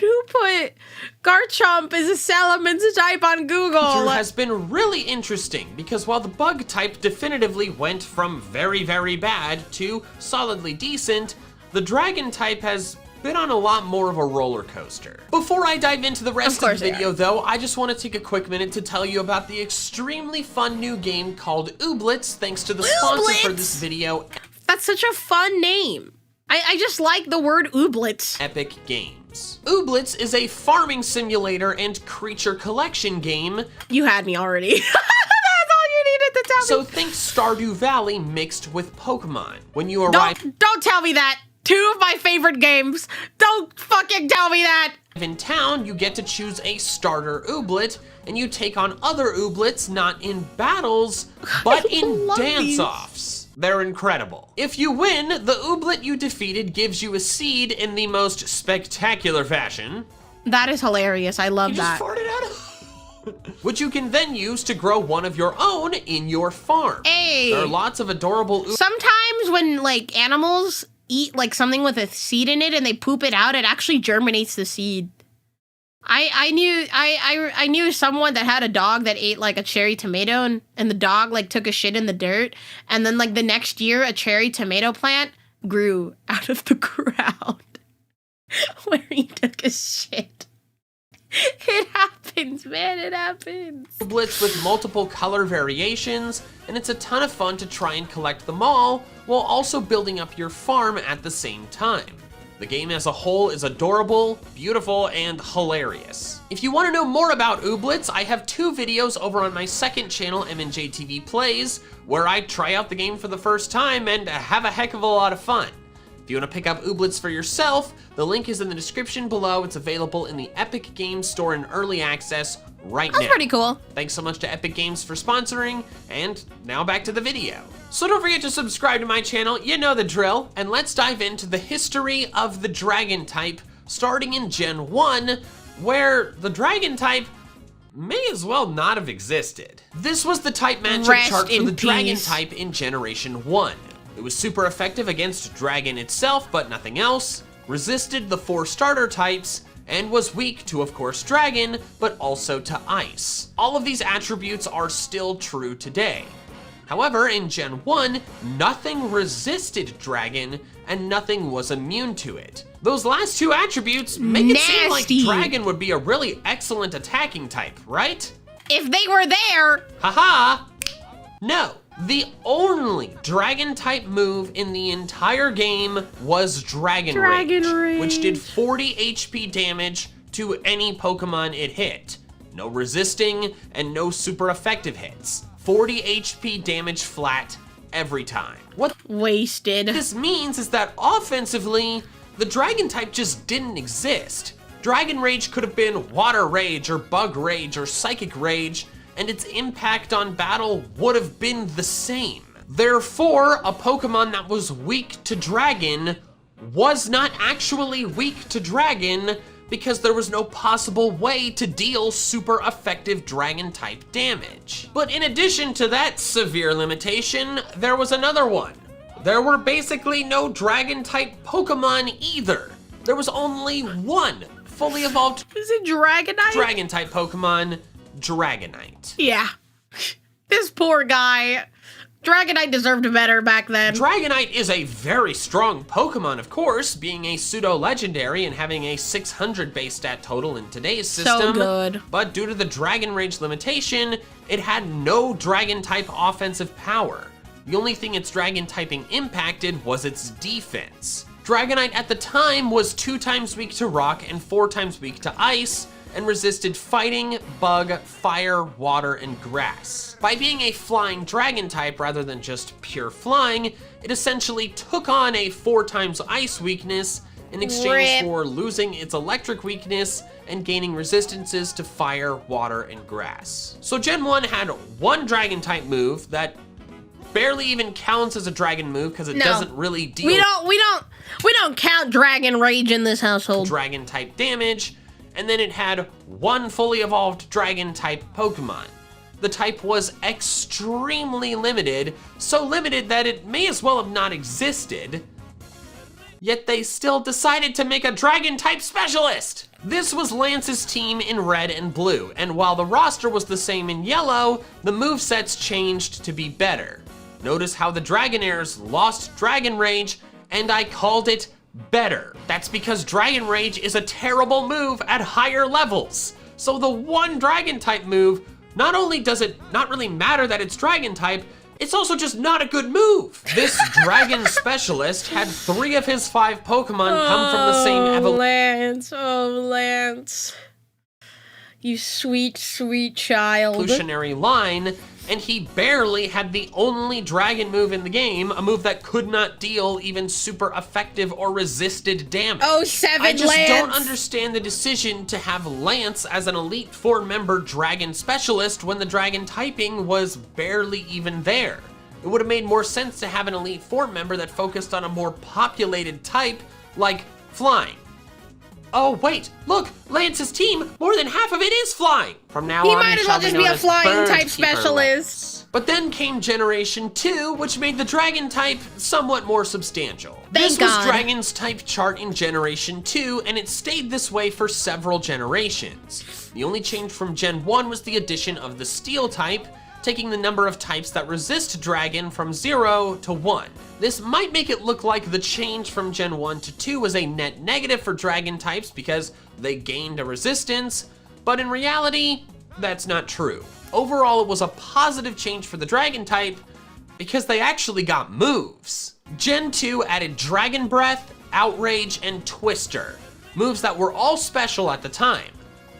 Garchomp as a Salamence type on Google? through has been really interesting, because while the bug type definitively went from very, very bad to solidly decent, the dragon type has been on a lot more of a roller coaster. Before I dive into the rest of the video though, I just want to take a quick minute to tell you about the extremely fun new game called Ooblets, thanks to the sponsor for this video, That's such a fun name. I just like the word Ooblets. Epic Games. Ooblets is a farming simulator and creature collection game. You had me already. That's all you needed to tell So me. think Stardew Valley mixed with Pokemon. When you arrive Don't tell me that. 2 of my favorite games. Don't fucking tell me that. in town, you get to choose a starter Ooblet, and you take on other Ooblets not in battles, but in love these. dance-offs. They're incredible. If you win, the Ooblet you defeated gives you a seed in the most spectacular fashion. That is hilarious. I love You that. just farted out. Which you can then use to grow one of your own in your farm. Hey. There are lots of adorable Sometimes when like animals eat like something with a seed in it and they poop it out, it actually germinates the seed. I knew someone that had a dog that ate like a cherry tomato and the dog like took a shit in the dirt, and then like the next year a cherry tomato plant grew out of the ground where he took a shit. It happens, man, it happens. Ooblets with multiple color variations, and it's a ton of fun to try and collect them all while also building up your farm at the same time. The game as a whole is adorable, beautiful, and hilarious. If you want to know more about Ooblets, I have 2 videos over on my second channel, MNJTV Plays, where I try out the game for the first time and have a heck of a lot of fun. If you want to pick up Ooblets for yourself, the link is in the description below. It's available in the Epic Games Store in early access right now. That's pretty cool. Thanks so much to Epic Games for sponsoring, and now back to the video. So don't forget to subscribe to my channel, you know the drill, and let's dive into the history of the dragon type, starting in Gen 1, where the dragon type may as well not have existed. This was the type matchup chart for the dragon type in Generation 1. It was super effective against dragon itself, but nothing else, resisted the 4 starter types, and was weak to, of course, dragon, but also to ice. All of these attributes are still true today. However, in Gen 1, nothing resisted dragon, and nothing was immune to it. Those last 2 attributes make it seem like dragon would be a really excellent attacking type, right? If they were there! Haha! No. The only dragon type move in the entire game was Dragon Rage, which did 40 HP damage to any Pokemon it hit. No resisting and no super effective hits. 40 HP damage flat every time. What wasted this means is that offensively, the dragon type just didn't exist. Dragon Rage could have been Water Rage or Bug Rage or Psychic Rage, and its impact on battle would have been the same. Therefore, a Pokemon that was weak to dragon was not actually weak to dragon because there was no possible way to deal super effective dragon type damage. But in addition to that severe limitation, there was another one. There were basically no dragon type Pokemon either. There was only one fully evolved dragon type Pokemon, Dragonite. Yeah. This poor guy. Dragonite deserved better back then. Dragonite is a very strong Pokemon, of course, being a pseudo-legendary and having a 600 base stat total in today's system. So good. But due to the Dragon Rage limitation, it had no dragon-type offensive power. The only thing its dragon typing impacted was its defense. Dragonite at the time was 2 times weak to rock and 4 times weak to ice, and resisted fighting, bug, fire, water, and grass. By being a flying dragon type rather than just pure flying, it essentially took on a 4 times ice weakness in exchange for losing its electric weakness and gaining resistances to fire, water, and grass. So Gen 1 had 1 dragon type move that barely even counts as a dragon move because it doesn't really deal. We don't count Dragon Rage in this household. Dragon type damage. And then it had 1 fully evolved dragon type Pokemon. The type was extremely limited, so limited that it may as well have not existed. Yet they still decided to make a dragon type specialist. This was Lance's team in red and blue, and while the roster was the same in yellow, the movesets changed to be better. Notice how the Dragonairs lost Dragon Rage, and I called it better. That's because Dragon Rage is a terrible move at higher levels. So the 1 dragon type move, not only does it not really matter that it's dragon type, it's also just not a good move. This dragon specialist had 3 of his 5 Pokemon come from the same evolution. Lance. You sweet, sweet child. Evolutionary line, and he barely had the only dragon move in the game, a move that could not deal even super effective or resisted damage. Oh, 7 I just Lance. don't understand the decision to have Lance as an Elite 4-member dragon specialist when the dragon typing was barely even there. It would have made more sense to have an Elite 4 member that focused on a more populated type, like flying. Oh wait, look, Lance's team, more than half of it is flying. From now on, he might as well just be a flying type specialist. But then came Generation 2, which made the Dragon type somewhat more substantial. This was Dragon's type chart in Generation 2, and it stayed this way for several generations. The only change from Gen 1 was the addition of the Steel type, taking the number of types that resist Dragon from 0 to 1. This might make it look like the change from Gen 1 to 2 was a net negative for Dragon types because they gained a resistance, but in reality, that's not true. Overall, it was a positive change for the Dragon type because they actually got moves. Gen 2 added Dragon Breath, Outrage, and Twister, moves that were all special at the time.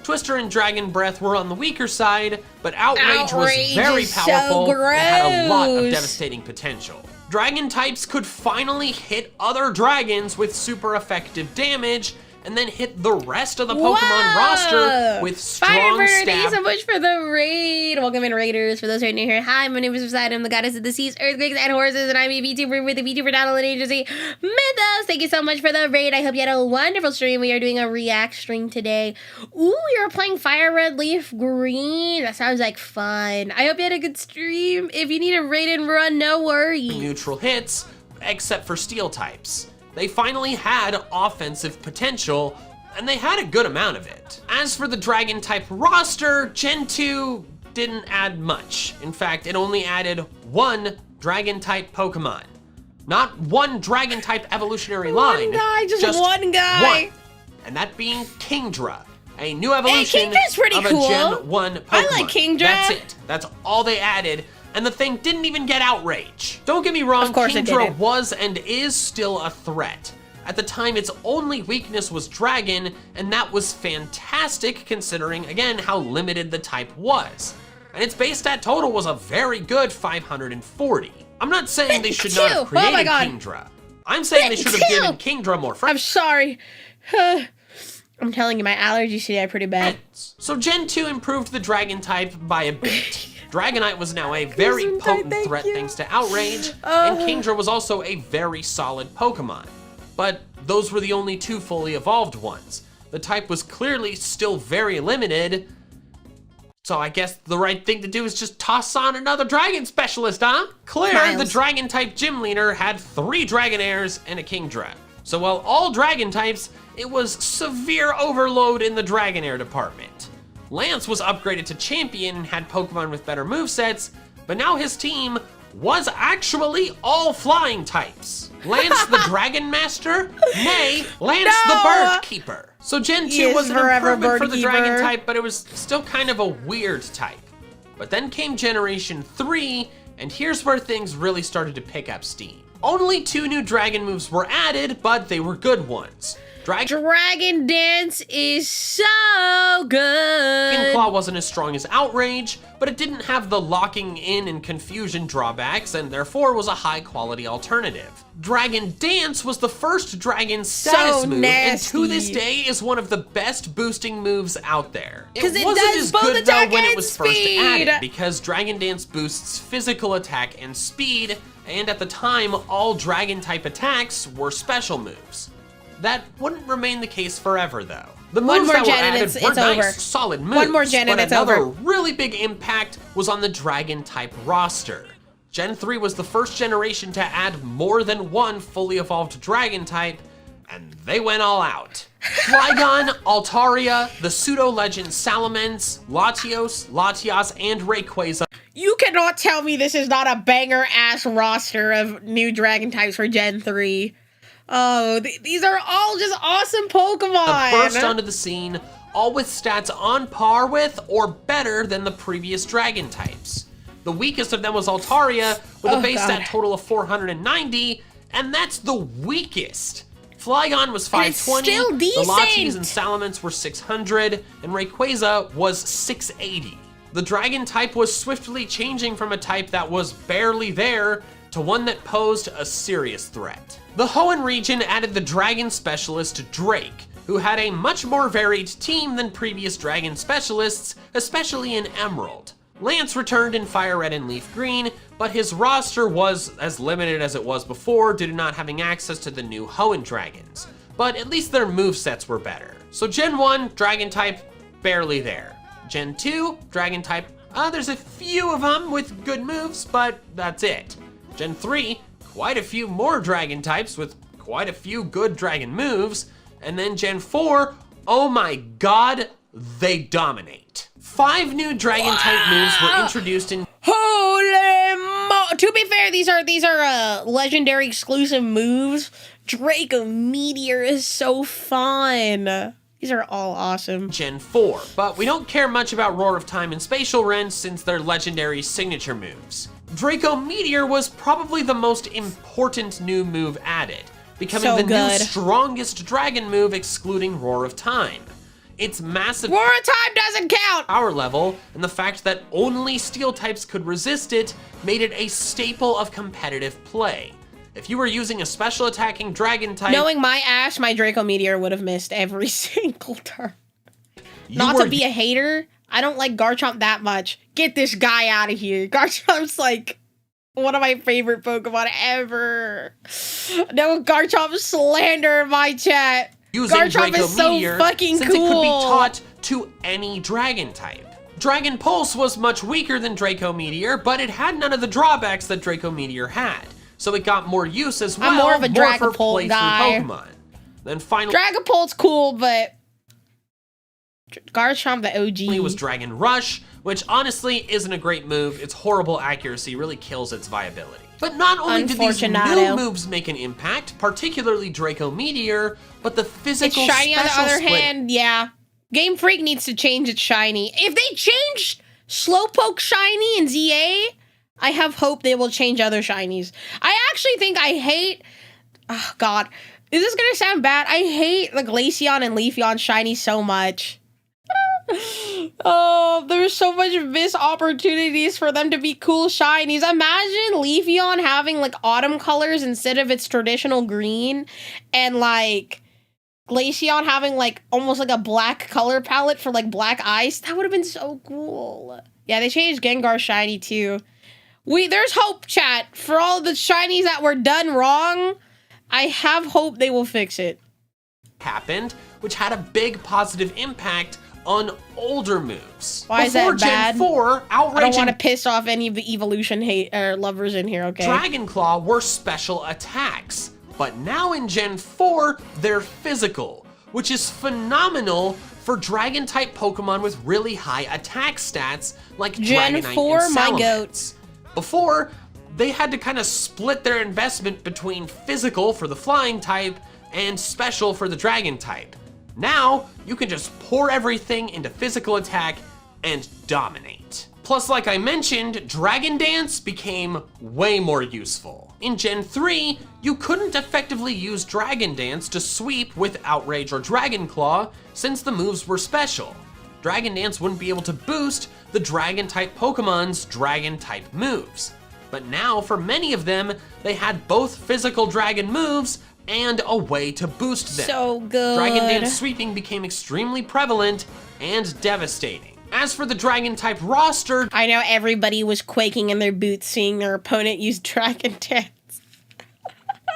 Twister and Dragon Breath were on the weaker side, but Outrage was very powerful so and had a lot of devastating potential. Dragon types could finally hit other dragons with super effective damage, and then hit the rest of the Pokemon roster with strong stab. Thank you so much for the raid. Welcome in, raiders. For those who are new here, hi, my name is Poseidon. I'm the goddess of the seas, earthquakes, and horses, and I'm a VTuber with a VTuber download agency, Mythos. Thank you so much for the raid. I hope you had a wonderful stream. We are doing a react stream today. Ooh, you're playing Fire Red Leaf Green. That sounds like fun. I hope you had a good stream. If you need a raid and run, no worries. Neutral hits, except for Steel types. They finally had offensive potential, and they had a good amount of it. As for the Dragon type roster, Gen 2 didn't add much. In fact, it only added one Dragon type Pokemon. Not one Dragon type evolutionary line. One guy, just one guy. One. And that being Kingdra, a new evolution pretty of a cool. Gen 1 Pokemon. I like Kingdra. That's it. That's all they added. And the thing didn't even get Outrage. Don't get me wrong, Kingdra was and is still a threat. At the time, its only weakness was Dragon, and that was fantastic considering, again, how limited the type was. And its base stat total was a very good 540. I'm not saying they should not have created Kingdra. I'm saying they should have given Kingdra more friends. I'm sorry. I'm telling you, my allergies today are pretty bad. So Gen 2 improved the Dragon type by a bit. Dragonite was now a very potent threat thanks to Outrage, and Kingdra was also a very solid Pokemon. But those were the only two fully evolved ones. The type was clearly still very limited, so I guess the right thing to do is just toss on another Dragon Specialist, huh? Claire, the Dragon type gym leader, had 3 Dragonairs and a Kingdra. So while all Dragon types, it was severe overload in the Dragonair department. Lance was upgraded to Champion and had Pokemon with better movesets, but now his team was actually all flying types. Lance the Dragon Master, nay, Lance the Bird Keeper. So Gen 2 was an improvement for the Dragon type, but it was still kind of a weird type. But then came Generation 3, and here's where things really started to pick up steam. Only 2 new Dragon moves were added, but they were good ones. Dragon Dance is so good. Dragon Claw wasn't as strong as Outrage, but it didn't have the locking in and confusion drawbacks, and therefore was a high quality alternative. Dragon Dance was the first Dragon status move, and to this day is one of the best boosting moves out there. It wasn't as good though when it was first added, because Dragon Dance boosts physical attack and speed, and at the time, all Dragon type attacks were special moves. That wouldn't remain the case forever, though. The moves that were added were nice, solid moves, but another really big impact was on the Dragon type roster. Gen 3 was the first generation to add more than one fully evolved Dragon type, and they went all out. Flygon, Altaria, the pseudo-legend Salamence, Latios, Latias, and Rayquaza. You cannot tell me this is not a banger-ass roster of new Dragon types for Gen 3. Oh, these are all just awesome Pokemon! Burst onto the scene, all with stats on par with or better than the previous Dragon types. The weakest of them was Altaria, with a base stat total of 490, and that's the weakest. Flygon was 520, the Latias and Salamence were 600, and Rayquaza was 680. The Dragon type was swiftly changing from a type that was barely there to one that posed a serious threat. The Hoenn region added the Dragon Specialist Drake, who had a much more varied team than previous Dragon Specialists, especially in Emerald. Lance returned in Fire Red and Leaf Green, but his roster was as limited as it was before due to not having access to the new Hoenn Dragons, but at least their movesets were better. So Gen 1, Dragon type, barely there. Gen 2, Dragon type, There's a few of them with good moves, but that's it. Gen 3, quite a few more dragon types with quite a few good dragon moves. And then Gen 4, oh my god, they dominate. 5 new dragon type moves were introduced in. To be fair, these are legendary exclusive moves. Draco Meteor is so fun. These are all awesome. Gen 4, but we don't care much about Roar of Time and Spatial Rend since they're legendary signature moves. Draco Meteor was probably the most important new move added, becoming the new strongest dragon move excluding Roar of Time. Its massive Roar of Time doesn't count! Power level, and the fact that only steel types could resist it, made it a staple of competitive play. If you were using a special attacking dragon type... Knowing my Ash, my Draco Meteor would have missed every single turn. Not to be a hater, I don't like Garchomp that much. Get this guy out of here. Garchomp's like one of my favorite Pokemon ever. No Garchomp slander in my chat. Using Garchomp Draco is so Meteor, fucking since cool. it could be taught to any dragon type. Dragon Pulse was much weaker than Draco Meteor, but it had none of the drawbacks that Draco Meteor had, so it got more use as well. I'm more of a Dragapult playthrough guy. Pokemon. Then finally, Dragapult's cool, but Garchomp the OG was Dragon Rush, which honestly isn't a great move. Its horrible accuracy really kills its viability. But not only did these new moves make an impact, particularly Draco Meteor, but the physical it's shiny on the other split. hand, yeah. Game Freak needs to change its shiny. If they changed Slowpoke shiny in ZA, I have hope they will change other shinies. I actually think I hate... Oh, God. Is this gonna sound bad? I hate the Glaceon and Leafeon shiny so much. Oh, there's so much missed opportunities for them to be cool shinies. Imagine Leafeon having like autumn colors instead of its traditional green, and like Glaceon having like almost like a black color palette for like black ice. That would have been so cool. Yeah, they changed Gengar shiny too. There's hope, chat, for all the shinies that were done wrong. I have hope they will fix it. Happened, which had a big positive impact on older moves. Why is that bad? Gen 4, Outrage I don't want to piss off any of the evolution lovers in here, okay? Dragon Claw were special attacks, but now in Gen 4, they're physical, which is phenomenal for Dragon-type Pokemon with really high attack stats like Gen Dragonite 4, and my Salamence. goats. Before, they had to kind of split their investment between physical for the flying type and special for the dragon type. Now, you can just pour everything into physical attack and dominate. Plus, like I mentioned, Dragon Dance became way more useful. In Gen 3, you couldn't effectively use Dragon Dance to sweep with Outrage or Dragon Claw since the moves were special. Dragon Dance wouldn't be able to boost the Dragon-type Pokemon's Dragon-type moves. But now, for many of them, they had both physical Dragon moves and a way to boost them. So good. Dragon Dance sweeping became extremely prevalent and devastating. As for the Dragon-type roster, I know everybody was quaking in their boots seeing their opponent use Dragon Dance.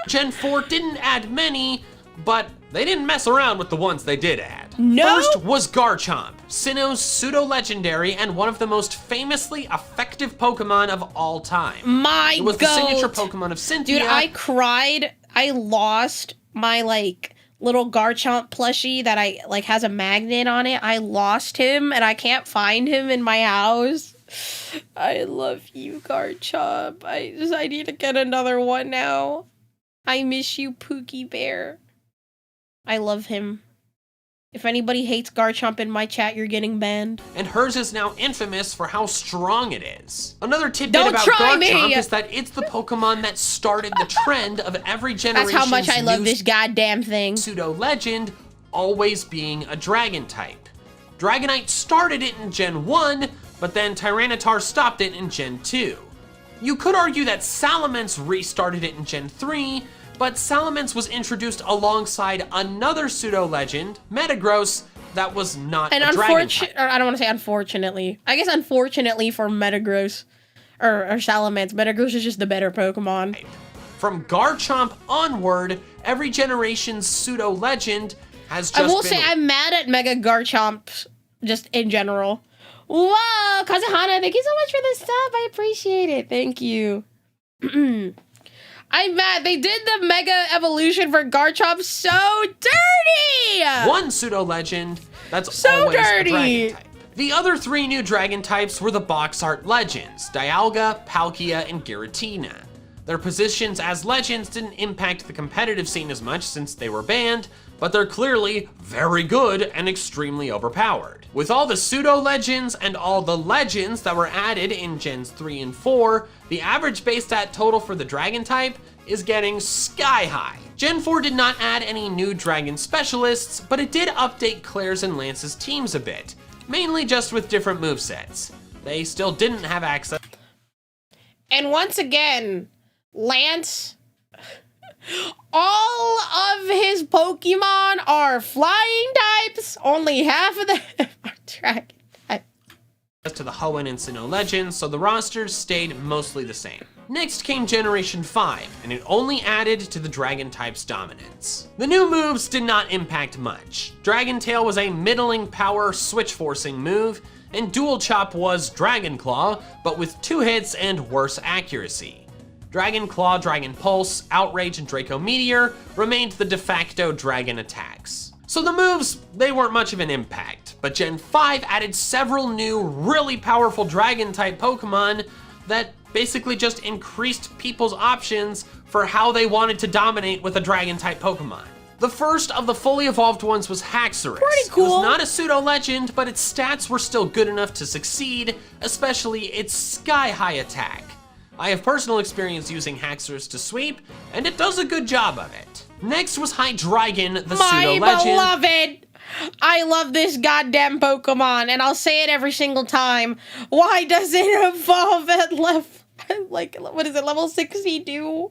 Gen 4 didn't add many, but they didn't mess around with the ones they did add. No? First was Garchomp, Sinnoh's pseudo-legendary and one of the most famously effective Pokemon of all time. My It was the signature Pokemon of Cynthia. Dude, I cried. I lost my, like, little Garchomp plushie that I, like, has a magnet on it. I lost him, and I can't find him in my house. I love you, Garchomp. I need to get another one now. I miss you, Pookie Bear. I love him. If anybody hates Garchomp in my chat, you're getting banned. And hers is now infamous for how strong it is. Another tidbit about Garchomp is that it's the Pokemon that started the trend of every generation's That's how much I love this goddamn thing. Pseudo-legend always being a dragon type. Dragonite started it in Gen 1, but then Tyranitar stopped it in Gen 2. You could argue that Salamence restarted it in Gen 3, but Salamence was introduced alongside another pseudo-legend, Metagross, that was not a dragon type. I don't want to say unfortunately. I guess unfortunately for Metagross, or Salamence, Metagross is just the better Pokemon. From Garchomp onward, every generation's pseudo-legend has just I will say I'm mad at Mega Garchomp just in general. Whoa, Kazuhana, thank you so much for the sub. I appreciate it. Thank you. I'm mad. They did the mega evolution for Garchomp so dirty. One pseudo-legend, that's So always dirty. a dragon type. The other 3 new dragon types were the box art legends, Dialga, Palkia, and Giratina. Their positions as legends didn't impact the competitive scene as much since they were banned, but they're clearly very good and extremely overpowered. With all the pseudo-legends and all the legends that were added in Gens 3 and 4, the average base stat total for the dragon type is getting sky high. Gen 4 did not add any new dragon specialists, but it did update Claire's and Lance's teams a bit, mainly just with different movesets. They still didn't have access. And once again, Lance, all of his Pokemon are flying types. Only half of them are dragon types. To the Hoenn and Sinnoh legends, so the rosters stayed mostly the same. Next came Generation 5, and it only added to the dragon type's dominance. The new moves did not impact much. Dragon Tail was a middling power switch forcing move, and Dual Chop was Dragon Claw, but with 2 hits and worse accuracy. Dragon Claw, Dragon Pulse, Outrage, and Draco Meteor remained the de facto dragon attacks. So the moves, they weren't much of an impact, but Gen 5 added several new, really powerful dragon-type Pokemon that basically just increased people's options for how they wanted to dominate with a dragon-type Pokemon. The first of the fully evolved ones was Haxorus. Pretty cool. It was not a pseudo-legend, but its stats were still good enough to succeed, especially its sky-high attack. I have personal experience using Haxorus to sweep, and it does a good job of it. Next was Hydreigon, the pseudo-legend. My beloved! I love this goddamn Pokemon, and I'll say it every single time. Why does it evolve at level 62?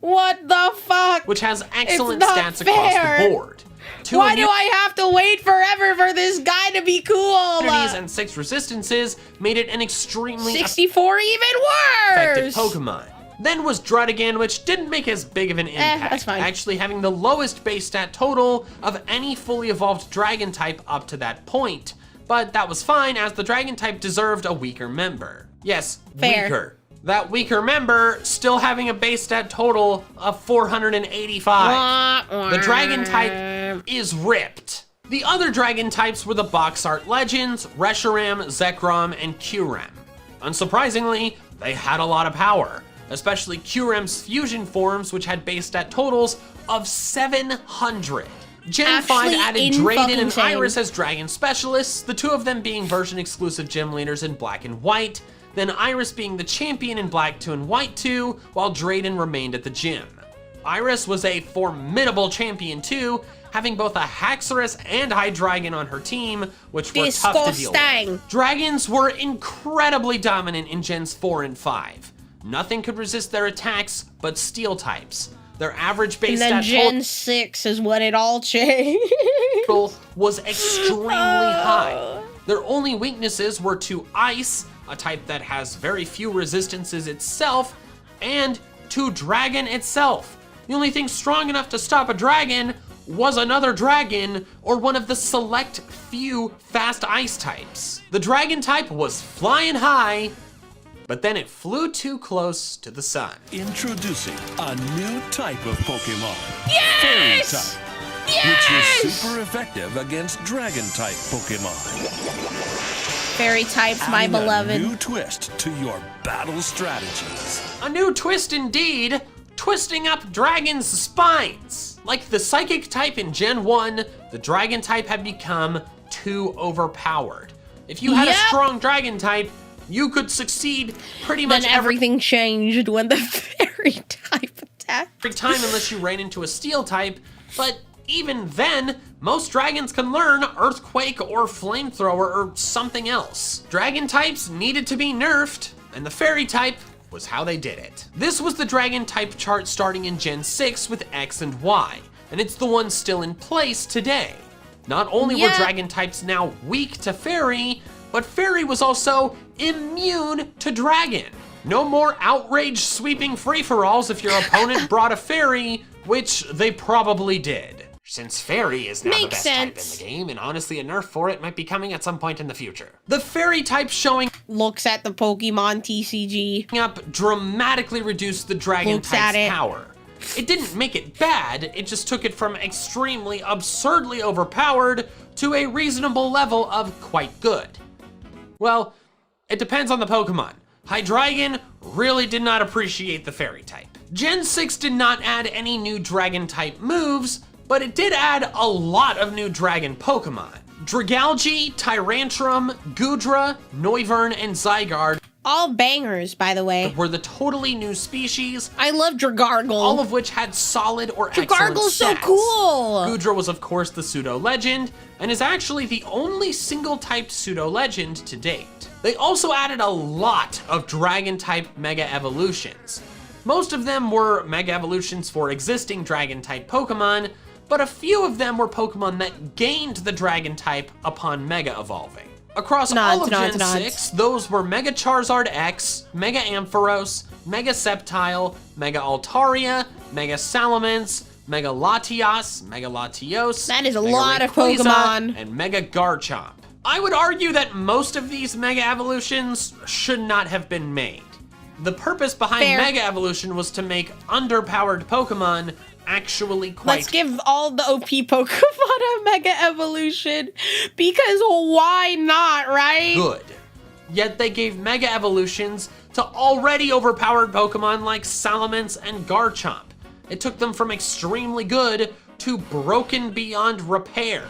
What the fuck? Which has excellent It's not stats across fair. the board. Why do I have to wait forever for this guy to be cool? Immunities and 6 resistances made it an extremely 64 even effective worse! Pokemon. Then was Druddigan, which didn't make as big of an impact, that's fine. actually having the lowest base stat total of any fully evolved dragon type up to that point. But that was fine, as the dragon type deserved a weaker member. Yes, Fair. weaker. That weaker member still having a base stat total of 485. The dragon type is ripped. The other dragon types were the box art legends, Reshiram, Zekrom, and Kyurem. Unsurprisingly, they had a lot of power, especially Kyurem's fusion forms, which had base stat totals of 700. Gen 5 added Drayden and Iris as dragon specialists, the 2 of them being version exclusive gym leaders in Black and White, then Iris being the champion in Black 2 and White 2, while Drayden remained at the gym. Iris was a formidable champion too, having both a Haxorus and Hydreigon on her team, which were tough to deal with. Dragons were incredibly dominant in Gens 4 and 5. Nothing could resist their attacks but steel types. Their average base stat Gen 6 is when it all changed. was extremely high. Their only weaknesses were to Ice, a type that has very few resistances itself, and to Dragon itself. The only thing strong enough to stop a dragon was another dragon or one of the select few fast ice types. The dragon type was flying high, but then it flew too close to the sun. Introducing a new type of Pokemon. Yes! Fairy type. Yes! Which is super effective against dragon type Pokemon. Fairy types, my Adding beloved. a new twist to your battle strategies. A new twist indeed, twisting up dragons' spines. Like the psychic type in Gen 1, the dragon type had become too overpowered. If you had a strong dragon type, you could succeed pretty much Then everything changed when the fairy type attacked. every time unless you ran into a steel type, but even then, most dragons can learn Earthquake or Flamethrower or something else. Dragon types needed to be nerfed, and the fairy type was how they did it. This was the dragon type chart starting in Gen 6 with X and Y, and it's the one still in place today. Not only were dragon types now weak to fairy, but fairy was also immune to dragon. No more outrage sweeping free-for-alls if your opponent brought a fairy, which they probably did. since Fairy is now the Makes best type in sense. the game, and honestly a nerf for it might be coming at some point in the future. The Fairy type showing Looks at the Pokemon TCG. up dramatically reduced the Dragon Looks at type's it. power. It didn't make it bad, it just took it from extremely absurdly overpowered to a reasonable level of quite good. Well, it depends on the Pokemon. Hydreigon really did not appreciate the Fairy type. Gen 6 did not add any new Dragon type moves, but it did add a lot of new Dragon Pokemon. Dragalge, Tyrantrum, Goodra, Noivern, and Zygarde All bangers, by the way. were the totally new species, I love Dragargle. all of which had solid or excellent Dragargle's so stats. cool. Goodra was of course the pseudo-legend, and is actually the only single-typed pseudo-legend to date. They also added a lot of Dragon-type Mega Evolutions. Most of them were Mega Evolutions for existing Dragon-type Pokemon, but a few of them were Pokemon that gained the Dragon type upon Mega Evolving. Across all of Gen 6, those were Mega Charizard X, Mega Ampharos, Mega Sceptile, Mega Altaria, Mega Salamence, Mega Latias, Mega Latios, That is a Mega lot of Rayquaza, Pokemon. and Mega Garchomp. I would argue that most of these Mega Evolutions should not have been made. The purpose behind Fair. Mega Evolution was to make underpowered Pokemon actually quite Let's give all the OP Pokemon a Mega Evolution, because why not, right? good. Yet they gave Mega Evolutions to already overpowered Pokemon like Salamence and Garchomp. It took them from extremely good to broken beyond repair.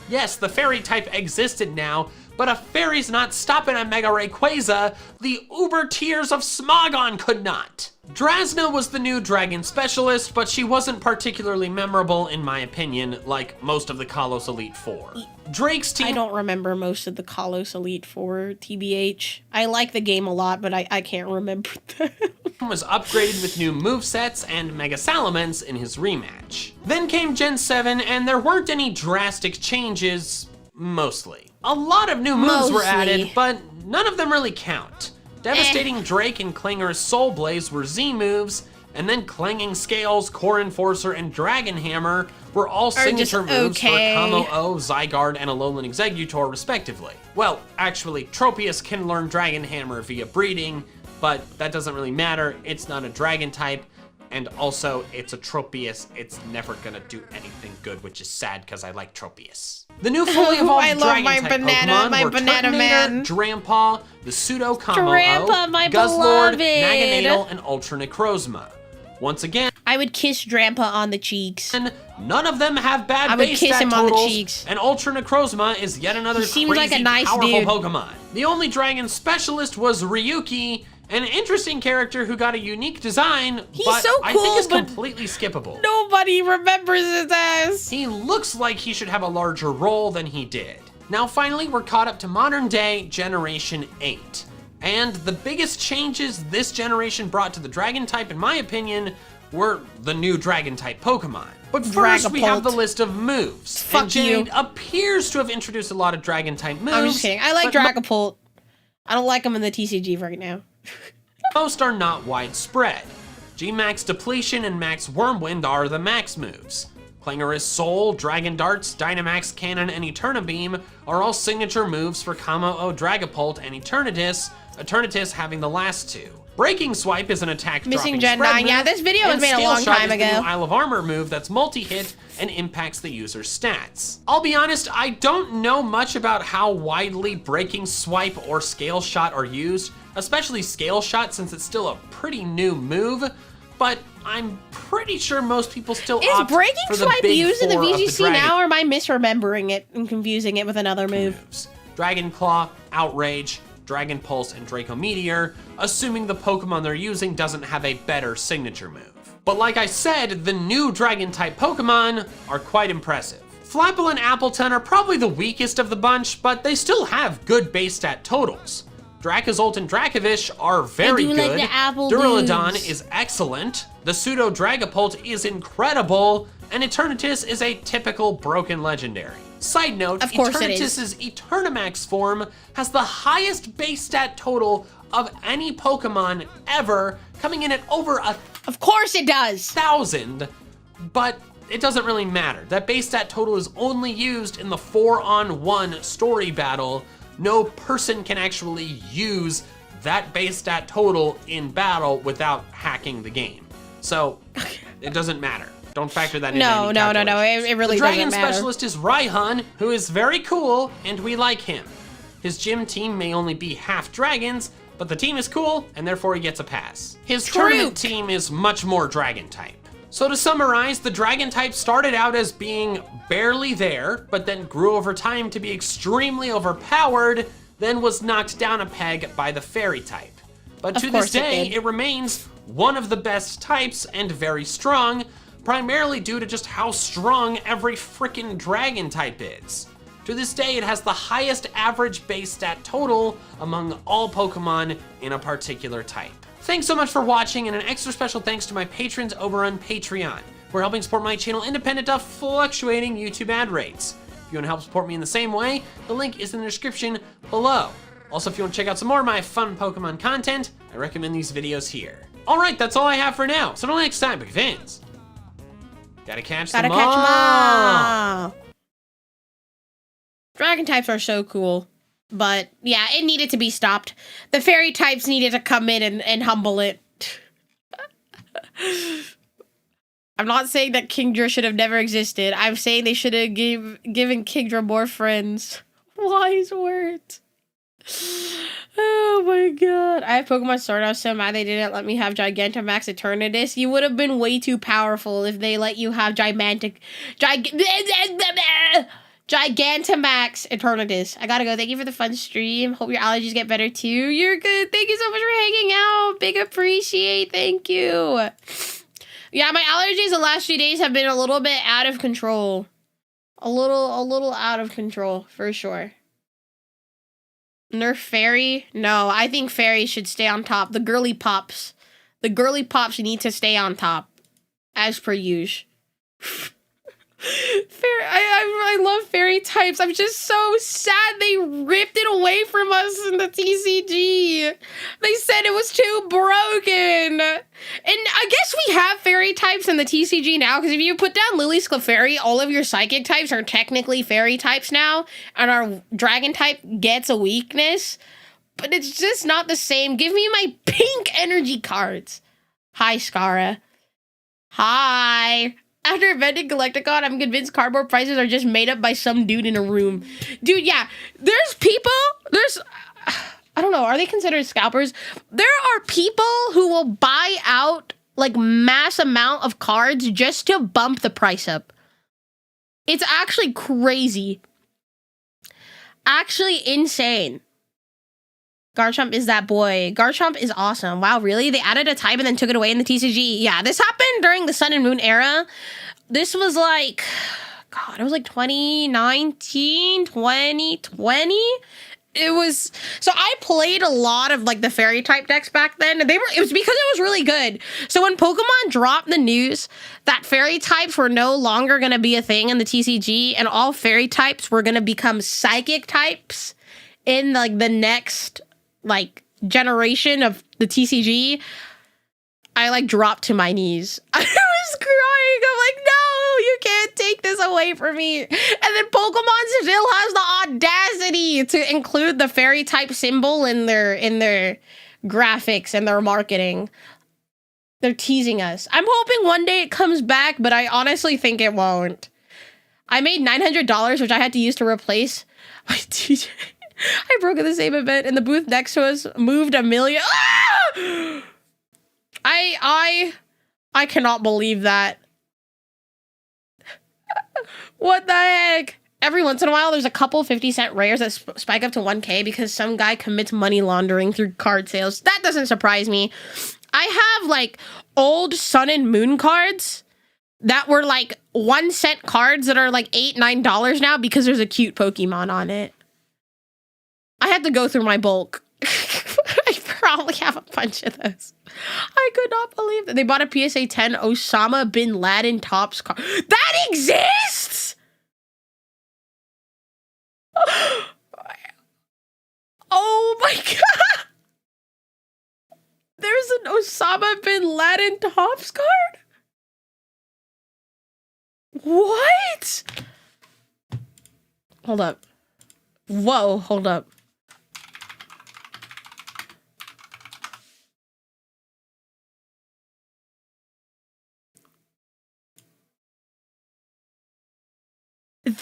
Yes, the Fairy type existed now, but a Fairy's not stopping a Mega Rayquaza. The Uber Tears of Smogon could not. Drasna was the new Dragon Specialist, but she wasn't particularly memorable in my opinion, like most of the Kalos Elite Four. Drake's team I don't remember most of the Kalos Elite Four, TBH. I like the game a lot, but I can't remember them. was upgraded with new movesets and Mega Salamence in his rematch. Then came Gen 7, and there weren't any drastic changes, mostly. A lot of new moves were added, but none of them really count. Devastating Drake and Klinger's Soul Blaze were Z moves, and then Clanging Scales, Core Enforcer, and Dragon Hammer were all signature moves for Kamo-O, Zygarde, and Alolan Exeggutor, respectively. Well, actually, Tropius can learn Dragon Hammer via breeding, but that doesn't really matter. It's not a Dragon type, and also it's a Tropius. It's never gonna do anything good, which is sad because I like Tropius. The new fully evolved I love my Dragon-type banana, Pokemon my were banana Turtonator, man. Drampaw, the Pseudo Kamo-O, Drampa, my Guzzlord, beloved. Naganadel, and Ultra Necrozma. Once again, I would kiss Drampa on the cheeks. none of them have bad I would base kiss stat him on the totals, cheeks. and Ultra Necrozma is yet another He seems crazy, like a nice powerful dude. Pokemon. The only Dragon Specialist was Ryuki, an interesting character who got a unique design, but so I think cool, is but completely skippable. Nobody remembers his ass. He looks like he should have a larger role than he did. Now finally, we're caught up to modern day Generation 8. And the biggest changes this generation brought to the Dragon type, in my opinion, were the new Dragon type Pokemon. But first, we have the list of moves. Fuck and Gen you. 8 appears to have introduced a lot of Dragon type moves. I'm just kidding. I like but Dragapult. I don't like him in the TCG right now. most are not widespread. G-Max Depletion and Max Wormwind are the max moves. Clangorous Soul, Dragon Darts, Dynamax Cannon, and Eternabeam are all signature moves for Kamo-O, Dragapult, and Eternatus, Eternatus having the last two. Breaking Swipe is an attack Missing dropping Gen spread 9. move, Yeah, this video was and made a Scale long Shot time is the ago. new Isle of Armor move that's multi-hit and impacts the user's stats. I'll be honest, I don't know much about how widely Breaking Swipe or Scale Shot are used, especially Scale Shot since it's still a pretty new move, but I'm pretty sure most people still opt Is Breaking for the Swipe big used in the four of VGC Dragon now, or am I misremembering it and confusing it with another move? moves. Dragon Claw, Outrage, Dragon Pulse, and Draco Meteor, assuming the Pokemon they're using doesn't have a better signature move. But like I said, the new Dragon-type Pokemon are quite impressive. Flapple and Appleton are probably the weakest of the bunch, but they still have good base stat totals. Dracozolt and Dracovish are very do good. like the apple Duraludon dudes. is excellent. The Pseudo Dragapult is incredible. And Eternatus is a typical broken legendary. Side note, Of course it is. Eternatus's Eternamax form has the highest base stat total of any Pokemon ever, coming in at over Of course it does. 1,000. But it doesn't really matter. That base stat total is only used in the 4-on-1 story battle. No person can actually use that base stat total in battle without hacking the game. So it doesn't matter. Don't factor that in. No. It really doesn't matter. The dragon specialist is Raihan, who is very cool, and we like him. His gym team may only be half dragons, but the team is cool, and therefore he gets a pass. His tournament team is much more dragon type. So to summarize, the dragon type started out as being barely there, but then grew over time to be extremely overpowered, then was knocked down a peg by the fairy type. But to this day, it remains one of the best types and very strong, primarily due to just how strong every frickin' dragon type is. To this day, it has the highest average base stat total among all Pokemon in a particular type. Thanks so much for watching, and an extra special thanks to my patrons over on Patreon, who are helping support my channel independent of fluctuating YouTube ad rates. If you want to help support me in the same way, the link is in the description below. Also, if you want to check out some more of my fun Pokemon content, I recommend these videos here. All right, that's all I have for now. So until next time, big fans. Gotta catch them all. Dragon types are so cool. But yeah, it needed to be stopped. The fairy types needed to come in and humble it. I'm not saying that Kingdra should have never existed. I'm saying they should have given Kingdra more friends. Wise words. Oh my god. I have Pokemon Sword. I was so mad they didn't let me have Gigantamax Eternatus. You would have been way too powerful if they let you have Gigantamax Eternatus. I gotta go. Thank you for the fun stream. Hope your allergies get better too. You're good. Thank you so much for hanging out. Big appreciate. Thank you. Yeah, my allergies the last few days have been a little bit out of control. A little out of control, for sure. Nerf Fairy? No, I think Fairy should stay on top. The girly pops. The girly pops need to stay on top. As per usual. I love fairy types. I'm just so sad they ripped it away from us in the TCG. They said it was too broken. And I guess we have fairy types in the TCG now, because if you put down Lily's Clefairy, all of your psychic types are technically fairy types now, and our dragon type gets a weakness. But it's just not the same. Give me my pink energy cards. Hi, Scara. Hi. After inventing Galacticon, I'm convinced cardboard prices are just made up by some dude in a room. Dude, yeah. There's people, I don't know, are they considered scalpers? There are people who will buy out, like, mass amount of cards just to bump the price up. It's actually crazy. Actually insane. Garchomp is that boy. Garchomp is awesome. Wow, really? They added a type and then took it away in the TCG. Yeah, this happened during the Sun and Moon era. This was like, God, it was like 2019, 2020. It was, so I played a lot of like the fairy type decks back then, and it was because it was really good. So when Pokemon dropped the news that fairy types were no longer going to be a thing in the TCG and all fairy types were going to become psychic types in like the next like generation of the TCG, I like dropped to my knees. I was crying. I'm like, no, you can't take this away from me. And then Pokemon still has the audacity to include the fairy type symbol in their graphics and their marketing. They're teasing us. I'm hoping one day it comes back, but I honestly think it won't. I made $900, which I had to use to replace my TJ. I broke at the same event, and the booth next to us moved $1 million. Ah! I cannot believe that. What the heck? Every once in a while, there's a couple 50-cent rares that spike up to 1K because some guy commits money laundering through card sales. That doesn't surprise me. I have, like, old Sun and Moon cards that were, like, 1-cent cards that are, like, $8, $9 now because there's a cute Pokemon on it. I had to go through my bulk. I probably have a bunch of those. I could not believe that. They bought a PSA 10 Osama Bin Laden Topps card. That exists! Oh my god! There's an Osama Bin Laden Topps card? What? Hold up. Whoa, hold up.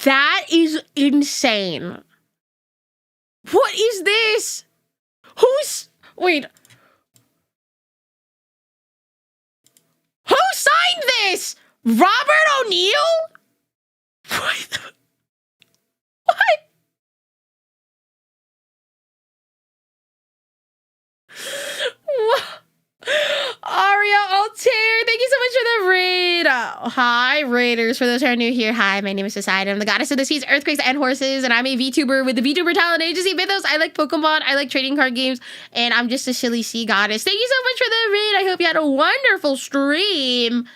That is insane. What is this? Wait. Who signed this? Robert O'Neill? What? What? Aria Altair, thank you so much for the raid. Hi, raiders. For those who are new here, hi, my name is Poseidon. I'm the goddess of the seas, earthquakes, and horses, and I'm a VTuber with the VTuber talent agency Mythos. I like Pokemon, I like trading card games, and I'm just a silly sea goddess. Thank you so much for the raid. I hope you had a wonderful stream.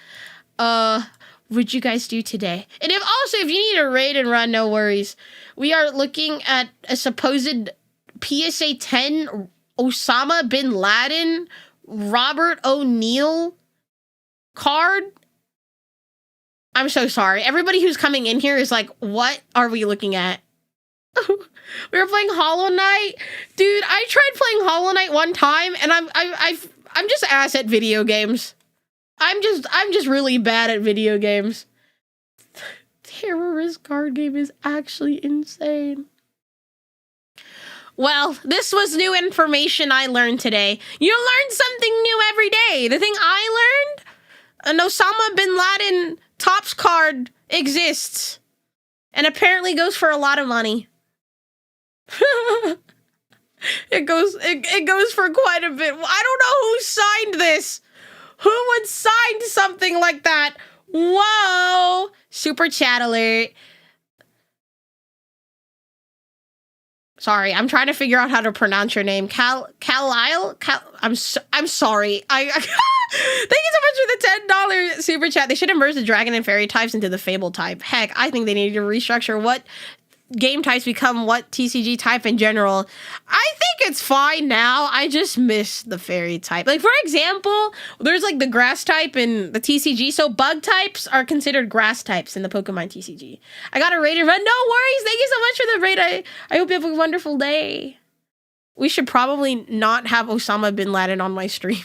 What'd you guys do today? And if you need a raid and run, no worries. We are looking at a supposed PSA 10 Osama bin Laden Robert O'Neill card. I'm so sorry. Everybody who's coming in here is like, what are we looking at? We were playing Hollow Knight. Dude, I tried playing Hollow Knight one time and I'm just ass at video games. I'm just really bad at video games. Terrorist card game is actually insane. Well, this was new information I learned today. You learn something new every day. The thing I learned, an Osama bin Laden Topps card exists. And apparently goes for a lot of money. It goes for quite a bit. I don't know who signed this. Who would sign something like that? Whoa! Super chat alert. Sorry, I'm trying to figure out how to pronounce your name. Kal-Lyle? I'm sorry. Thank you so much for the $10 super chat. They should have merged the dragon and fairy types into the fable type. Heck, I think they need to restructure what game types become what TCG type in general. I think it's fine now. I just miss the fairy type. Like, for example, there's like the grass type in the TCG, so bug types are considered grass types in the Pokemon TCG. I got a raid run. No worries. Thank you so much for the raid. I hope you have a wonderful day. We should probably not have Osama bin Laden on my stream.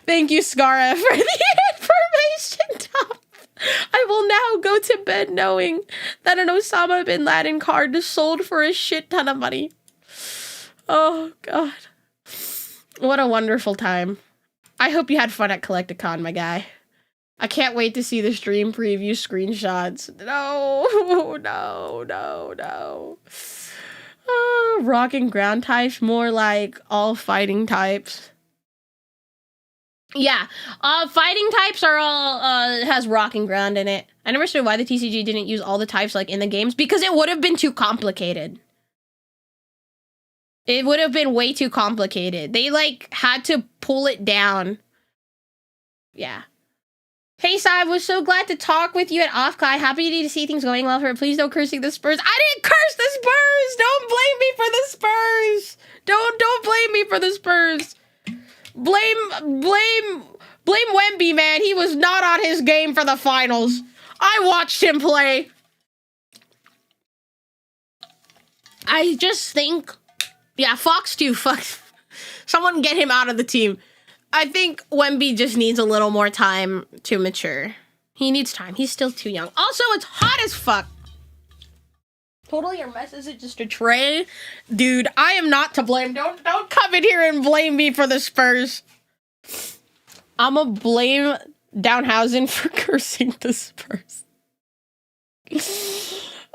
Thank you, Scara, for the information dump. I will now go to bed knowing that an Osama bin Laden card is sold for a shit ton of money. Oh, God. What a wonderful time. I hope you had fun at Collecticon, my guy. I can't wait to see the stream preview screenshots. No. Rock and ground types, more like all fighting types. Yeah, fighting types are all, has rock and ground in it. I never understood why the TCG didn't use all the types, like, in the games, because it would have been too complicated. It would have been way too complicated. They, like, had to pull it down. Yeah. Hey, Sai, I was so glad to talk with you at Offkai. Happy to see things going well for it. Please don't cursing the Spurs. I didn't curse the Spurs! Don't blame me for the Spurs! Don't blame me for the Spurs! Blame Wemby, man. He was not on his game for the finals. I watched him play. I just think, yeah, Fox too. Fuck. Someone get him out of the team. I think Wemby just needs a little more time to mature. He needs time. He's still too young. Also, it's hot as fuck. Totally your mess isn't just a tray. Dude, I am not to blame. Don't come in here and blame me for the Spurs. I'ma blame Downhausen for cursing the Spurs.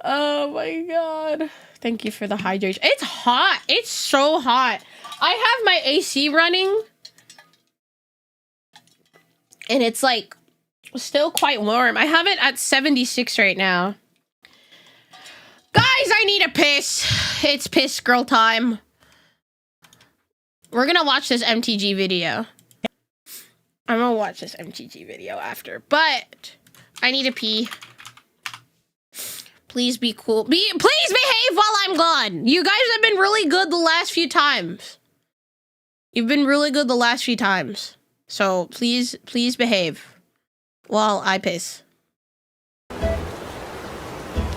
Oh my God. Thank you for the hydration. It's hot. It's so hot. I have my AC running. And it's like still quite warm. I have it at 76 right now. Guys, I need a piss. It's piss girl time. We're gonna watch this MTG video. I'm gonna watch this MTG video after, but I need a pee. Please be cool. Please behave while I'm gone. You guys have been really good the last few times. You've been really good the last few times. So please behave. while I piss.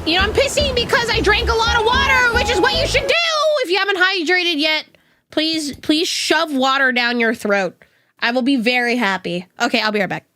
You know, I'm pissing because I drank a lot of water, which is what you should do if you haven't hydrated yet. Please shove water down your throat. I will be very happy. Okay, I'll be right back.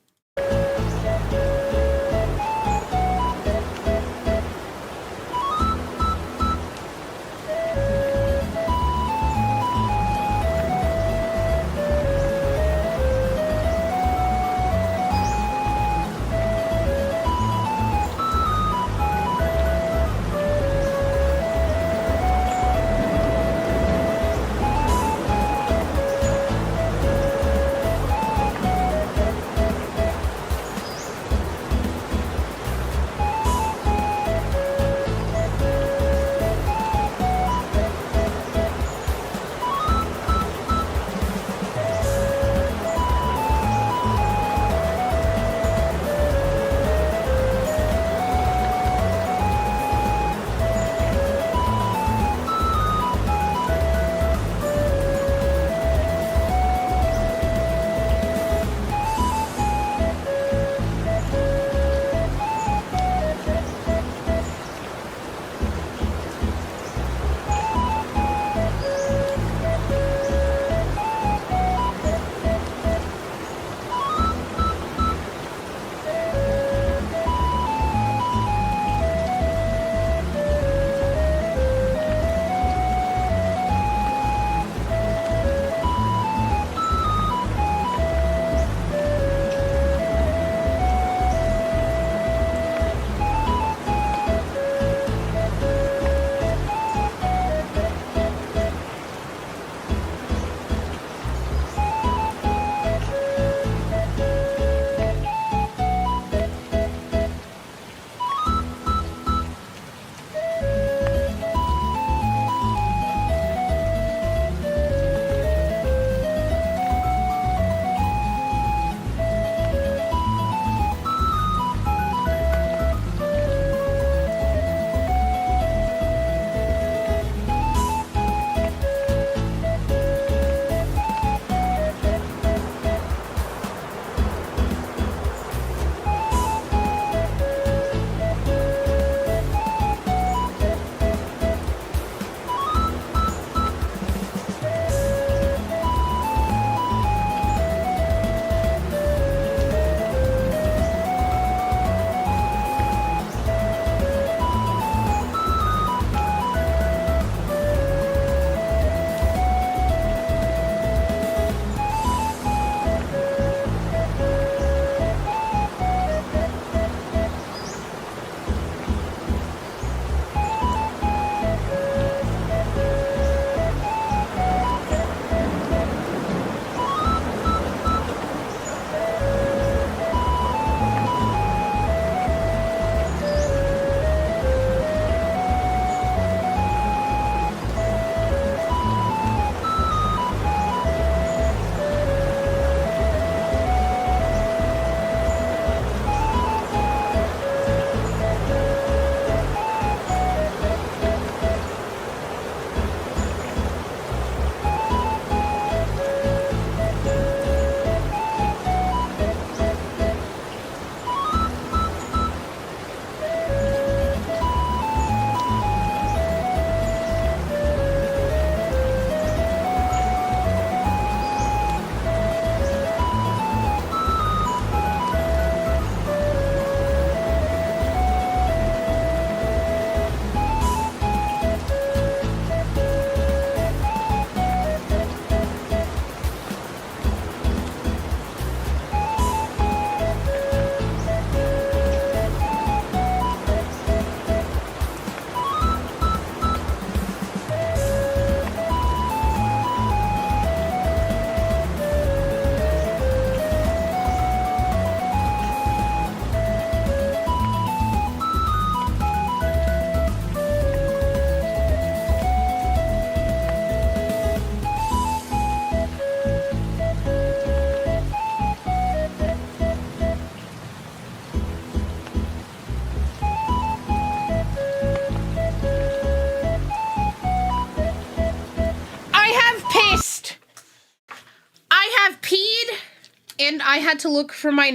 I had to look for my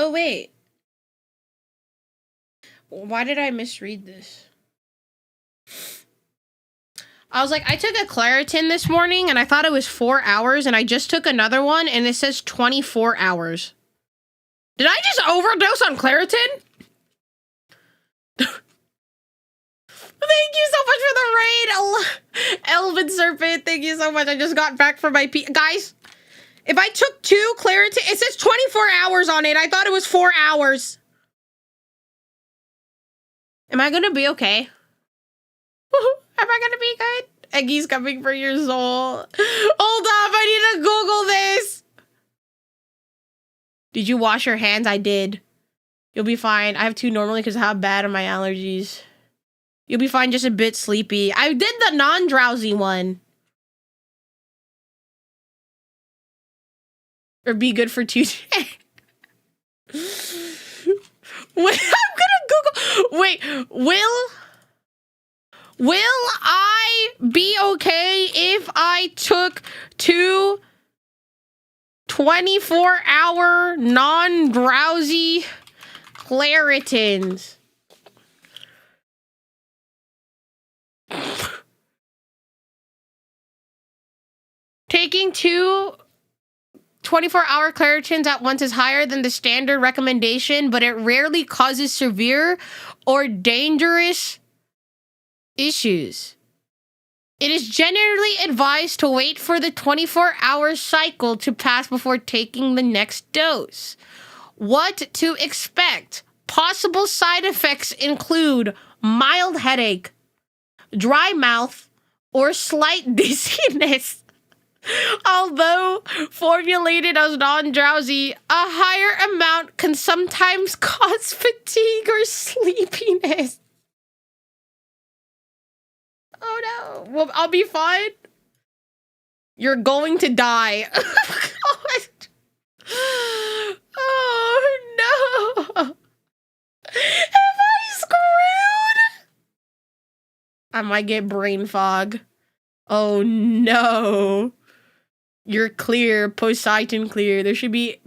Oh, wait. Why did I misread this? I was like, I took a Claritin this morning and I thought it was 4 hours, and I just took another one and it says 24 hours. Did I just overdose on Claritin? Thank you so much for the raid, Elven Serpent. Thank you so much. I just got back from my guys. If I took 2 Claritin, it says 24 hours on it. I thought it was 4 hours. Am I gonna be okay? Am I gonna be good? Eggy's coming for your soul. Hold up, I need to Google this. Did you wash your hands? I did. You'll be fine. I have 2 normally because of how bad are my allergies. You'll be fine, just a bit sleepy. I did the non-drowsy one. Or be good for 2 days. Wait, I'm gonna Google. Wait, will I be okay if I took 2 24-hour non-drowsy Claritins? Taking 2 24-hour Claritins at once is higher than the standard recommendation, but it rarely causes severe or dangerous issues. It is generally advised to wait for the 24-hour cycle to pass before taking the next dose. What to expect? Possible side effects include mild headache, dry mouth, or slight dizziness. Although formulated as non-drowsy, a higher amount can sometimes cause fatigue or sleepiness. Oh no. Well, I'll be fine. You're going to die. Oh no. Am I screwed? I might get brain fog. Oh no. You're clear. Poseidon clear. There should be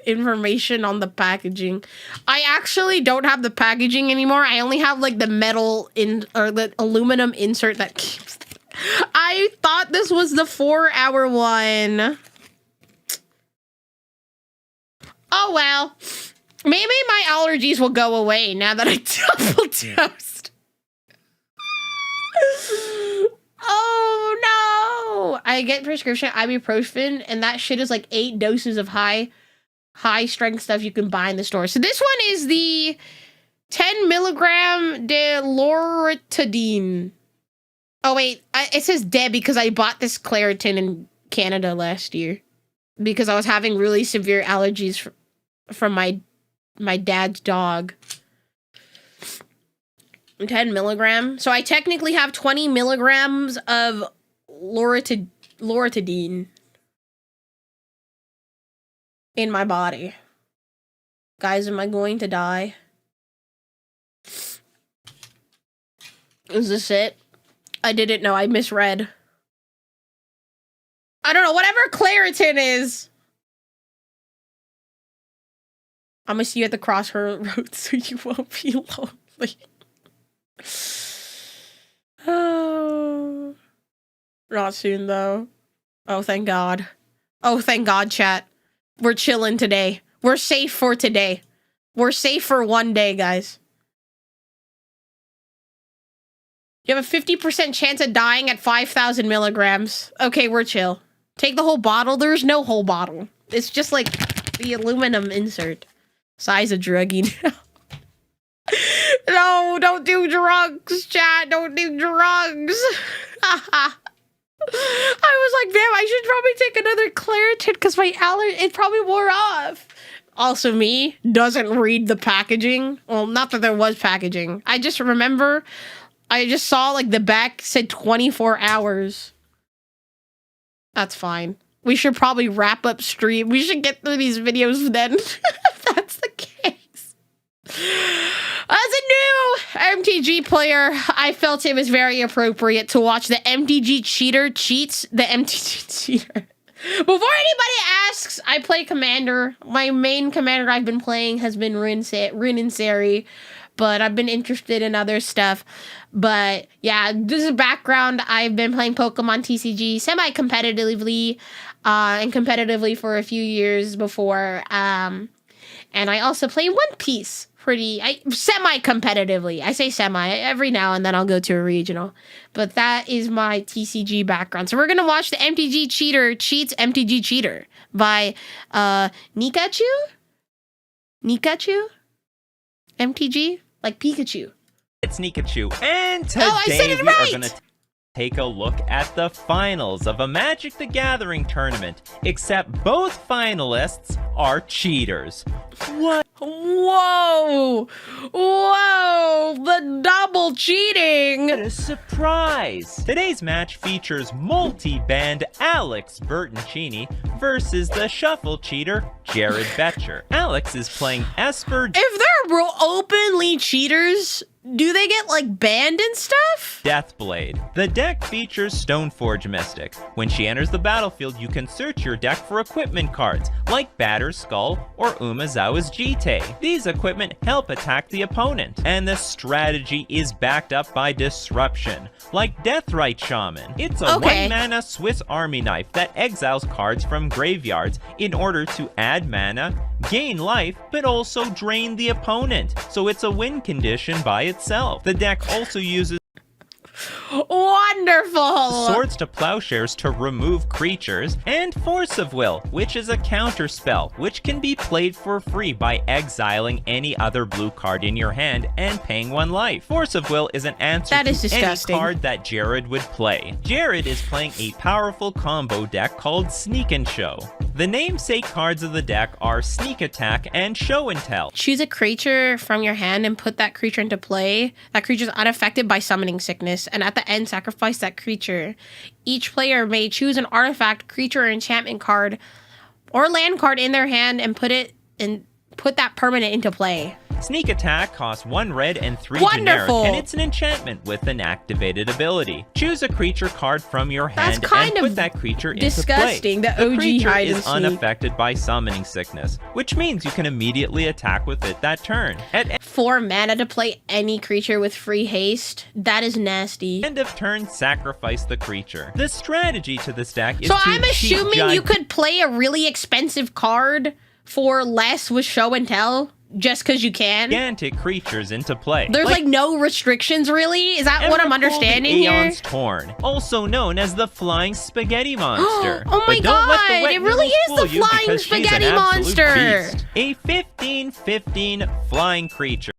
information on the packaging. I actually don't have the packaging anymore. I only have like the metal or the aluminum insert that keeps. I thought this was the 4-hour one. Oh well. Maybe my allergies will go away now that I double dosed. Oh no! I get prescription ibuprofen, and that shit is like 8 doses of high strength stuff you can buy in the store. So this one is the 10 milligram de loratadine. Oh wait, it says de because I bought this Claritin in Canada last year because I was having really severe allergies from my dad's dog. 10 milligrams. So I technically have 20 milligrams of loratadine in my body. Guys, am I going to die? Is this it? I didn't know. I misread. I don't know. Whatever Claritin is. I'm gonna see you at the crossroads so you won't be lonely. Oh, not soon though. Oh, thank God. Oh, thank God, chat. We're chilling today. We're safe for today. We're safe for one day, guys. You have a 50% chance of dying at 5,000 milligrams. Okay, we're chill. Take the whole bottle. There's no whole bottle. It's just like the aluminum insert. Size of druggie. No, don't do drugs, chat. Don't do drugs. I was like, damn, I should probably take another Claritin because my allergy, it probably wore off. Also me, doesn't read the packaging. Well, not that there was packaging. I just remember, I just saw like the back said 24 hours. That's fine. We should probably wrap up stream. We should get through these videos then, if that's the case. As a new MTG player, I felt it was very appropriate to watch the MTG cheater cheats the MTG cheater. Before anybody asks, I play Commander. My main Commander I've been playing has been Rin and Seri, but I've been interested in other stuff. But yeah, this is background. I've been playing Pokemon TCG semi-competitively, and competitively for a few years before. And I also play One Piece semi-competitively. I say semi. Every now and then I'll go to a regional. But that is my TCG background. So we're going to watch the MTG Cheater Cheats MTG Cheater by Nicnicco? MTG? Like Pikachu. It's Nicnicco, and I said today it we are right! going to take a look at the finals of a Magic the Gathering tournament, except both finalists are cheaters. What? Whoa! Whoa! The double cheating! What a surprise! Today's match features multi-band Alex Bertoncini versus the shuffle cheater Jared Betcher. Alex is playing Esper If they're openly cheaters, do they get like banned and stuff? Deathblade. The deck features Stoneforge Mystic. When she enters the battlefield, you can search your deck for equipment cards, like Batter's Skull or Umezawa's Jite. These equipment help attack the opponent, and the strategy is backed up by Disruption, like Deathrite Shaman. It's a Okay. 1-mana Swiss Army knife that exiles cards from graveyards in order to add mana, gain life, but also drain the opponent, so it's a win condition by itself. The deck also uses Wonderful! Swords to Plowshares to remove creatures, and Force of Will, which is a counter spell, which can be played for free by exiling any other blue card in your hand and paying 1 life. Force of Will is an answer That to is disgusting. any card that Jared would play. Jared is playing a powerful combo deck called Sneak and Show. The namesake cards of the deck are Sneak Attack and Show and Tell. Choose a creature from your hand and put that creature into play. That creature is unaffected by summoning sickness, and at the end, sacrifice that creature. Each player may choose an artifact, creature, or enchantment card or land card in their hand and put that permanent into play. Sneak Attack costs 1 red and 3 Wonderful. generic, and it's an enchantment with an activated ability. Choose a creature card from your That's hand kind and of put that creature into disgusting, play. the OG creature hide and is seek. unaffected by summoning sickness, which means you can immediately attack with it that turn. At 4 mana to play any creature with free haste. That is nasty. end of turn, sacrifice the creature. The strategy to this deck is So to I'm cheat assuming you could play a really expensive card for less with Show and Tell just because you can. gigantic creatures into play. There's like no restrictions, really. Is that what I'm Emrakul understanding the here? Aeon's Torn, also known as the Flying Spaghetti Monster. Oh my But don't let the God, wet it really noodles is fool the you Flying because she's an Spaghetti absolute Monster. beast. A 15/15 flying creature.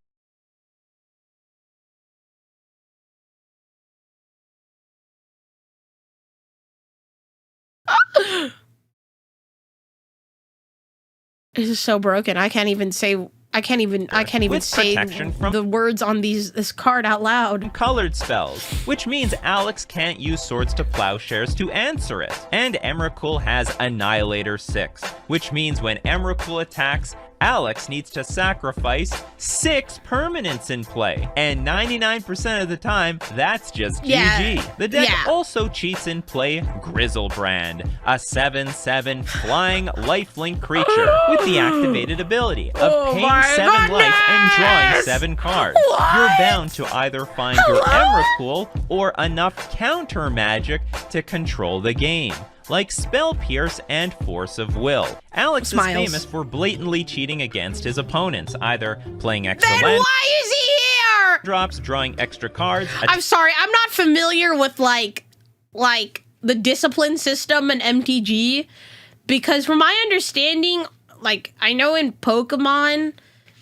This is so broken. I can't even say With say protection from- the words on this card out loud. Colored spells, which means Alex can't use Swords to Plowshares to answer it. And Emrakul has Annihilator 6, which means when Emrakul attacks, Alex needs to sacrifice 6 permanents in play. And 99% of the time, that's just GG. The deck also cheats in play Grizzlebrand, a 7/7 flying lifelink creature with the activated ability of paying 7 life and drawing 7 cards. You're bound to either find your Emrakul or enough counter magic to control the game, like Spell Pierce and Force of Will. Alex Smiles. is famous for blatantly cheating against his opponents, either playing extra Then land why is he here? drops, drawing extra cards, I'm sorry, I'm not familiar with like the discipline system in MTG, because from my understanding, like I know in Pokemon,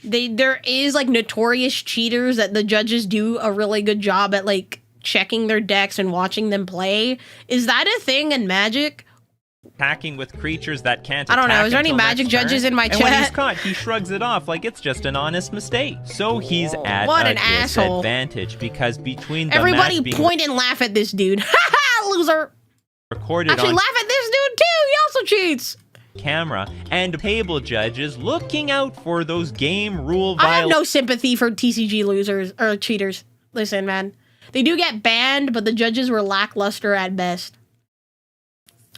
there is like notorious cheaters that the judges do a really good job at like checking their decks and watching them play. Is that a thing in Magic? attacking with creatures that can't I don't know. attack Is there any until Magic next judges turn. in my And when he's chat? caught, he shrugs it off like it's just an honest mistake. So he's at What a an asshole. disadvantage because between the Everybody match being point and laugh at this dude. Loser. recorded Actually, on laugh at this dude too. He also cheats. camera and table judges looking out for those game rule I have violations. no sympathy for TCG losers or cheaters. Listen, man. They do get banned, but the judges were lackluster at best.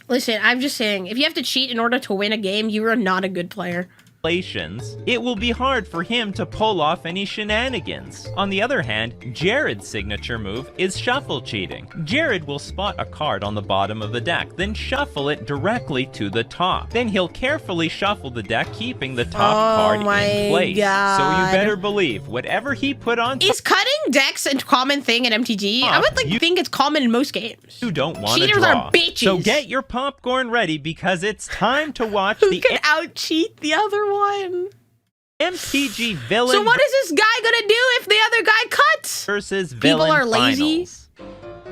Listen, I'm just saying, if you have to cheat in order to win a game, you are not a good player. It will be hard for him to pull off any shenanigans. On the other hand, Jared's signature move is shuffle cheating. Jared will spot a card on the bottom of the deck, then shuffle it directly to the top. Then he'll carefully shuffle the deck, keeping the top card in place. God. So you better believe, whatever he put on top, is cutting decks a common thing in MTG? I would think it's common in most games. you don't want to Cheaters draw. are bitches. So get your popcorn ready, because it's time to watch Who the can out-cheat the other one? MTG Villain So what is this guy gonna do if the other guy cuts? versus People Villain are lazy. Finals.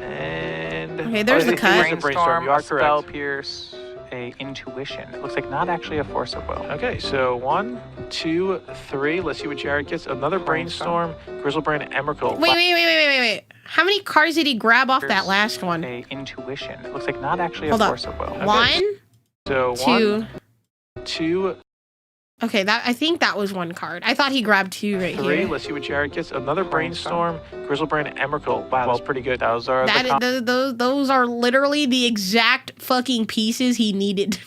And Okay, there's the cut. brainstorm, You are spell correct. pierce, a intuition. It looks like not actually a force of will. Okay, so 1, 2, 3. Let's see what Jared gets. Another brainstorm. Grizzlebrand, Emrakul. Wait. How many cards did he grab off that last one? A intuition. It looks like not actually a Hold up. force of will. One, So 2. 1, 2, Okay, I think that was one card. I thought he grabbed 2 right 3. here. Let's see what Jared gets. Another brainstorm. Grizzlebrand, Emrakul. Wow, that's pretty good. Those are Those are literally the exact fucking pieces he needed.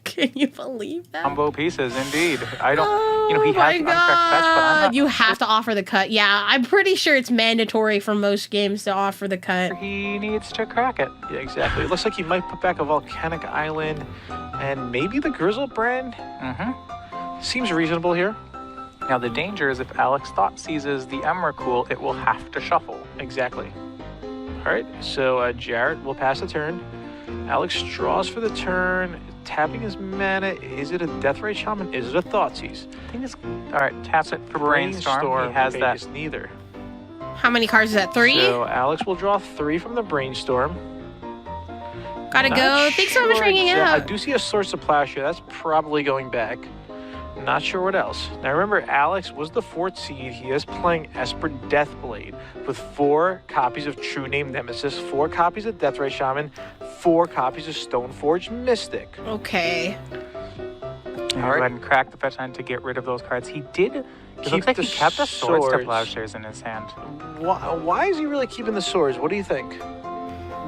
Can you believe that? combo pieces, indeed. I don't, Oh he has my untracked fetch, but I'm not you have to offer the cut. Yeah, I'm pretty sure it's mandatory for most games to offer the cut. sure he needs to crack it. Yeah, exactly. It looks like he might put back a Volcanic Island and maybe the Grizzlebrand. Mm-hmm. Seems reasonable here. Now the danger is if Alex thought seizes the Emrakul, it will have to shuffle. Exactly. All right, so Jared will pass the turn. Alex draws for the turn, tapping his mana. Is it a Deathrite Shaman? Is it a Thoughtseize? I think it's all right. Taps it for brainstorm. He has Okay, that. it's neither. How many cards is that? 3? So Alex will draw 3 from the brainstorm. Gotta Not go. Thanks so much for sure hanging I out. do see a Source of Plowshare. That's probably going back. Not sure what else. Now remember, Alex was the 4th seed. He is playing Esper Deathblade with 4 copies of True Name Nemesis, 4 copies of Deathrite Shaman, 4 copies of Stoneforge Mystic. Okay. Go ahead and crack the fetch line to get rid of those cards. He did. It Keep looks like the he kept the swords to swords. plowshares in his hand. Why is he really keeping the swords? What do you think?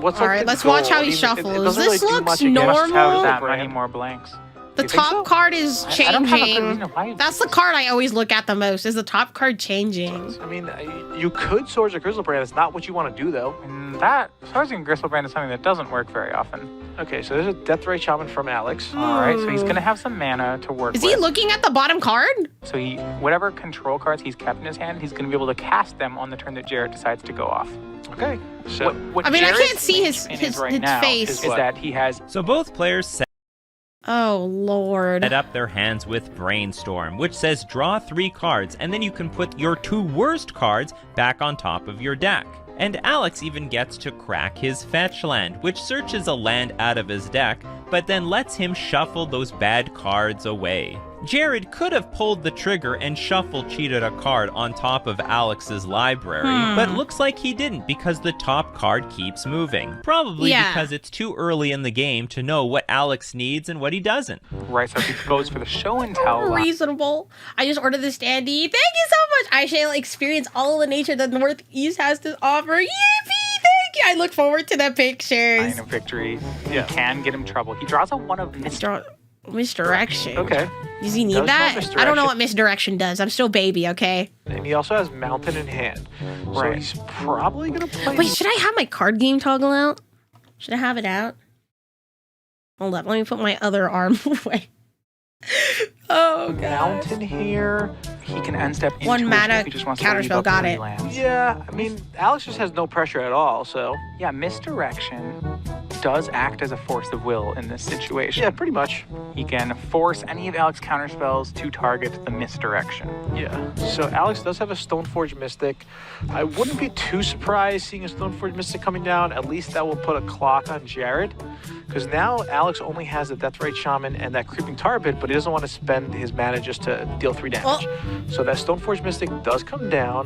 What's All right, the let's goal? watch how I he mean, it shuffles. doesn't This really do looks much against normal. Must have that Grizzlebrand. many more blanks. The You think top so? card is I don't have a good changing. reason why. That's the card I always look at the most. Is the top card changing? I mean, you could Swords of Grizzlebrand. It's not what you want to do, though. And that Swords and Gristlebrand is something that doesn't work very often. Okay, so there's a Deathrite Shaman from Alex. All right, so he's gonna have some mana to work Is with. he looking at the bottom card? So he, whatever control cards he's kept in his hand, he's gonna be able to cast them on the turn that Jarrett decides to go off. Okay, so What I mean, I Jarrett's can't see his- linchpin is his right now face. is that he has So both players set Oh lord. up their hands with Brainstorm, which says draw 3 cards, and then you can put your 2 worst cards back on top of your deck. And Alex even gets to crack his fetch land, which searches a land out of his deck, but then lets him shuffle those bad cards away. Jared could have pulled the trigger and shuffle cheated a card on top of Alex's library, but looks like he didn't because the top card keeps moving. Probably because it's too early in the game to know what Alex needs and what he doesn't. right. So he goes for the show and tell. Reasonable. I just ordered the standee. Thank you so much. I shall experience all the nature that Northeast has to offer. Yippee! Thank you. I look forward to the pictures. Sign of victory. Yeah. He can get him trouble. He draws a one of mystery. Misdirection. okay, Does he need Does that? have I don't know misdirection. what misdirection does. I'm still baby, okay? and he also has Mountain in hand, so Right. he's probably gonna play. Wait, should I have my card game toggle out? Should I have it out? Hold up, let me put my other arm away. Oh, God. Mountain here. He can end step into One it mana if he just wants to counterspell, leave up got 3 it. lands. Yeah, I mean, Alex just has no pressure at all, so Yeah, misdirection does act as a force of will in this situation. yeah, pretty much. He can force any of Alex's counterspells to target the misdirection. Yeah. So Alex does have a Stoneforge Mystic. I wouldn't be too surprised seeing a Stoneforge Mystic coming down. At least that will put a clock on Jared. Because now Alex only has the Deathrite Shaman and that Creeping Tar Pit, but he doesn't want to spend his mana just to deal 3 damage. So that Stoneforge Mystic does come down.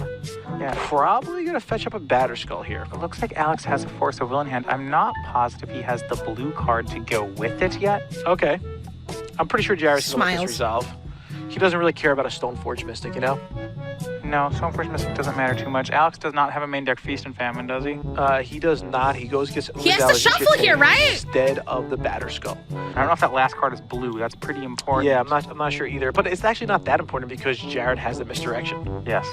Yeah. Probably going to fetch up a Batterskull here. It looks like Alex has a force of will in hand. I'm not positive he has the blue card to go with it yet. Okay. I'm pretty sure Jared's going to let Smiles. this resolve. He doesn't really care about a Stoneforge Mystic, you know? No, Stoneforge Mystic doesn't matter too much. Alex does not have a main deck Feast and Famine, does he? He does not. He goes gets. He has to shuffle here, right? Instead of the Batter Skull. I don't know if that last card is blue. That's pretty important. Yeah, I'm not sure either. But it's actually not that important because Jared has the misdirection. Yes.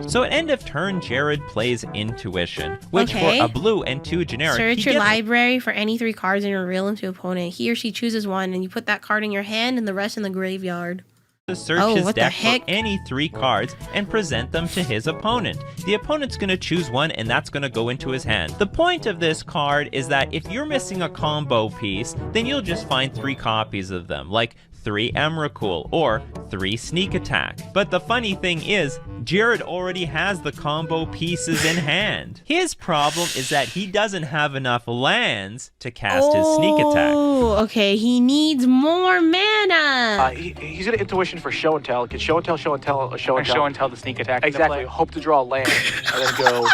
So at end of turn, Jared plays Intuition, which Okay. for a blue and 2 generic, Search he your gets library for any 3 cards and reveal them to opponent. He or she chooses one, and you put that card in your hand and the rest in the graveyard. to search Oh, his what the deck for heck? any 3 cards and present them to his opponent. The opponent's going to choose one and that's going to go into his hand. The point of this card is that if you're missing a combo piece, then you'll just find 3 copies of them, like 3 Emrakul or 3 Sneak Attack. But the funny thing is, Jared already has the combo pieces in hand. His problem is that he doesn't have enough lands to cast his Sneak Attack. Oh, okay. He needs more mana. He's gonna Intuition for Show and Tell. Get Show and Tell, Show and Tell, Show Or and Tell. show and tell the sneak attack. Exactly. Play. Hope to draw a land and then go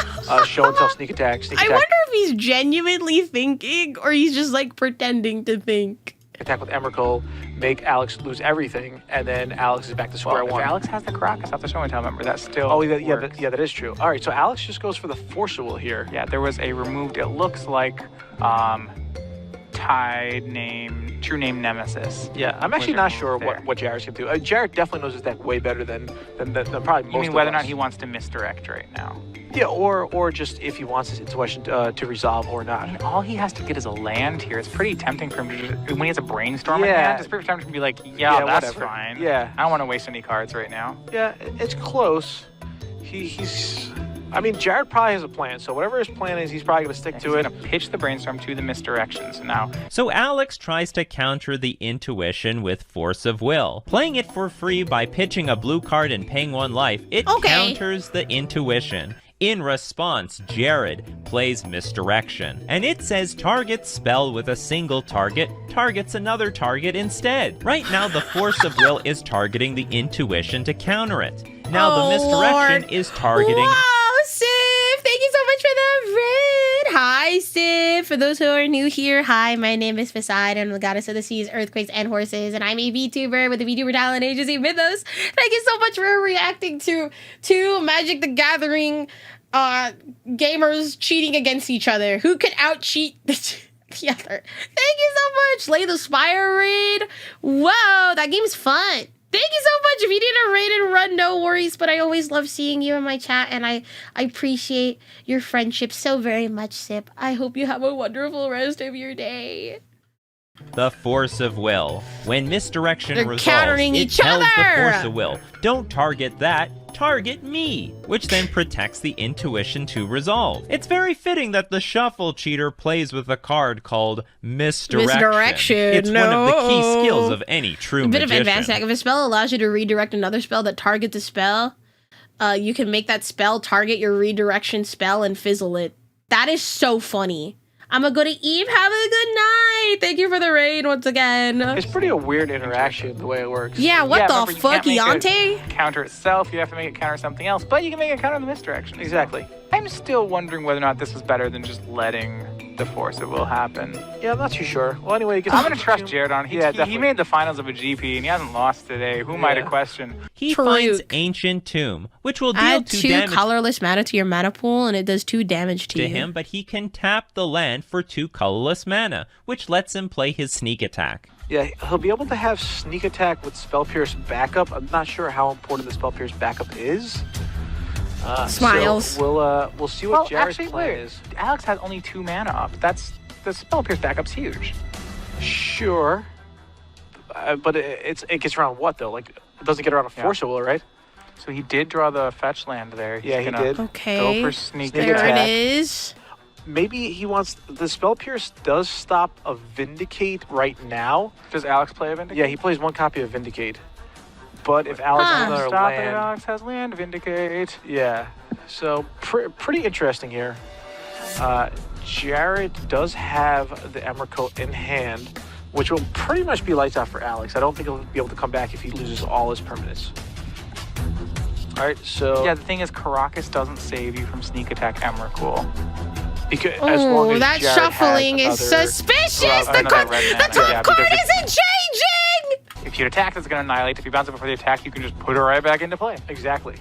Show and Tell, Sneak Attack, Sneak I Attack. wonder if he's genuinely thinking or he's just like pretending to think. Attack with Emrakul, make Alex lose everything, and then Alex is back to square Well, one. if Alex has the Caracas off the show and tell, remember, that still Oh, yeah, works. that is true. All right, so Alex just goes for the Force of Will here. Yeah, there was a removed, it looks like, tied name, true name Nemesis. Yeah, I'm actually Was not removed sure there. what Jared's gonna do. Jared definitely knows his deck way better than probably most You mean of whether or us. not he wants to misdirect right now? Yeah, or just if he wants his intuition to resolve or not. I mean, all he has to get is a land here. It's pretty tempting for him to just, when he has a brainstorm in Yeah. hand, it's pretty tempting to be like, yeah, that's whatever. fine. Yeah. I don't want to waste any cards right now. Yeah, it's close. I mean, Jared probably has a plan, so whatever his plan is, he's probably gonna stick to He's it. gonna pitch the brainstorm to the misdirection. So now, So Alex tries to counter the Intuition with Force of Will. Playing it for free by pitching a blue card and paying 1 life, it Okay. counters the Intuition. In response, Jared plays Misdirection, and it says target spell with a single target targets another target instead. Right now, the Force of Will is targeting the Intuition to counter it. Now the Misdirection Lord. is targeting... Wow, Sif! Thank you so much for the red! Hi, Sif! For those who are new here, hi, my name is Poseidon. I'm the goddess of the seas, earthquakes, and horses, and I'm a VTuber with the VTuber talent agency Mythos. Thank you so much for reacting to Magic the Gathering gamers cheating against each other. Who could out-cheat the other? Thank you so much! Slay the Spire raid! Whoa, that game's fun! Thank you so much. If you need a raid and run, no worries. But I always love seeing you in my chat, and I appreciate your friendship so very much, Sip. I hope you have a wonderful rest of your day. The Force of Will. When Misdirection They're resolves, countering it each tells the other! Force of Will, don't target that, target me, which then protects the Intuition to resolve. It's very fitting that the Shuffle cheater plays with a card called Misdirection. Misdirection, It's one of the key no. skills of any true A bit magician. of advanced tech. If a spell allows you to redirect another spell that targets a spell, you can make that spell target your redirection spell and fizzle it. That is so funny. I'm gonna go to Eve. Have a good night. Thank you for the raid once again. It's pretty a weird interaction the way it works. Yeah, what the remember, you fuck, can't make Yante? it counter itself. You have to make it counter something else, but you can make it counter the misdirection. Exactly. I'm still wondering whether or not this was better than just letting the Force of Will happen. Yeah, I'm not too sure. Well, anyway, it gets I'm gonna trust Jared on. He definitely. made the finals of a GP and he hasn't lost today. Who am I to question? He True. finds Ancient Tomb, which will deal Add 2 2 damage colorless mana to your mana pool, and it does 2 damage to to you. him, but he can tap the land for 2 colorless mana, which lets him play his Sneak Attack. Yeah, he'll be able to have Sneak Attack with Spell Pierce backup. I'm not sure how important the Spell Pierce backup is. Smiles. So we'll see what Jared's actually, plan wait. is. Alex has only 2 mana up. That's the spell pierce backup's huge. Sure. But it gets around what though? Like it doesn't get around a Force of Will, right? So he did draw the fetch land there. He's Yeah, he gonna did. Okay. Go for sneak Sneak There attack. it is. Maybe he wants the Spell Pierce does stop a Vindicate right now. Does Alex play a Vindicate? Yeah, he plays 1 copy of Vindicate. But if Alex Huh. has another Stop it, land, Alex has land Vindicate. yeah. So pretty interesting here. Jared does have the Emrakul in hand, which will pretty much be lights out for Alex. I don't think he'll be able to come back if he loses all his permanents. All right, so Yeah, the thing is, Caracas doesn't save you from sneak attack Emrakul. because as long Oh, as that Jared shuffling has is another- suspicious. Another The red top mana, yeah, card because isn't changing. If you attack, it's gonna annihilate. If you bounce it before the attack, you can just put it right back into play. Exactly.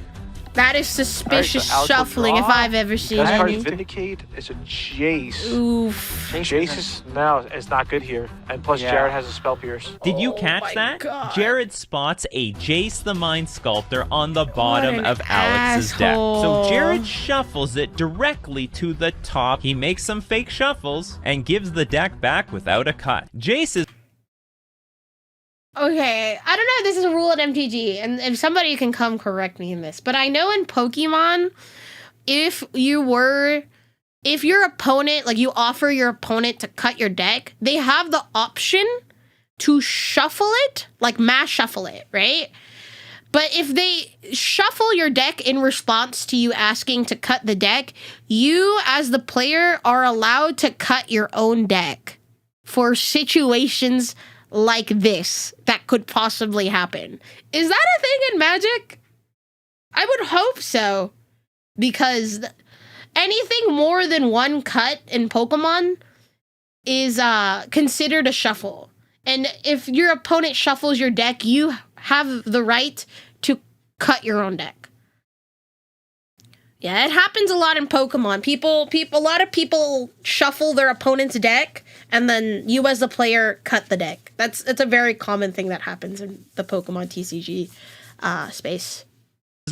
That is suspicious Alex will shuffling if draw. I've ever seen Best card it. is Vindicate. It's a Jace. Oof. Jace is not good here. And plus Jared has a Spell Pierce. Did you Oh catch my that? God. Jared spots a Jace the Mind Sculptor on the bottom an of Alex's deck. asshole. So Jared shuffles it directly to the top. He makes some fake shuffles and gives the deck back without a cut. Jace is Okay, I don't know if this is a rule at MTG, and if somebody can come correct me in this, but I know in Pokemon, if your opponent, like you offer your opponent to cut your deck, they have the option to shuffle it, like mass shuffle it, right? But if they shuffle your deck in response to you asking to cut the deck, you as the player are allowed to cut your own deck for situations like this that could possibly happen. Is that a thing in Magic? I would hope so, because anything more than one cut in Pokemon is considered a shuffle. And if your opponent shuffles your deck, you have the right to cut your own deck. Yeah, it happens a lot in Pokemon. A lot of people shuffle their opponent's deck, and then you as the player cut the deck. It's a very common thing that happens in the Pokemon TCG space.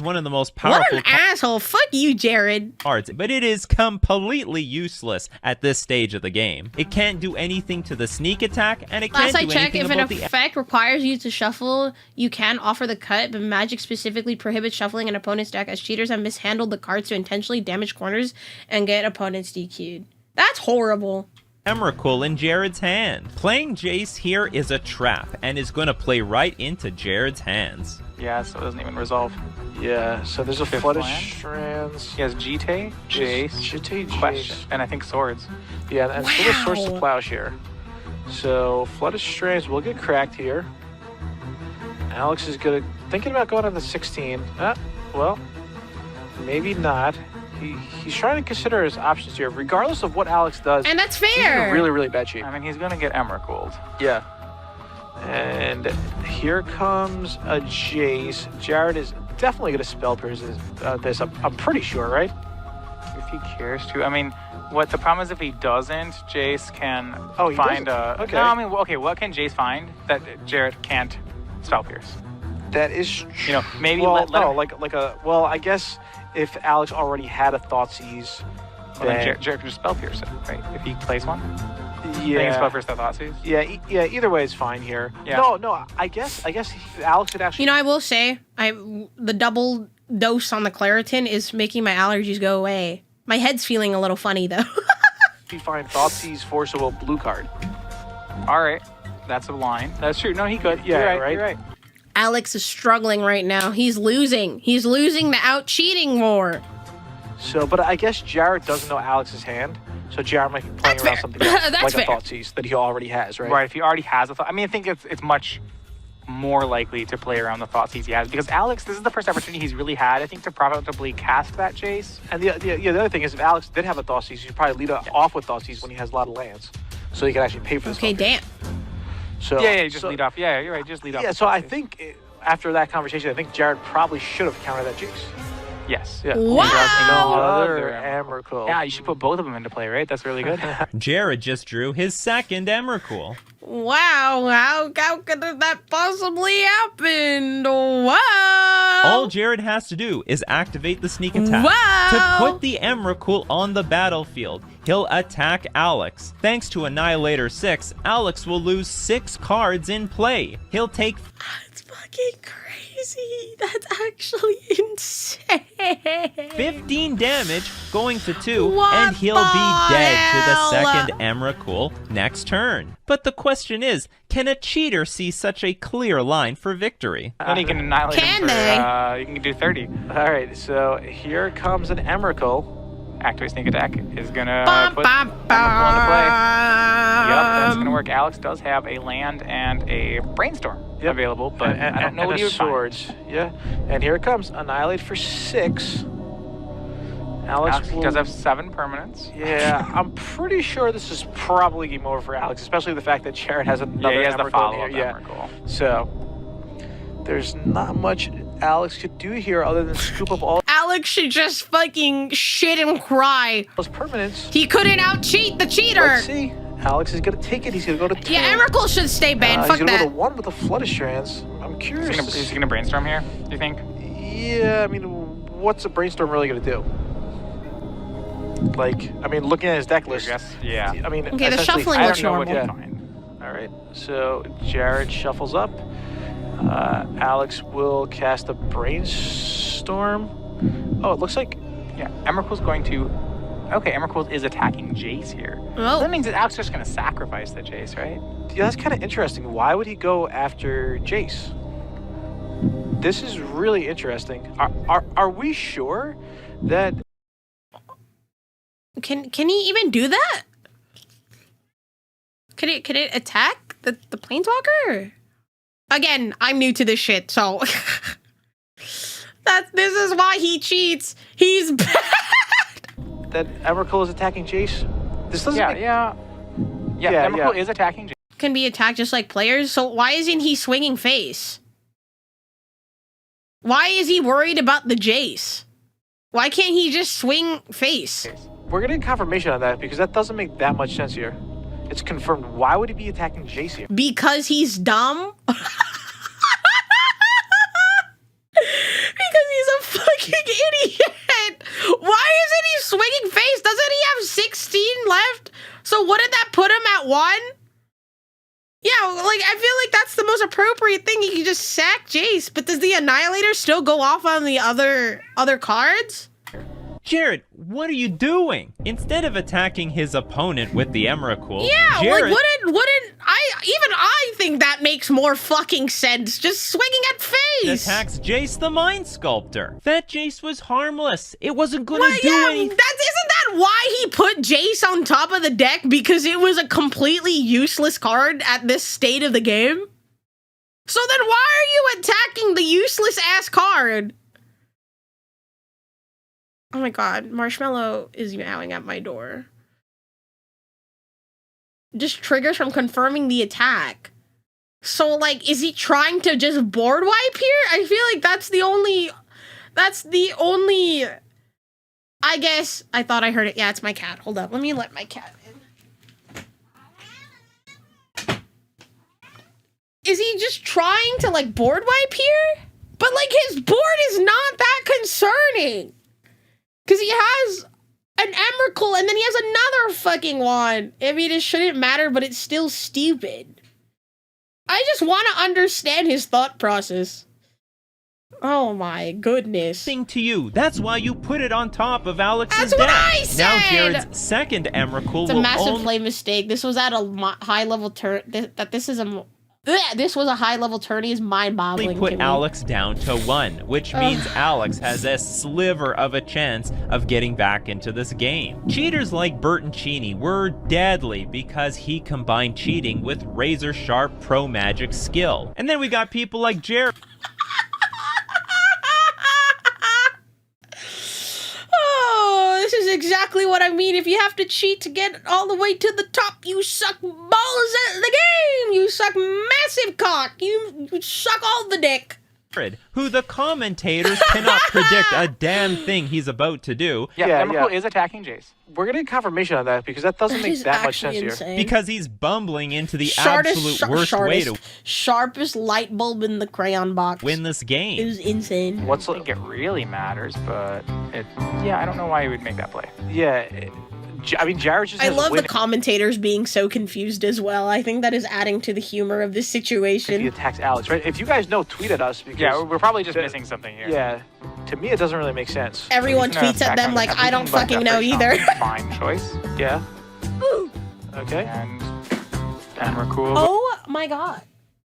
one of the most powerful What an asshole. Fuck you, Jared. cards, but it is completely useless at this stage of the game. It can't do anything to the sneak attack, and it can't Last I do checked, anything if an about the effect requires you to shuffle, you can offer the cut, but Magic specifically prohibits shuffling an opponent's deck as cheaters have mishandled the cards to intentionally damage corners and get opponents DQ'd. That's horrible. Emrakul in Jared's hand. Playing Jace here is a trap and is going to play right into Jared's hands. Yeah, so it doesn't even resolve. Yeah, so there's a Fifth flood of land. strands. He has Jite, Jace, Jite, Question, Jace. and I think Swords. Yeah, and so the Swords to Wow. Plowshare. So flood of strands will get cracked here. Alex is thinking about going on the 16. Well, maybe not. He's trying to consider his options here, regardless of what Alex does. And that's He's in fair. a really, really bad shape. I mean, he's going to get Emrakul. Yeah. And here comes a Jace. Jared is definitely going to spell pierce this. I'm pretty sure, right? If he cares to. I mean, what the problem is if he doesn't, Jace can Oh, he find doesn't? a... Okay. No, I mean, okay, what can Jace find that Jared can't spell pierce? That is, You know, maybe well, let no, him- like a. Well, I guess if Alex already had a Thoughtseize, Well, then then Jared can just spell pierce it, right? If he plays one, then he can yeah, spell pierce the Thoughtseize. yeah. Either way is fine here. Yeah. No. I guess Alex would actually. You know, I will say, the double dose on the Claritin is making my allergies go away. My head's feeling a little funny, though. find Thoughtseize forcible blue card. All right, that's a line. That's true. No, he could. Yeah, You're right. right? You're right. Alex is struggling right now. He's losing. He's losing the out-cheating war. So, but I guess Jared doesn't know Alex's hand, so Jared might be playing That's around fair. something else, That's like fair. a Thoughtseize that he already has, right? Right. If he already has a thought, I mean, I think it's much more likely to play around the Thoughtseize he has because Alex, this is the first opportunity he's really had, I think, to profitably cast that Jace. And the other thing is, if Alex did have a Thoughtseize, he'd probably lead off with Thoughtseize when he has a lot of lands, so he can actually pay for this. Okay, damn. So Yeah, just lead off. Yeah, you're right. Just lead off. Yeah, with so I Thoughtseize. think after that conversation, I think Jared probably should have countered that Jace. Yes. Yeah. Wow. Another Emrakul. Yeah, you should put both of them into play, right? That's really good. Jared just drew his second Emrakul. Wow, how could that possibly happen? Wow. All Jared has to do is activate the sneak attack. Wow. To put the Emrakul on the battlefield, he'll attack Alex. Thanks to Annihilator 6, Alex will lose 6 cards in play. He'll take That's fucking crazy. That's actually insane. 15 damage going to 2, What and he'll the be dead to the hell? second Emrakul next turn. But the question is, can a cheater see such a clear line for victory? Then you can annihilate Can him for, they? you can do 30. All right, so here comes an Emrakul. Activate sneak attack is gonna Bum, put bum, Emrakul into play. Yep, that's bum. gonna work. Alex does have a land and a brainstorm Yep. available, but I don't know and what a he would find. swords. Yeah, and here it comes. Annihilate for 6. Alex Alex does have 7 permanents. Yeah, I'm pretty sure this is probably game over for Alex, especially the fact that Jared has another Yeah, he has the Emrakul follow-up here. Yeah, Emrakul. so there's not much Alex could do here other than scoop up all. Alex should just fucking shit and cry. Those permanents. He couldn't out-cheat the cheater. Let's see. Alex is gonna take it. He's gonna go to 2. Yeah, Emrakul should stay banned. Fuck he's gonna that. go to 1 with the Flooded Strands. I'm curious. Is he gonna brainstorm here, do you think? Yeah, I mean, what's a brainstorm really gonna do? Like, I mean, looking at his deck list. Yes. Yeah. I mean, Okay, the essentially, shuffling I looks don't know what normal. to find. All right, so Jared shuffles up. Alex will cast a brainstorm. Oh, it looks like Yeah, Emrakul's going to... Okay, Emrakul is attacking Jace here. Oh. That means that Alex is just going to sacrifice the Jace, right? yeah, that's kind of interesting. Why would he go after Jace? This is really interesting. Are we sure that? Can he even do that? Could it attack the planeswalker? Again, I'm new to this shit, so this is why he cheats. He's bad. That Emrakul is attacking Jace? This doesn't make... Yeah, Emrakul is attacking Jace. Can be attacked just like players, so why isn't he swinging face? Why is he worried about the Jace? Why can't he just swing face? We're getting confirmation on that because that doesn't make that much sense here. It's confirmed. Why would he be attacking Jace here? Because he's dumb? Because he's a fucking idiot! Why isn't he swinging face? Doesn't he have 16 left? So wouldn't that put him at 1? Yeah, like, I feel like that's the most appropriate thing. He can just sack Jace, but does the Annihilator still go off on the other cards? Jared, what are you doing? Instead of attacking his opponent with the Emrakul, Yeah, Jared... like, wouldn't I think that makes more fucking sense. Just swinging at face. attacks Jace the Mind Sculptor. That Jace was harmless. It wasn't gonna Well, do yeah, anything. isn't that why he put Jace on top of the deck? Because it was a completely useless card at this state of the game? So then why are you attacking the useless ass card? Oh my god, Marshmallow is meowing at my door. Just triggers from confirming the attack. So, like, is he trying to just board wipe here? I feel like that's the only... I guess I thought I heard it. Yeah, it's my cat. Hold up. Let me let my cat in. Is he just trying to, like, board wipe here? But, like, his board is not that concerning. Because he has an Emrakul and then he has another fucking one. I mean, it shouldn't matter, but it's still stupid. I just want to understand his thought process. Oh my goodness. Thing to you. That's why you put it on top of Alex's That's what deck. I said! Now Jared's second Emrakul It's a will massive only... play mistake. This was at a high level turn. This was a high level tourney is mind boggling. put Alex down to 1, which means Alex has a sliver of a chance of getting back into this game. Cheaters like Bertoncini were deadly because he combined cheating with razor sharp pro magic skill. And then we got people like Jared. Oh, this is exactly what I mean. If you have to cheat to get all the way to the top, you suck balls at the game. You suck massive cock. You suck all the dick. Who the commentators cannot predict a damn thing he's about to do. Yeah, Emrakul is attacking Jace. We're getting confirmation on that because that doesn't make that much sense here. Because he's bumbling into the absolute worst way to sharpest light bulb in the crayon box. win this It game. was insane. I think it really matters, but I don't know why he would make that play. Yeah, I mean, Jared just I has love win- the commentators being so confused as well. I think that is adding to the humor of this if he situation. attacks Alex, right? If you guys know, tweet at us because Yeah, we're probably just missing something here. yeah, to me it doesn't really make sense. Everyone He's gonna tweets at attack them on like, I don't everything but fucking know Maffriron. either. Fine choice. Yeah. Okay. And Emrakul. Oh my god.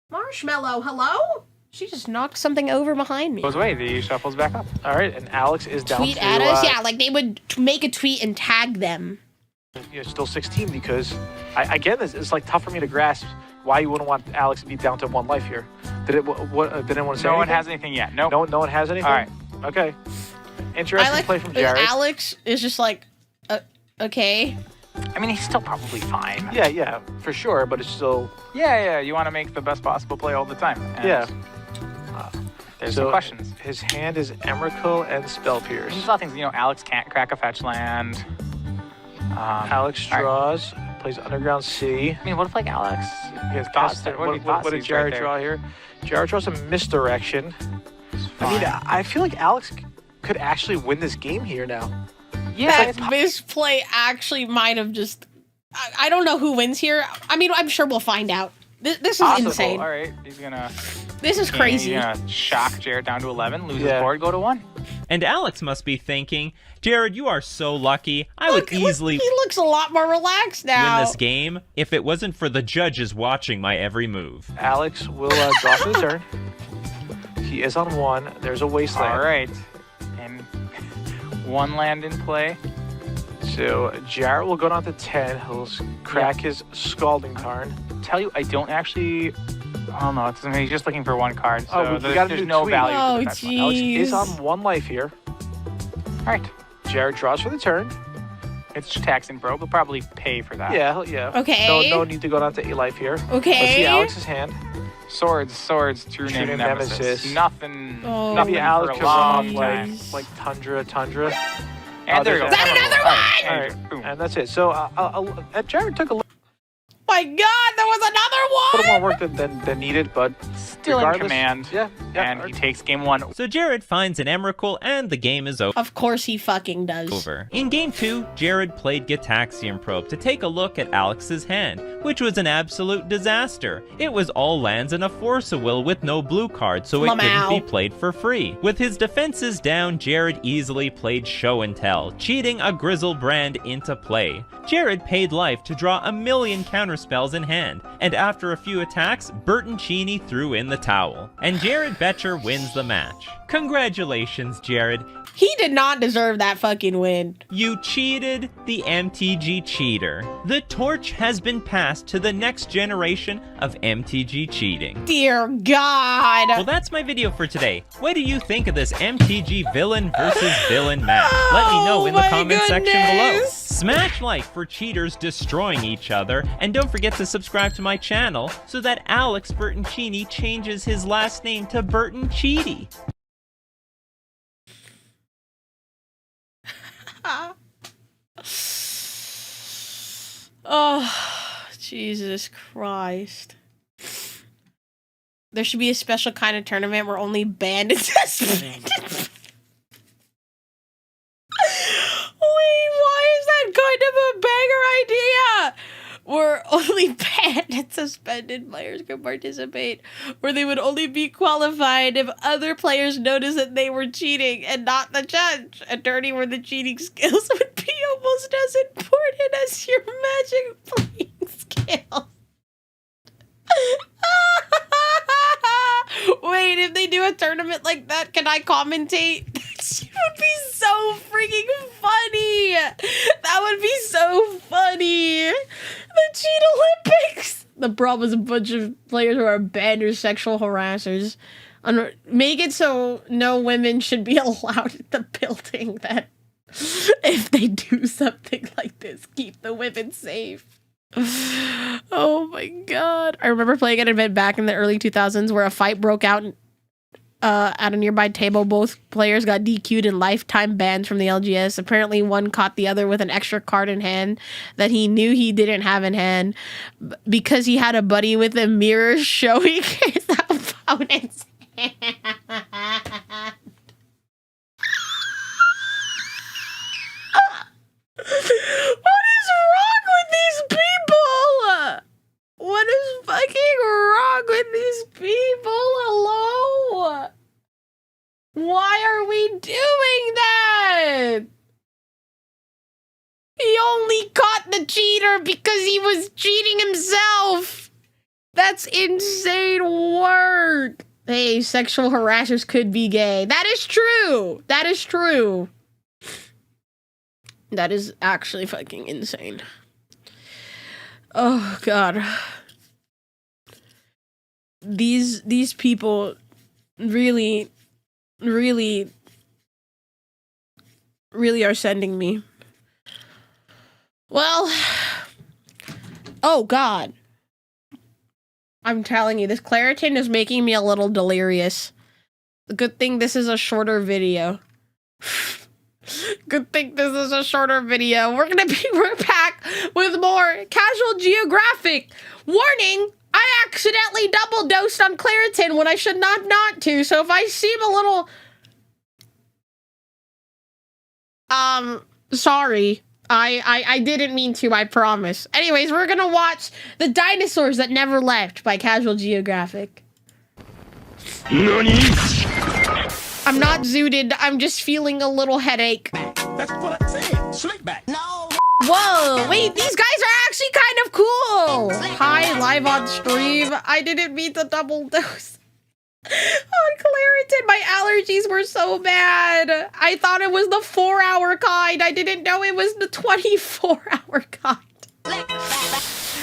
Marshmallow, hello? She just knocked something over behind me. Goes away. The shuffle's back up. All right, and Alex is down Tweet to at us? Yeah, like they would make a tweet and tag them. still 16 because again, it's like tough for me to grasp why you wouldn't want Alex to be down to 1 life here. Did anyone say No one anything? has anything yet. Nope. No one has anything. All right. Okay. Interesting play from Jared. Alex is just like, okay. I mean, he's still probably fine. Yeah, for sure, but it's still Yeah. You want to make the best possible play all the time. And yeah. There's some questions. His hand is Emrakul and Spell Pierce. There's a lot of things. You know, Alex can't crack a fetch land. Alex all right. draws, plays Underground Sea. I mean, what if like Alex? He has Thoughts? what did Jared draw here? Jared draws a Misdirection. I mean, I feel like Alex could actually win this game here now. Yeah, That misplay actually might have just... I don't know who wins here. I mean, I'm sure we'll find out. This is possible. insane. All right, he's gonna. This is crazy. He's gonna shock Jared down to 11, lose his Yeah. board, go to 1. And Alex must be thinking, Jared, you are so lucky. I would easily He looks a lot more relaxed now. win this game if it wasn't for the judges watching my every move. Alex will draw for the turn. He is on 1. There's a Wasteland. All right, and 1 land in play. So Jared will go down to 10. He'll crack his Scalding Tarn. Tell you, I don't actually. Oh no, I mean, he's just looking for 1 card, so Oh, we gotta there's do no tweet. value Oh, to the fetch one. Alex jeez. is on 1 life here. All right, Jared draws for the turn. it's tax and bro. We'll probably pay for that. Yeah. Okay. No need to go down to 8 life here. Okay. Let's see Alex's hand. Swords, true name nemesis. Nothing. Oh, nothing Maybe for Alex a could long run time. off like Tundra. And there you go. there's Is that another All right, All right, boom. and that's it. So Jared took a little My God, there was another one! more work than needed, but Still in regardless- command. Yeah. And he takes game 1. So Jared finds an Emrakul and the game is over. Of course he fucking does. In game 2, Jared played Gitaxian Probe to take a look at Alex's hand, which was an absolute disaster. It was all lands and a Force of Will with no blue card, so it couldn't be played for free. With his defenses down, Jared easily played Show and Tell, cheating a Grizzlebrand into play. Jared paid life to draw a million counterspells in hand, and after a few attacks, Bertoncini threw in the towel. And Jared Betcher wins the match. Congratulations, Jared. He did not deserve that fucking win. You cheated the MTG cheater. The torch has been passed to the next generation of MTG cheating. Dear God. Well, that's my video for today. What do you think of this MTG villain versus villain match? Let me know in the my comment section below. goodness. Smash like for cheaters destroying each other, and don't forget to subscribe to my channel so that Alex Bertoncini changes his last name to Bertoncheaty. Oh, Jesus Christ. There should be a special kind of tournament where only bandits suspended. Wait, why is that kind of a banger idea? Where only bandit suspended players can participate, where they would only be qualified if other players noticed that they were cheating and not the judge. A tourney where the cheating skills would be almost as important as your magic playing skills. Wait, if they do a tournament like that, can I commentate? That would be so freaking funny. That would be so funny. The Cheat Olympics. The problem is a bunch of players who are banned or sexual harassers. Make it so no women should be allowed in the building. That if they do something like this, keep the women safe. Oh my God. I remember playing an event back in the early 2000s where a fight broke out at a nearby table. Both players got DQ'd and lifetime bans from the LGS. Apparently one caught the other with an extra card in hand that he knew he didn't have in hand because he had a buddy with a mirror showing his opponent's hand. What is wrong with these people? What is fucking wrong with these people? Hello? Why are we doing that? He only caught the cheater because he was cheating himself. That's insane work. Hey, sexual harassers could be gay. That is true. That is true. That is actually fucking insane. Oh God. These people really are sending me. Well, oh God. I'm telling you, this Claritin is making me a little delirious. Good thing this is a shorter video. Good thing this is a shorter video. We're back with more Casual Geographic. Warning, I accidentally double dosed on Claritin when I should not to. So if I seem a little... sorry. I didn't mean to, I promise. Anyways, we're gonna watch The Dinosaurs That Never Left by Casual Geographic. NANI? I'm not zooted, I'm just feeling a little headache. That's what I said. Slick back. No. Whoa, wait, these guys are actually kind of cool. Hi, live on stream. I didn't mean to double dose. On Claritin, my allergies were so bad. I thought it was the 4-hour kind. I didn't know it was the 24-hour kind.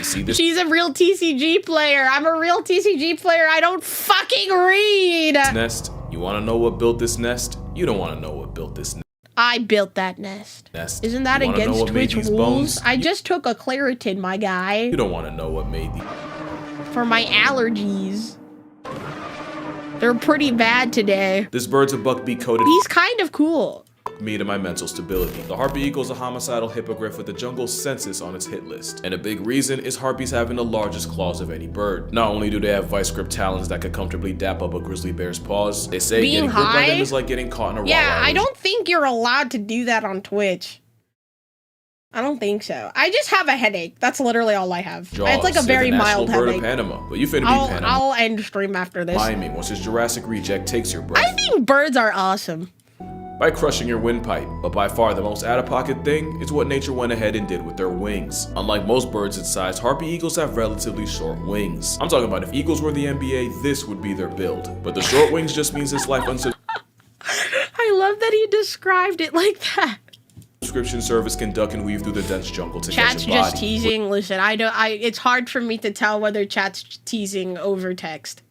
See this She's a real TCG player. I'm a real TCG player. I don't fucking read. nest? You want to know what built this nest? You don't want to know what built this I built that nest. nest. Isn't that You wanna know against what made Twitch these rules? bones? I just took a Claritin, my guy, You don't want to know what made these. for my allergies. They're pretty bad today. This bird's a buckbeak coated He's kind of cool. me to my mental stability. The harpy eagle is a homicidal hippogriff with the jungle census on its hit list. And a big reason is harpies having the largest claws of any bird. Not only do they have vice grip talons that could comfortably dap up a grizzly bear's paws, they say Being getting gripped by high? them is like getting caught in a Yeah, Rottweiler. I don't think you're allowed to do that on Twitch. I don't think so. I just have a headache. That's literally all I have. Jaws, It's like a they're very the national mild bird headache. of Panama, but you finna be Panama. I'll end stream after this. Miming once his Jurassic reject takes your breath. I think birds are awesome. By crushing your windpipe, but by far the most out-of-pocket thing is what nature went ahead and did with their wings. Unlike most birds its size, harpy eagles have relatively short wings. I'm talking about if eagles were the NBA, this would be their build. But the short wings just means this life I love that he described it like that. unsubscription service can duck and weave through the dense jungle to Chat's catch a body. just teasing. Listen, it's hard for me to tell whether chat's teasing over text.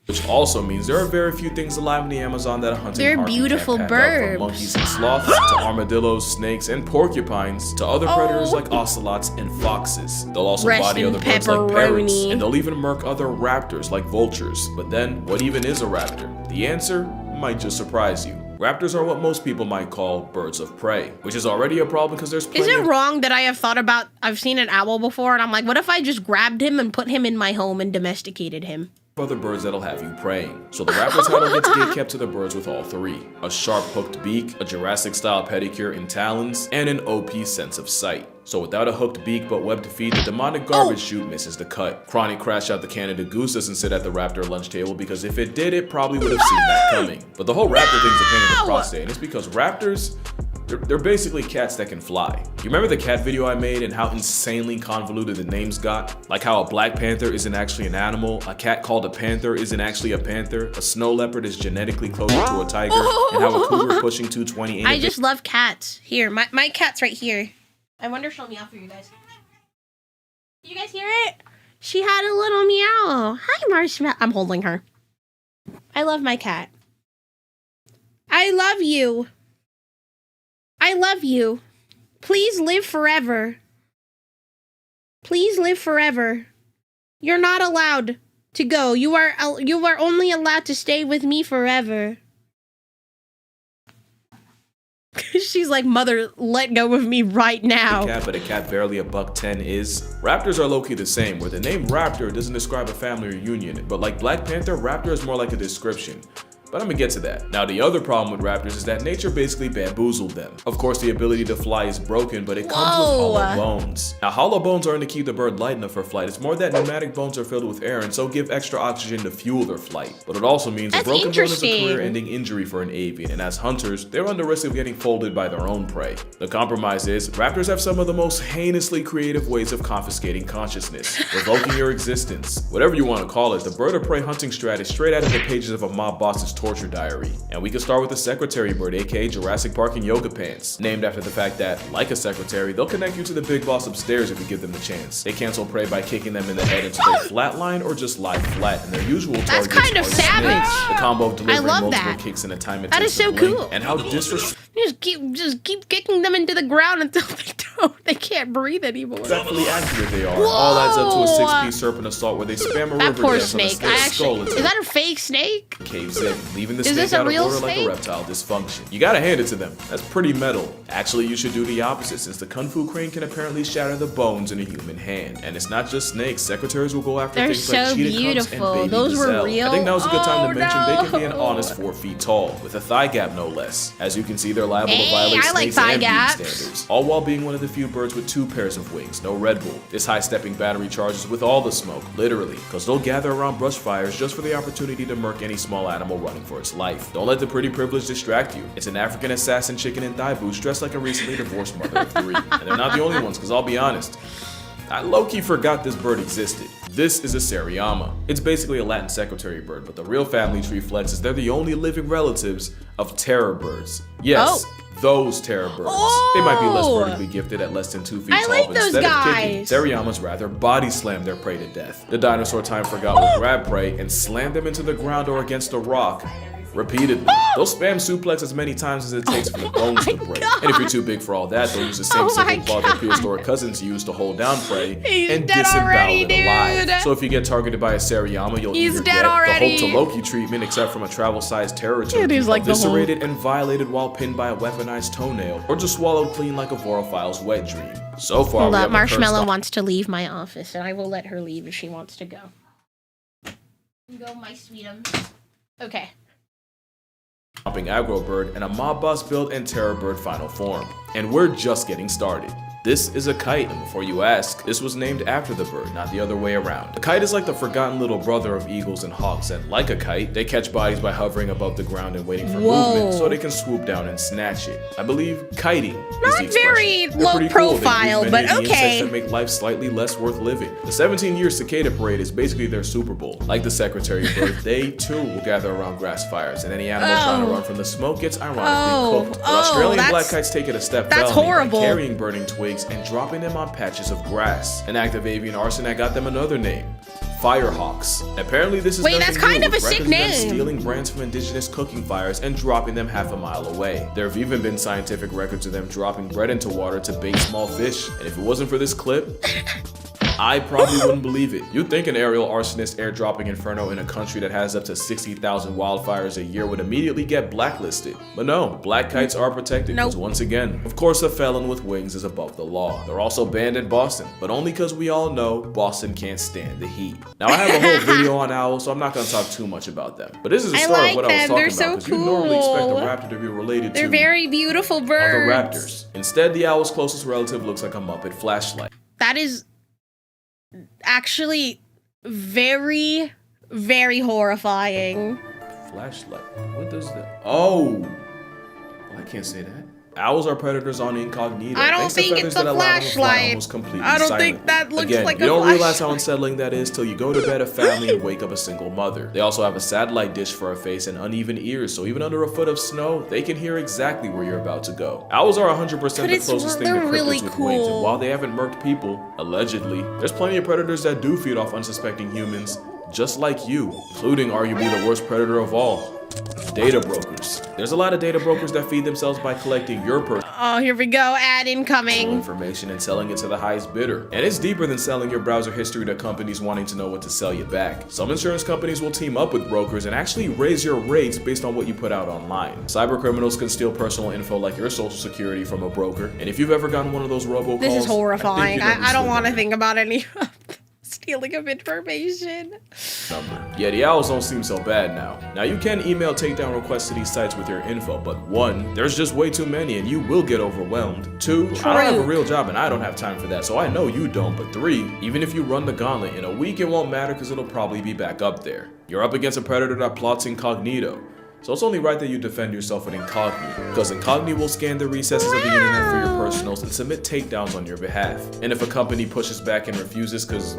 Which also means there are very few things alive in the Amazon that a hunting They're harpy beautiful can't pack up, birds. from monkeys and sloths to armadillos, snakes, and porcupines to other predators Oh. like ocelots and foxes. They'll also Rest body in other birds like parrots, pepperoni. and they'll even murk other raptors like vultures. But then, what even is a raptor? The answer might just surprise you. Raptors are what most people might call birds of prey, which is already a problem because there's Is plenty it of wrong that I have thought about, I've seen an owl before and I'm like, what if I just grabbed him and put him in my home and domesticated him? other birds that'll have you praying. So the raptor's had a get kept to the birds with all three. A sharp hooked beak, a Jurassic-style pedicure and talons, and an OP sense of sight. So without a hooked beak but webbed feet, the demonic garbage chute misses the cut. Chronic Crash Out the Canada Goose doesn't sit at the raptor lunch table because if it did, it probably would have seen that coming. But the whole raptor thing's a pain in the prostate, and it's because raptors, they're basically cats that can fly. You remember the cat video I made and how insanely convoluted the names got? Like how a black panther isn't actually an animal, a cat called a panther isn't actually a panther, a snow leopard is genetically closer to a tiger, and how a cougar pushing 220 ain't I just love cats. Here, my cat's right here. I wonder if she'll meow for you guys. Did you guys hear it? She had a little meow. Hi, Marshmallow. I'm holding her. I love my cat. I love you. I love you. Please live forever. Please live forever. You're not allowed to go. You are only allowed to stay with me forever. She's like, mother, let go of me right now. cat, but a cat barely a $110 is. Raptors are low-key the same, where the name raptor doesn't describe a family reunion, but like Black Panther, raptor is more like a description. But I'm gonna get to that. Now, the other problem with raptors is that nature basically bamboozled them. Of course, the ability to fly is broken, but it comes with hollow bones. Now, hollow bones aren't to keep the bird light enough for flight. It's more that pneumatic bones are filled with air and so give extra oxygen to fuel their flight. But it also means a broken bone is a career-ending injury for an avian, and as hunters, they run the risk of getting folded by their own prey. The compromise is, raptors have some of the most heinously creative ways of confiscating consciousness, revoking your existence. Whatever you want to call it, the bird of prey hunting strat is straight out of the pages of a mob boss's torture diary. And we can start with the secretary bird, aka Jurassic Park in yoga pants, named after the fact that, like a secretary, they'll connect you to the big boss upstairs if you give them the chance. They cancel prey by kicking them in the head until they flatline or just lie flat, and their usual targets kind of are savage. snakes. The combo of delivering love multiple that. kicks in a time it That takes is so to blink, cool. and how disrespectful Just keep kicking them into the ground until they die. Oh, they can't breathe anymore. Respectfully accurate they are. All adds up to a 6-piece serpent assault where they spam a That river poor dance on a snake. snake's skull Is that a fake snake? caves in, leaving the Is snake this a out of real order like a snake? reptile dysfunction. You gotta hand it to them. That's pretty metal. Actually, you should do the opposite, since the Kung Fu crane can apparently shatter the bones in a human hand. And it's not just snakes. Secretaries will go after They're things like so cheetah cubs and beautiful. baby Those were gazelle. real? I think now's a good time Oh, to mention they can be an no. honest 4 feet tall, with a thigh gap no less. As you can see, they're liable to Hey, violate I like snakes thigh and beauty gaps. standards, all while being one of the few birds with 2 pairs of wings, no Red Bull. This high-stepping battery charges with all the smoke, literally, because they'll gather around brush fires just for the opportunity to murk any small animal running for its life. Don't let the pretty privilege distract you. It's an African assassin chicken and thigh boost dressed like a recently divorced mother of 3. And they're not the only ones, because I'll be honest, I low-key forgot this bird existed. This is a Seriama. It's basically a Latin secretary bird, but the real family tree flexes they're the only living relatives of terror birds. Yes, those terror birds. They might be less vertically gifted at less than 2 feet I tall, like but those instead of kicking, guys. Seriamas rather body slam their prey to death. The dinosaur time forgot will grab prey and slam them into the ground or against a rock. Repeatedly. They'll spam suplex as many times as it takes for the bones to break. And if you're too big for all that, they'll use the same simple claw their prehistoric cousins use to hold down prey and dead disembowel already, it alive. dude. So if you get targeted by a Seriama, you'll He's either dead get already. the Hope to Loki treatment, except from a travel-sized terror turkey, Dude, he's like the Hulk. eviscerated and violated while pinned by a weaponized toenail, or just swallowed clean like a vorophile's wet dream. So far, Hold we up, have a Marshmallow cursed wants to leave my office, and I will let her leave if she wants to go. Go, my sweetums. Okay. Stomping aggro bird and a mob boss build and terror bird final form. And we're just getting started. This is a kite, and before you ask, this was named after the bird, not the other way around. A kite is like the forgotten little brother of eagles and hawks, and like a kite, they catch bodies by hovering above the ground and waiting for movement so they can swoop down and snatch it. I believe kiting is the Not very expression. They're low pretty cool. They use profile, many but of the insects okay. that make life slightly less worth living. The 17-year cicada parade is basically their Super Bowl. Like the secretary bird, they too will gather around grass fires, and any animal trying to run from the smoke gets ironically cooked. But Australian black kites take it a step that's felony horrible. by carrying burning twigs and dropping them on patches of grass. An act of avian arson that got them another name. Firehawks. Apparently this is Wait, nothing that's kind new, of a with sick records of them name. stealing brands from indigenous cooking fires and dropping them half a mile away. There have even been scientific records of them dropping bread into water to bait small fish. And if it wasn't for this clip, I probably wouldn't believe it. You'd think an aerial arsonist airdropping inferno in a country that has up to 60,000 wildfires a year would immediately get blacklisted. But no, black kites are protected because once again, of course a felon with wings is above the law. They're also banned in Boston, but only because we all know Boston can't stand the heat. Now I have a whole video on owls, so I'm not going to talk too much about them. But this is the start of what I was talking about, because you normally expect a raptor to be related They're to very beautiful birds. other raptors. Instead, the owl's closest relative looks like a Muppet flashlight. That is actually very, very horrifying. Flashlight. What does that? Oh, I can't say that. Owls are predators on incognito. I don't thanks to think feathers it's a that allow them to fly flashlight. almost completely I don't silently. think that looks Again, like you a don't realize how flashlight. unsettling that is till you go to bed a family and wake up a single mother. They also have a satellite dish for a face and uneven ears, so even under a foot of snow, they can hear exactly where you're about to go. Owls are 100% the closest thing to they're cryptids really with wings, and cool. while they haven't murked people, allegedly, there's plenty of predators that do feed off unsuspecting humans, just like you, including arguably the worst predator of all. Data brokers. There's a lot of data brokers that feed themselves by collecting your personal Oh, here we go. Ad incoming. information and selling it to the highest bidder. And it's deeper than selling your browser history to companies wanting to know what to sell you back. Some insurance companies will team up with brokers and actually raise your rates based on what you put out online. Cyber criminals can steal personal info like your social security from a broker. And if you've ever gotten one of those robocalls, This is horrifying. I don't want to to think about any stealing of information. number. Yeah, the owls don't seem so bad now. Now you can email takedown requests to these sites with your info, but 1, there's just way too many and you will get overwhelmed. 2, I don't have a real job and I don't have time for that, so I know you don't. But 3, even if you run the gauntlet, in a week it won't matter because it'll probably be back up there. You're up against a predator that plots incognito. So it's only right that you defend yourself with Incogni, because Incogni will scan the recesses of the internet for your personals and submit takedowns on your behalf. And if a company pushes back and refuses because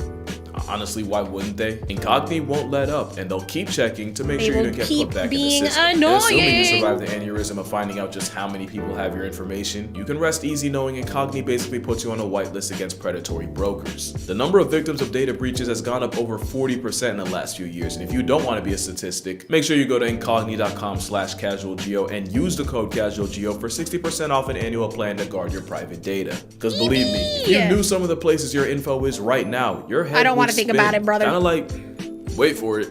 Honestly, why wouldn't they? Incogni won't let up, and they'll keep checking to make They sure you will don't get keep put back in the being system. And annoying. assuming you survive the aneurysm of finding out just how many people have your information, you can rest easy knowing Incogni basically puts you on a whitelist against predatory brokers. The number of victims of data breaches has gone up over 40% in the last few years, and if you don't want to be a statistic, make sure you go to incogni.com/casualgeo and use the code casualgeo for 60% off an annual plan to guard your private data. Because believe me, if you knew some of the places your info is right now, your head I don't want to think about it, brother. Kind of like, wait for it.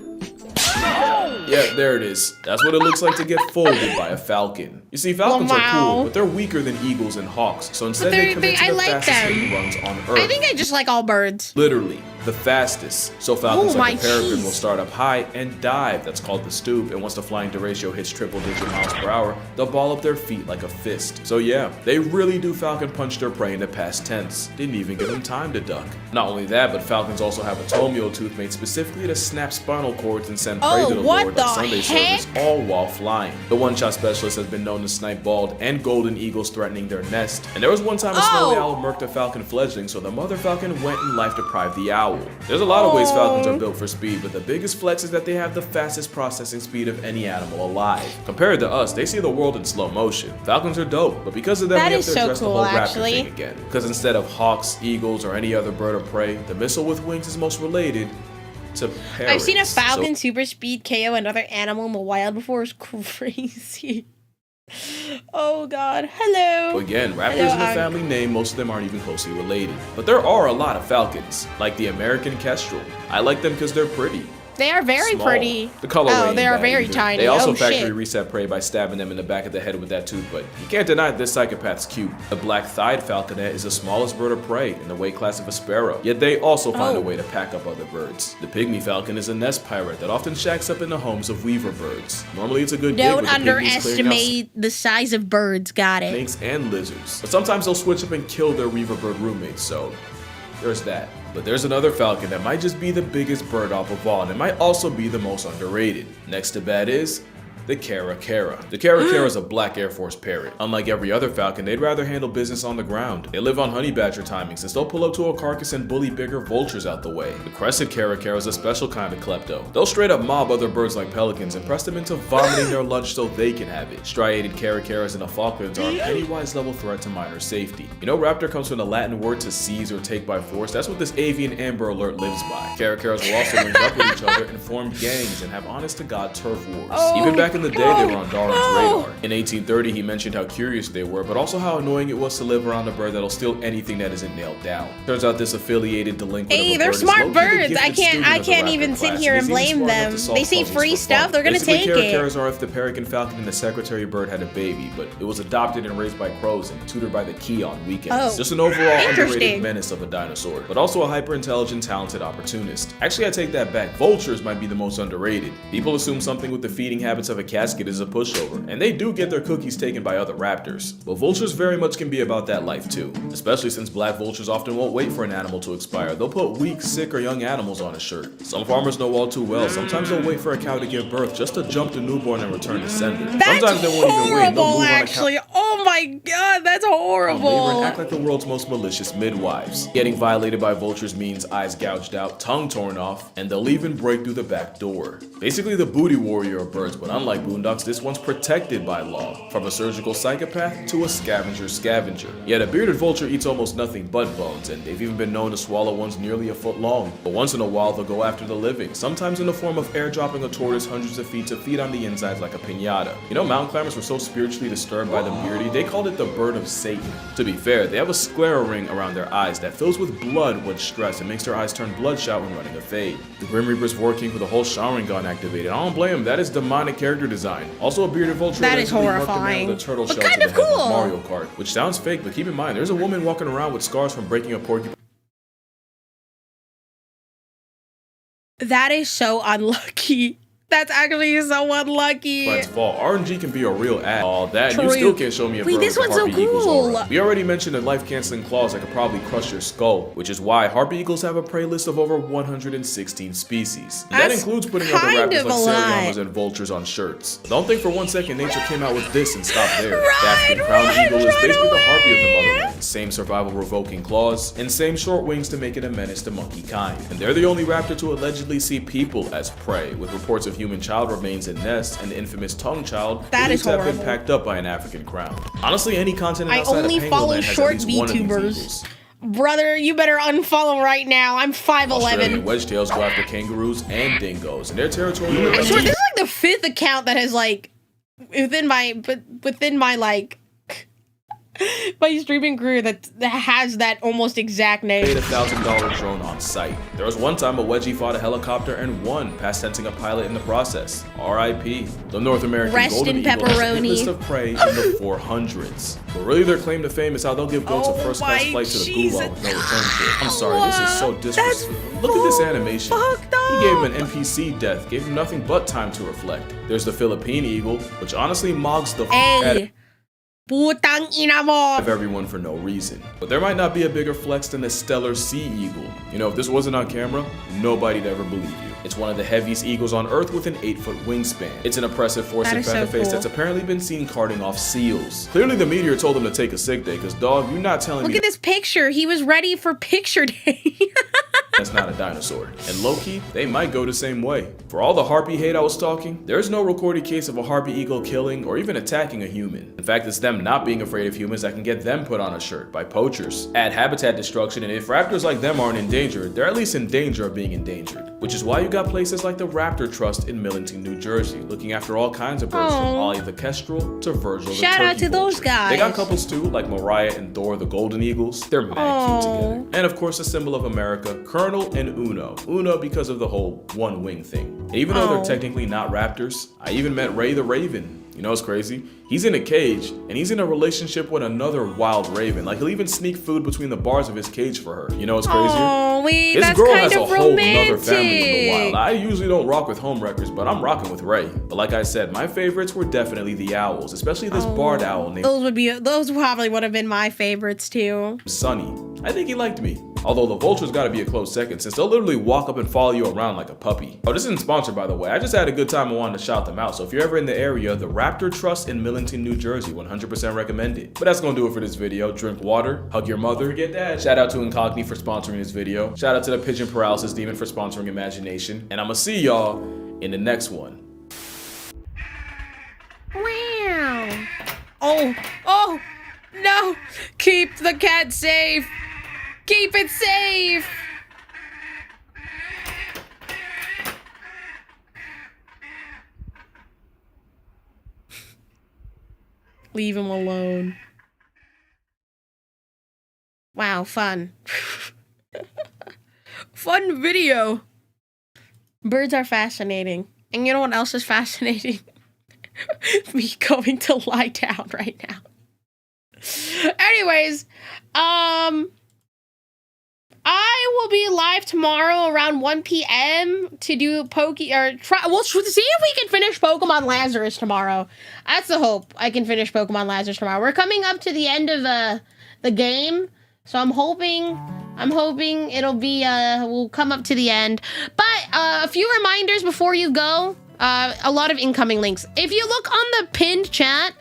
Yeah, there it is. That's what it looks like to get folded by a falcon. You see, falcons are cool, but they're weaker than eagles and hawks, so instead they commit to the fastest hitting runs on Earth. I think I just like all birds. Literally, the fastest. So falcons like the peregrine will start up high and dive, that's called the stoop, and once the flying derecho hits triple-digit miles per hour, they'll ball up their feet like a fist. So yeah, they really do falcon punch their prey in the past tense. Didn't even give them time to duck. Not only that, but falcons also have a tomio tooth made specifically to snap spinal cords and send prey to the Lord like Sunday service, all while flying. The one-shot specialist has been known to snipe bald and golden eagles threatening their nest. And there was one time a snowy owl murked a falcon fledgling, so the mother falcon went and life-deprived the owl. There's a lot of ways falcons are built for speed, but the biggest flex is that they have the fastest processing speed of any animal alive. Compared to us, they see the world in slow motion. Falcons are dope, but because of them, we have to address the whole raptor thing again. Because instead of hawks, eagles, or any other bird of prey, the missile with wings is most related to parrots. I've seen a falcon super speed KO another animal in the wild before. It's crazy. Oh god, hello. Again, raptors in the family name, most of them aren't even closely related. But there are a lot of falcons, like the American kestrel. I like them because they're pretty. They are very pretty. The colorway they are very tiny. They also factory reset prey by stabbing them in the back of the head with that tooth, but you can't deny this psychopath's cute. The black-thighed falconet is the smallest bird of prey in the weight class of a sparrow, yet they also find a way to pack up other birds. The pygmy falcon is a nest pirate that often shacks up in the homes of weaver birds. Normally it's a good gig with the pygmies underestimate the size of birds, got it. Snakes and lizards. But sometimes they'll switch up and kill their weaver bird roommates, so there's that. But there's another falcon that might just be the biggest bird off of all, and it might also be the most underrated. Next to bat is the caracara. The caracara is a black Air Force parrot. Unlike every other falcon, they'd rather handle business on the ground. They live on honey badger timing, since they'll pull up to a carcass and bully bigger vultures out the way. The crested caracara is a special kind of klepto. They'll straight up mob other birds like pelicans and press them into vomiting their lunch so they can have it. Striated caracaras and the falcons are a Pennywise level threat to minor safety. You know, raptor comes from the Latin word to seize or take by force. That's what this avian Amber Alert lives by. Caracaras will also link up with each other and form gangs and have honest to God turf wars. Even back in the day, they were on Darwin's radar. In 1830, he mentioned how curious they were, but also how annoying it was to live around a bird that'll steal anything that isn't nailed down. Turns out this affiliated delinquent Hey, they're smart birds. I can't even sit here and blame them. They see free stuff, they're gonna take it. Caracaras are if the peregrine falcon and the secretary bird had a baby, but it was adopted and raised by crows and tutored by the key on weekends. Just an overall underrated menace of a dinosaur, but also a hyper-intelligent, talented opportunist. Actually, I take that back. Vultures might be the most underrated. People assume something with the feeding habits of a casket is a pushover, and they do get their cookies taken by other raptors. But vultures very much can be about that life too, especially since black vultures often won't wait for an animal to expire. They'll put weak, sick, or young animals on a shirt. Some farmers know all too well. Sometimes they'll wait for a cow to give birth just to jump the newborn and return the sender. Sometimes they won't even wait. They'll move actually. Oh my god, that's horrible. And act like the world's most malicious midwives. Getting violated by vultures means eyes gouged out, tongue torn off, and they'll even break through the back door. Basically the booty warrior of birds, but unlike boondocks, this one's protected by law. From a surgical psychopath to a scavenger. Yet a bearded vulture eats almost nothing but bones, and they've even been known to swallow ones nearly a foot long. But once in a while they'll go after the living, sometimes in the form of airdropping a tortoise hundreds of feet to feed on the insides like a piñata. You know, mountain climbers were so spiritually disturbed by the beardy, they called it the bird of Satan. To be fair, they have a sclera ring around their eyes that fills with blood when stressed and makes their eyes turn bloodshot when running a fade. The Grim Reaper's War King with a whole showering gun activated. I don't blame him, that is demonic character design. Also a bearded vulture that is horrifying, with a turtle but shell kind to of the head cool. with Mario Kart, which sounds fake, but keep in mind, there's a woman walking around with scars from breaking a porcupine. That is so unlucky. That's actually so unlucky. By its fault, RNG can be a real ass. Oh, that True. you still can't show me a Wait, bird this with one's so harpy eagles cool. aura. We already mentioned the life-canceling claws that could probably crush your skull, which is why harpy eagles have a prey list of over 116 species. And that That's includes putting other kind raptors of like a lot. Seriamas and vultures on shirts. Don't think for one second nature came out with this and stopped there. Run, The African crowned run, eagle is run basically the harpy of the away. motherland. Same survival-revoking claws, and same short wings to make it a menace to monkey kind. And they're the only raptor to allegedly see people as prey, with reports of human child remains in nests and the infamous tongue child That believed is to have been horrible. packed up by an African crown. Honestly, any continent I outside only of follow Penguin has short at least one of these VTubers. eagles. Brother, you better unfollow right now. I'm 5'11". Australian wedgetails go after kangaroos and dingoes, and their territorial. I swear, this is like the 5th account that has like within my like my streaming career that has that almost exact name. Paid $1,000 drone on site. There was one time a wedgie fought a helicopter and won, past tensing a pilot in the process. R.I.P. The North American Rest golden in eagle has a pepperoni. list of prey in the 400s. But really, their claim to fame is how they'll give goats a first-class my flight to the Jesus. gulag with no return trip. I'm sorry, this is so disrespectful. Look at this animation. fucked He gave him an NPC death, gave him nothing but time to reflect. There's the Philippine eagle, which honestly mogs the out Hey, putang ina mo. of everyone for no reason. But there might not be a bigger flex than the stellar sea eagle. You know, if this wasn't on camera, nobody'd ever believe you. It's one of the heaviest eagles on Earth with an 8-foot wingspan. It's an oppressive force That in is so feather face cool. that's apparently been seen carting off seals. Clearly the meteor told him to take a sick day, cause dog, you're not telling Look me at this picture. He was ready for picture day. that's not a dinosaur. And low-key, they might go the same way. For all the harpy hate I was talking, there's no recorded case of a harpy eagle killing or even attacking a human. In fact, it's them not being afraid of humans that can get them put on a shirt by poachers. Add habitat destruction, and if raptors like them aren't endangered, they're at least in danger of being endangered. Which is why you got places like the Raptor Trust in Millington, New Jersey, looking after all kinds of birds from Aw. Ollie the kestrel to Virgil Shout the out turkey to those vulture. guys. They got couples too, like Mariah and Thor the golden eagles. They're mad Aw. cute together. And of course, the symbol of America, Colonel and Uno. Uno because of the whole one wing thing. And even though Aw. they're technically not raptors, I even met Ray the Raven. You know what's crazy? He's in a cage, and he's in a relationship with another wild raven. Like, he'll even sneak food between the bars of his cage for her. You know what's crazier? Oh, wait, His that's girl kind has a of whole romantic. nother family in the wild. I usually don't rock with home wreckers, but I'm rocking with Ray. But like I said, my favorites were definitely the owls, especially this barred owl named Those probably would have been my favorites too. Sunny. I think he liked me. Although the vultures gotta be a close second, since they'll literally walk up and follow you around like a puppy. Oh, this isn't sponsored, by the way. I just had a good time and wanted to shout them out. So if you're ever in the area, the Raptor Trust in Millington, New Jersey, 100% recommended. But that's gonna do it for this video. Drink water, hug your mother, forget that. Shout out to Incogni for sponsoring this video. Shout out to the Pigeon Paralysis Demon for sponsoring Imagination. And I'ma see y'all in the next one. Wow. Oh, no. Keep the cat safe. Keep it safe. Leave him alone. Wow, fun. Fun video. Birds are fascinating. And you know what else is fascinating? Me going to lie down right now. Anyways, I will be live tomorrow around 1 p.m. to do we'll see if we can finish Pokemon Lazarus tomorrow. That's the hope. I can finish Pokemon Lazarus tomorrow. We're coming up to the end of the game, so I'm hoping it'll be we'll come up to the end. But a few reminders before you go. A lot of incoming links. If you look on the pinned chat,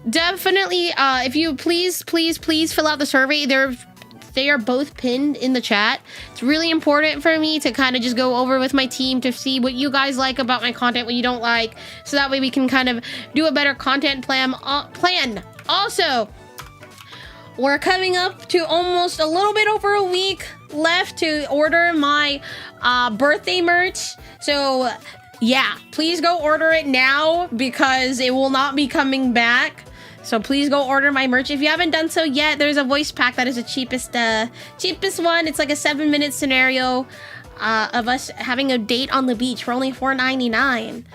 definitely if you please fill out the survey. They are both pinned in the chat. It's really important for me to kind of just go over with my team to see what you guys like about my content, what you don't like, so that way we can kind of do a better content plan. Also, we're coming up to almost a little bit over a week left to order my birthday merch. So yeah, please go order it now because it will not be coming back. So please go order my merch. If you haven't done so yet, there's a voice pack that is the cheapest one. It's like a 7-minute scenario. of us having a date on the beach for only $4.99.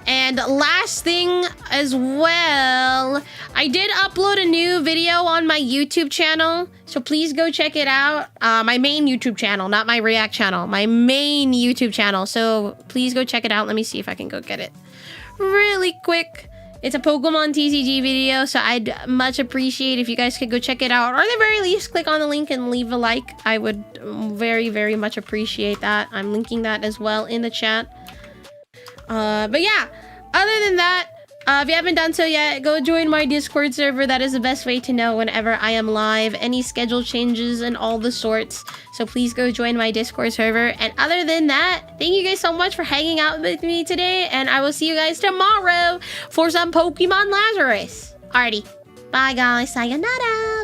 And last thing as well, I did upload a new video on my YouTube channel, so please go check it out. My main YouTube channel, not my React channel, my main YouTube channel. So please go check it out. Let me see if I can go get it really quick. It's a Pokemon TCG video, so I'd much appreciate if you guys could go check it out, or at the very least, click on the link and leave a like. I would very, very much appreciate that. I'm linking that as well in the chat. But yeah, other than that, if you haven't done so yet, go join my Discord server. That is the best way to know whenever I am live, any schedule changes and all the sorts. So please go join my Discord server. And other than that, thank you guys so much for hanging out with me today. And I will see you guys tomorrow for some Pokemon Lazarus. Alrighty. Bye guys. Sayonara.